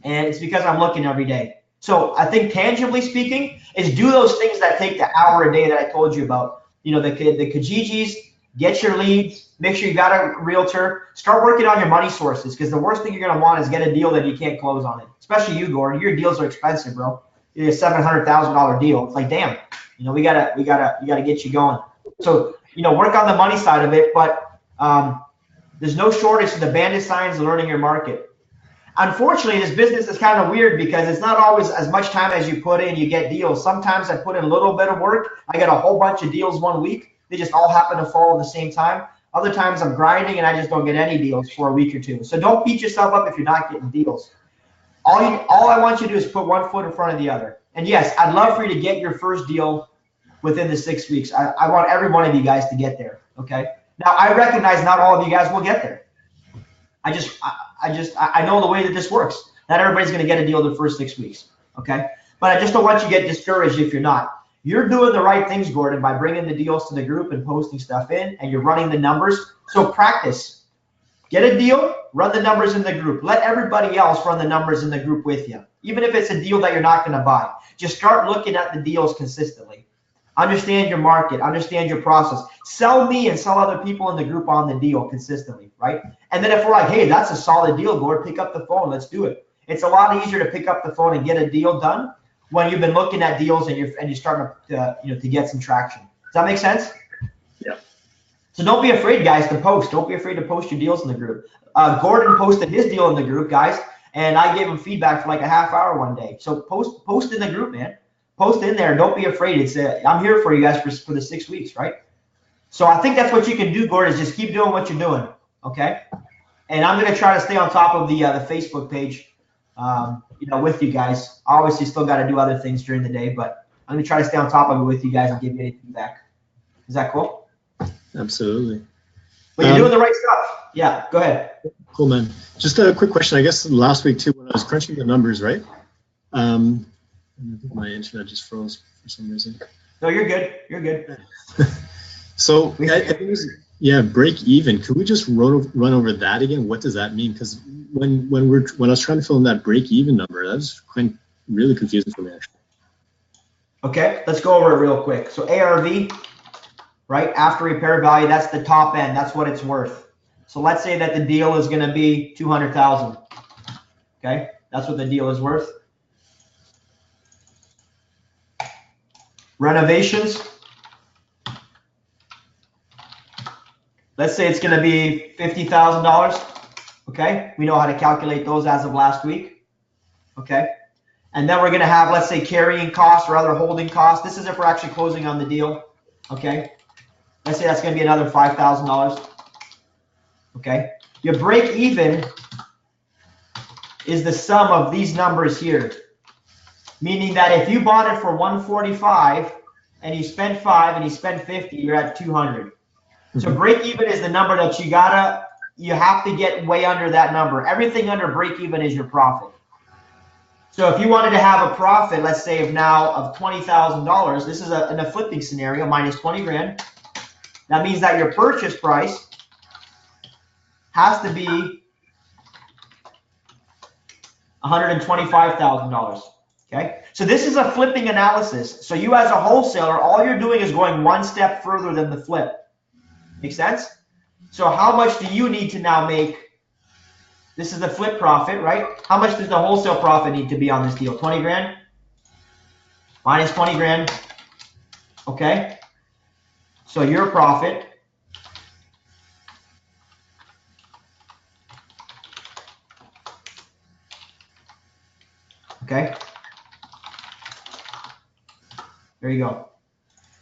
and it's because I'm looking every day. So I think, tangibly speaking, is do those things that take the hour a day that I told you about. The Kijijis, get your leads, make sure you got a realtor, start working on your money sources, because the worst thing you're gonna want is get a deal that you can't close on it. Especially you, Gordon. Your deals are expensive, bro. You're a $700,000 deal. It's like, damn, we gotta get you going. So, work on the money side of it, but there's no shortage of the bandit signs and learning your market. Unfortunately, this business is kind of weird because it's not always as much time as you put in, you get deals. Sometimes I put in a little bit of work. I get a whole bunch of deals one week. They just all happen to fall at the same time. Other times I'm grinding and I just don't get any deals for a week or two. So don't beat yourself up if you're not getting deals. All I want you to do is put one foot in front of the other. And yes, I'd love for you to get your first deal within the 6 weeks. I want every one of you guys to get there, okay? Now, I recognize not all of you guys will get there. I know the way that this works. Not everybody's going to get a deal the first 6 weeks, okay? But I just don't want you to get discouraged if you're not. You're doing the right things, Gordon, by bringing the deals to the group and posting stuff in, and you're running the numbers. So practice. Get a deal, run the numbers in the group. Let everybody else run the numbers in the group with you, even if it's a deal that you're not going to buy. Just start looking at the deals consistently. Understand your market, understand your process. Sell me and sell other people in the group on the deal consistently, right? And then if we're like, hey, that's a solid deal, Gord, pick up the phone, let's do it. It's a lot easier to pick up the phone and get a deal done when you've been looking at deals and you're starting to get some traction. Does that make sense?
Yeah.
So don't be afraid, guys, to post. Don't be afraid to post your deals in the group. Gordon posted his deal in the group, guys, and I gave him feedback for like a half hour one day. So post in the group, man. Post in there. Don't be afraid. I'm here for you guys for the 6 weeks, right? So I think that's what you can do, Gordon, is just keep doing what you're doing, okay? And I'm going to try to stay on top of the Facebook page, with you guys. Obviously, still got to do other things during the day, but I'm going to try to stay on top of it with you guys and give you any feedback. Is that cool?
Absolutely.
But you're doing the right stuff. Yeah, go ahead.
Cool, man. Just a quick question. I guess last week, too, when I was crunching the numbers, right? I think my internet just froze for some reason.
No, you're good. You're good.
So I think it was, break even. Could we just run over that again? What does that mean? Because when I was trying to fill in that break even number, that was really confusing for me, actually.
Okay, let's go over it real quick. So ARV, right, after repair value, that's the top end. That's what it's worth. So let's say that the deal is going to be $200,000. Okay, that's what the deal is worth. Renovations, let's say it's going to be $50,000. Okay, we know how to calculate those as of last week. Okay, and then we're going to have, let's say, carrying costs or other holding costs. This is if we're actually closing on the deal. Okay, let's say that's going to be another $5,000. Okay, your break even is the sum of these numbers here. Meaning that if you bought it for 145 and you spent 5 and you spent 50, you're at 200. So break even is the number that you have to get way under that number. Everything under break even is your profit. So if you wanted to have a profit, let's say of now of $20,000, this is in a flipping scenario, minus 20 grand. That means that your purchase price has to be $125,000. Okay, so this is a flipping analysis. So you as a wholesaler, all you're doing is going one step further than the flip. Make sense? So how much do you need to now make? This is the flip profit, right? How much does the wholesale profit need to be on this deal? 20 grand? Minus 20 grand. Okay. So your profit okay. There you go.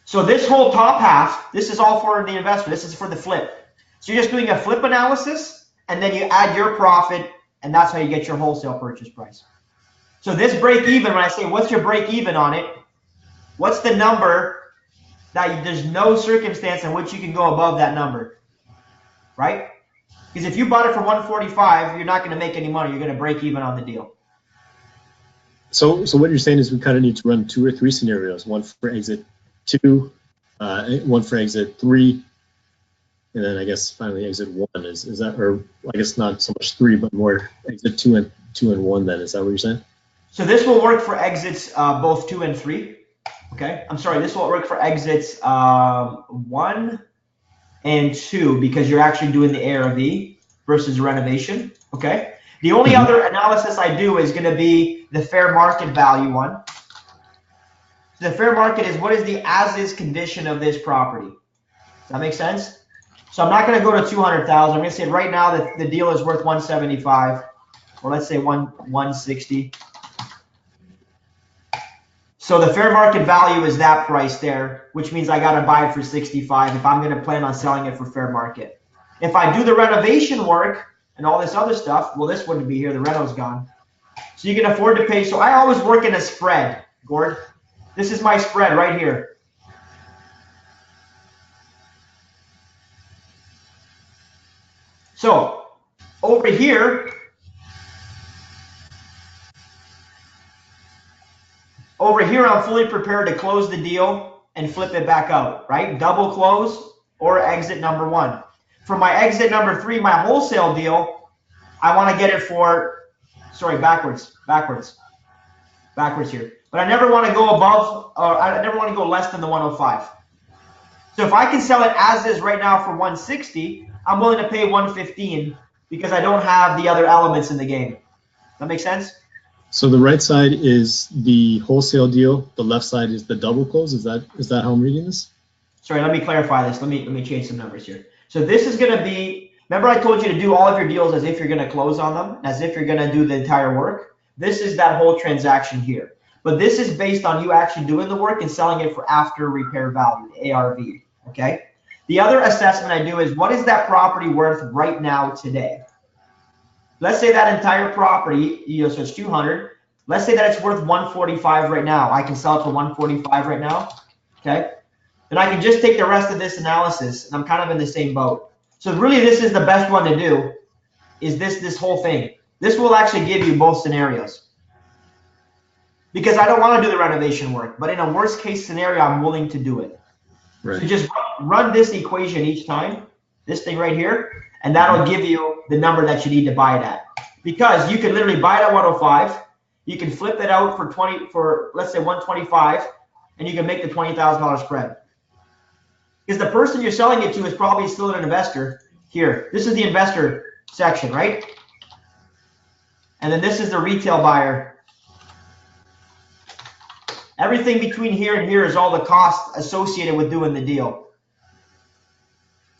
So this whole top half, this is all for the investor. This is for the flip. So you're just doing a flip analysis, and then you add your profit, and that's how you get your wholesale purchase price. So this break even, when I say what's your break even on it, what's the number that there's no circumstance in which you can go above that number, right? Because if you bought it for 145, you're not going to make any money. You're going to break even on the deal.
So what you're saying is we kind of need to run 2 or 3 scenarios, one for exit 2, one for exit 3, and then I guess finally exit 1. Is that, or I guess not so much 3, but more exit 2 and 1 then. Is that what you're saying?
So this will work for exits both 2 and 3. Okay, I'm sorry, this will work for exits 1 and 2 because you're actually doing the ARV versus renovation. Okay. The only other analysis I do is going to be the fair market value one. So the fair market is what is the as-is condition of this property. Does that make sense? So I'm not going to go to 200,000. I'm going to say right now that the deal is worth 175, or let's say 160. So the fair market value is that price there, which means I got to buy it for 65 if I'm going to plan on selling it for fair market. If I do the renovation work and all this other stuff, well, this wouldn't be here. The reno's gone. So you can afford to pay. So I always work in a spread, Gord. This is my spread right here. So over here, I'm fully prepared to close the deal and flip it back out, right? Double close or exit number 1. For my exit number 3, my wholesale deal, I want to get it for, sorry, backwards here. But I never want to go above, or I never want to go less than the 105. So if I can sell it as is right now for 160, I'm willing to pay 115 because I don't have the other elements in the game. That make sense?
So the right side is the wholesale deal. The left side is the double close. Is that how I'm reading this?
Sorry, let me clarify this. Let me change some numbers here. So this is going to be, remember I told you to do all of your deals as if you're going to close on them, as if you're going to do the entire work. This is that whole transaction here. But this is based on you actually doing the work and selling it for after repair value, ARV, okay? The other assessment I do is what is that property worth right now today? Let's say that entire property, so it's 200. Let's say that it's worth 145 right now. I can sell it for 145 right now, okay? Then I can just take the rest of this analysis, and I'm kind of in the same boat. So really, this is the best one to do, is this whole thing. This will actually give you both scenarios. Because I don't want to do the renovation work, but in a worst case scenario, I'm willing to do it. Right. So just run this equation each time, this thing right here, and that'll give you the number that you need to buy it at. Because you can literally buy it at 105, you can flip it out for let's say 125, and you can make the $20,000 spread. Because the person you're selling it to is probably still an investor. Here, this is the investor section, right? And then this is the retail buyer. Everything between here and here is all the cost associated with doing the deal.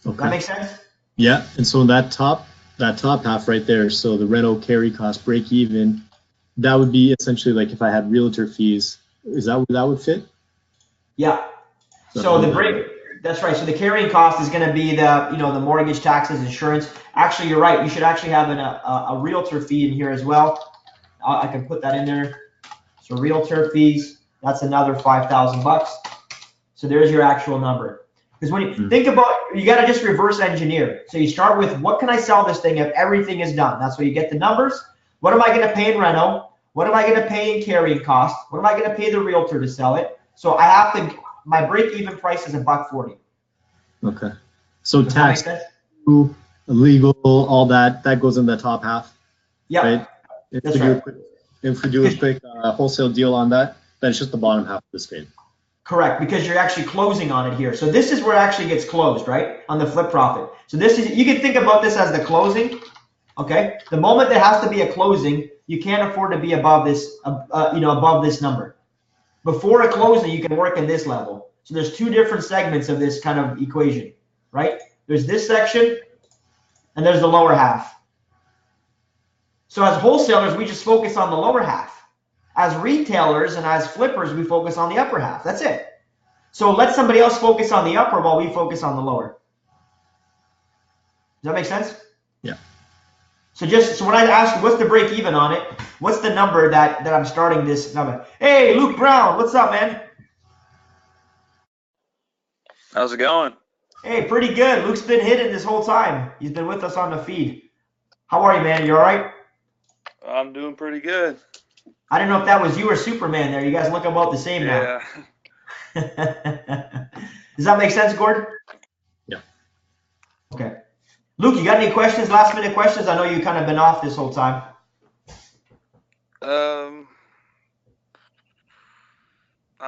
Okay. That make sense?
Yeah, and so that top half right there, so the reno carry cost break even, that would be essentially like if I had realtor fees. Is that where that would fit?
Yeah. So the break, that's right. So the carrying cost is going to be the mortgage, taxes, insurance. Actually, you're right. You should actually have a realtor fee in here as well. I can put that in there. So realtor fees, that's another $5,000. So there's your actual number. Because when you think about, you got to just reverse engineer. So you start with what can I sell this thing if everything is done? That's where you get the numbers. What am I going to pay in reno? What am I going to pay in carrying cost? What am I going to pay the realtor to sell it? So I have to, my break-even price is $140.
Okay. So
Does that make
tax,
sense?
legal, all that goes in the top half,
Yeah,
right?
that's right.
If we do a quick wholesale deal on that, then it's just the bottom half of the spade.
Correct, because you're actually closing on it here. So this is where it actually gets closed, right? On the flip profit. So this is, you can think about this as the closing, okay? The moment there has to be a closing, you can't afford to be above this, above this number. Before a closing, you can work in this level. So there's two different segments of this kind of equation, right? There's this section, and there's the lower half. So as wholesalers, we just focus on the lower half. As retailers and as flippers, we focus on the upper half. That's it. So let somebody else focus on the upper while we focus on the lower. Does that make sense?
Yeah.
So when I ask you, what's the break even on it? What's the number that I'm starting this number? Hey, Luke Brown, what's up, man?
How's it going?
Hey, pretty good. Luke's been hitting this whole time. He's been with us on the feed. How are you, man? You all right?
I'm doing pretty good.
I didn't know if that was you or Superman there. You guys look about the same now.
Yeah.
Does that make sense, Gord?
Yeah.
Okay. Luke, you got any questions, last minute questions? I know you've kind of been off this whole time.
I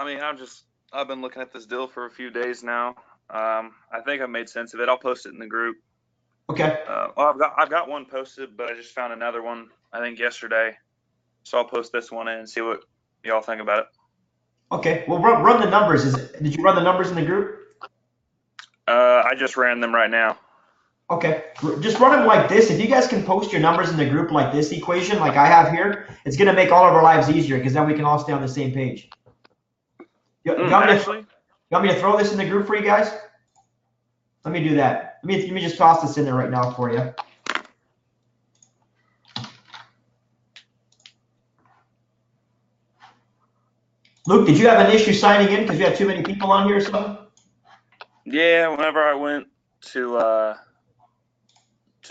mean, I've been looking at this deal for a few days now. I think I've made sense of it. I'll post it in the group.
Okay.
Well, I've got one posted, but I just found another one, I think yesterday. So I'll post this one in and see what y'all think about it.
Okay. Well, run the numbers. Did you run the numbers in the group?
I just ran them right now.
Okay. Just run them like this. If you guys can post your numbers in the group like this equation, like I have here, it's going to make all of our lives easier because then we can all stay on the same page. You want me to throw this in the group for you guys? Let me do that. Let me just toss this in there right now for you. Luke, did you have an issue signing in because you had too many people on here or something?
Yeah, whenever I went to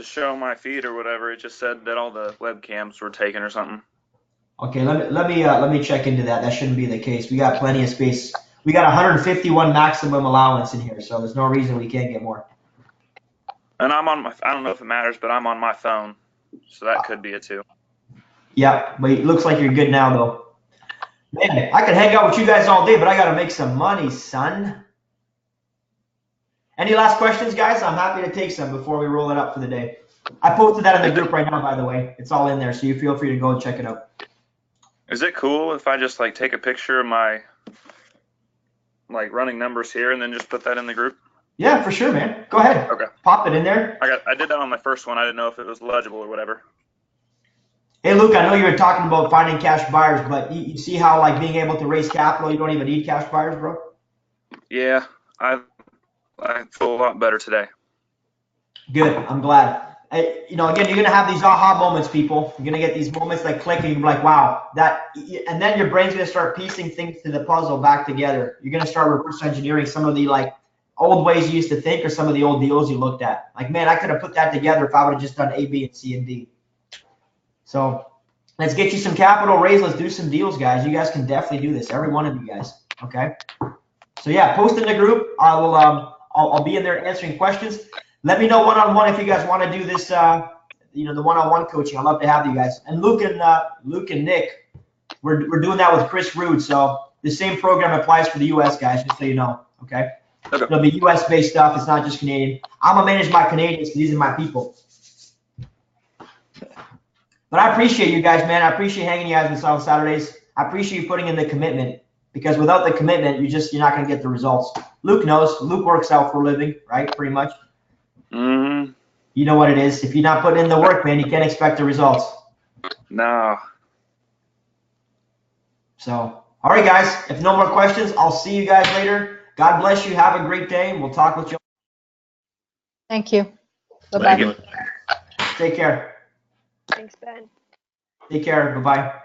show my feed or whatever, it just said that all the webcams were taken or something.
Okay, let me check into that. That shouldn't be the case. We got plenty of space. We got 151 maximum allowance in here, so there's no reason we can't get more.
And I'm on I don't know if it matters, but I'm on my phone, so that could be it too.
Yeah, but it looks like you're good now, though. Man, I could hang out with you guys all day, but I got to make some money, son. Any last questions, guys? I'm happy to take some before we roll it up for the day. I posted that in the group right now, by the way. It's all in there, so you feel free to go and check it out.
Is it cool if I just like take a picture of my like running numbers here and then just put that in the group?
Yeah, for sure, man. Go ahead.
Okay.
Pop it in there.
I did that on my first one. I didn't know if it was legible or whatever.
Hey, Luke, I know you were talking about finding cash buyers, but you see how like being able to raise capital, you don't even need cash buyers, bro?
Yeah, I feel a lot better today.
Good. I'm glad. Again, you're going to have these aha moments, people. You're going to get these moments like click and you're like, wow, and then your brain's going to start piecing things to the puzzle back together. You're going to start reverse engineering some of the like old ways you used to think or some of the old deals you looked at. Like, man, I could have put that together if I would have just done A, B, and C, and D. So let's get you some capital raised. Let's do some deals, guys. You guys can definitely do this. Every one of you guys. Okay. So yeah, post in the group. I'll be in there answering questions. Let me know one-on-one if you guys want to do this. The one-on-one coaching. I'd love to have you guys. And Luke and Nick, we're doing that with Chris Rude. So the same program applies for the U.S. guys, just so you know. Okay. It'll be U.S.-based stuff. It's not just Canadian. I'm gonna manage my Canadians because these are my people. But I appreciate you guys, man. I appreciate hanging you guys with us on Saturdays. I appreciate you putting in the commitment because without the commitment, you're not going to get the results. Luke knows. Luke works out for a living, right? Pretty much.
Mm-hmm.
You know what it is. If you're not putting in the work, man, you can't expect the results.
No.
So, all right, guys. If no more questions, I'll see you guys later. God bless you. Have a great day. We'll talk with you.
Thank you. Bye-bye.
Thank you.
Take care.
Thanks, Ben.
Take care. Bye-bye.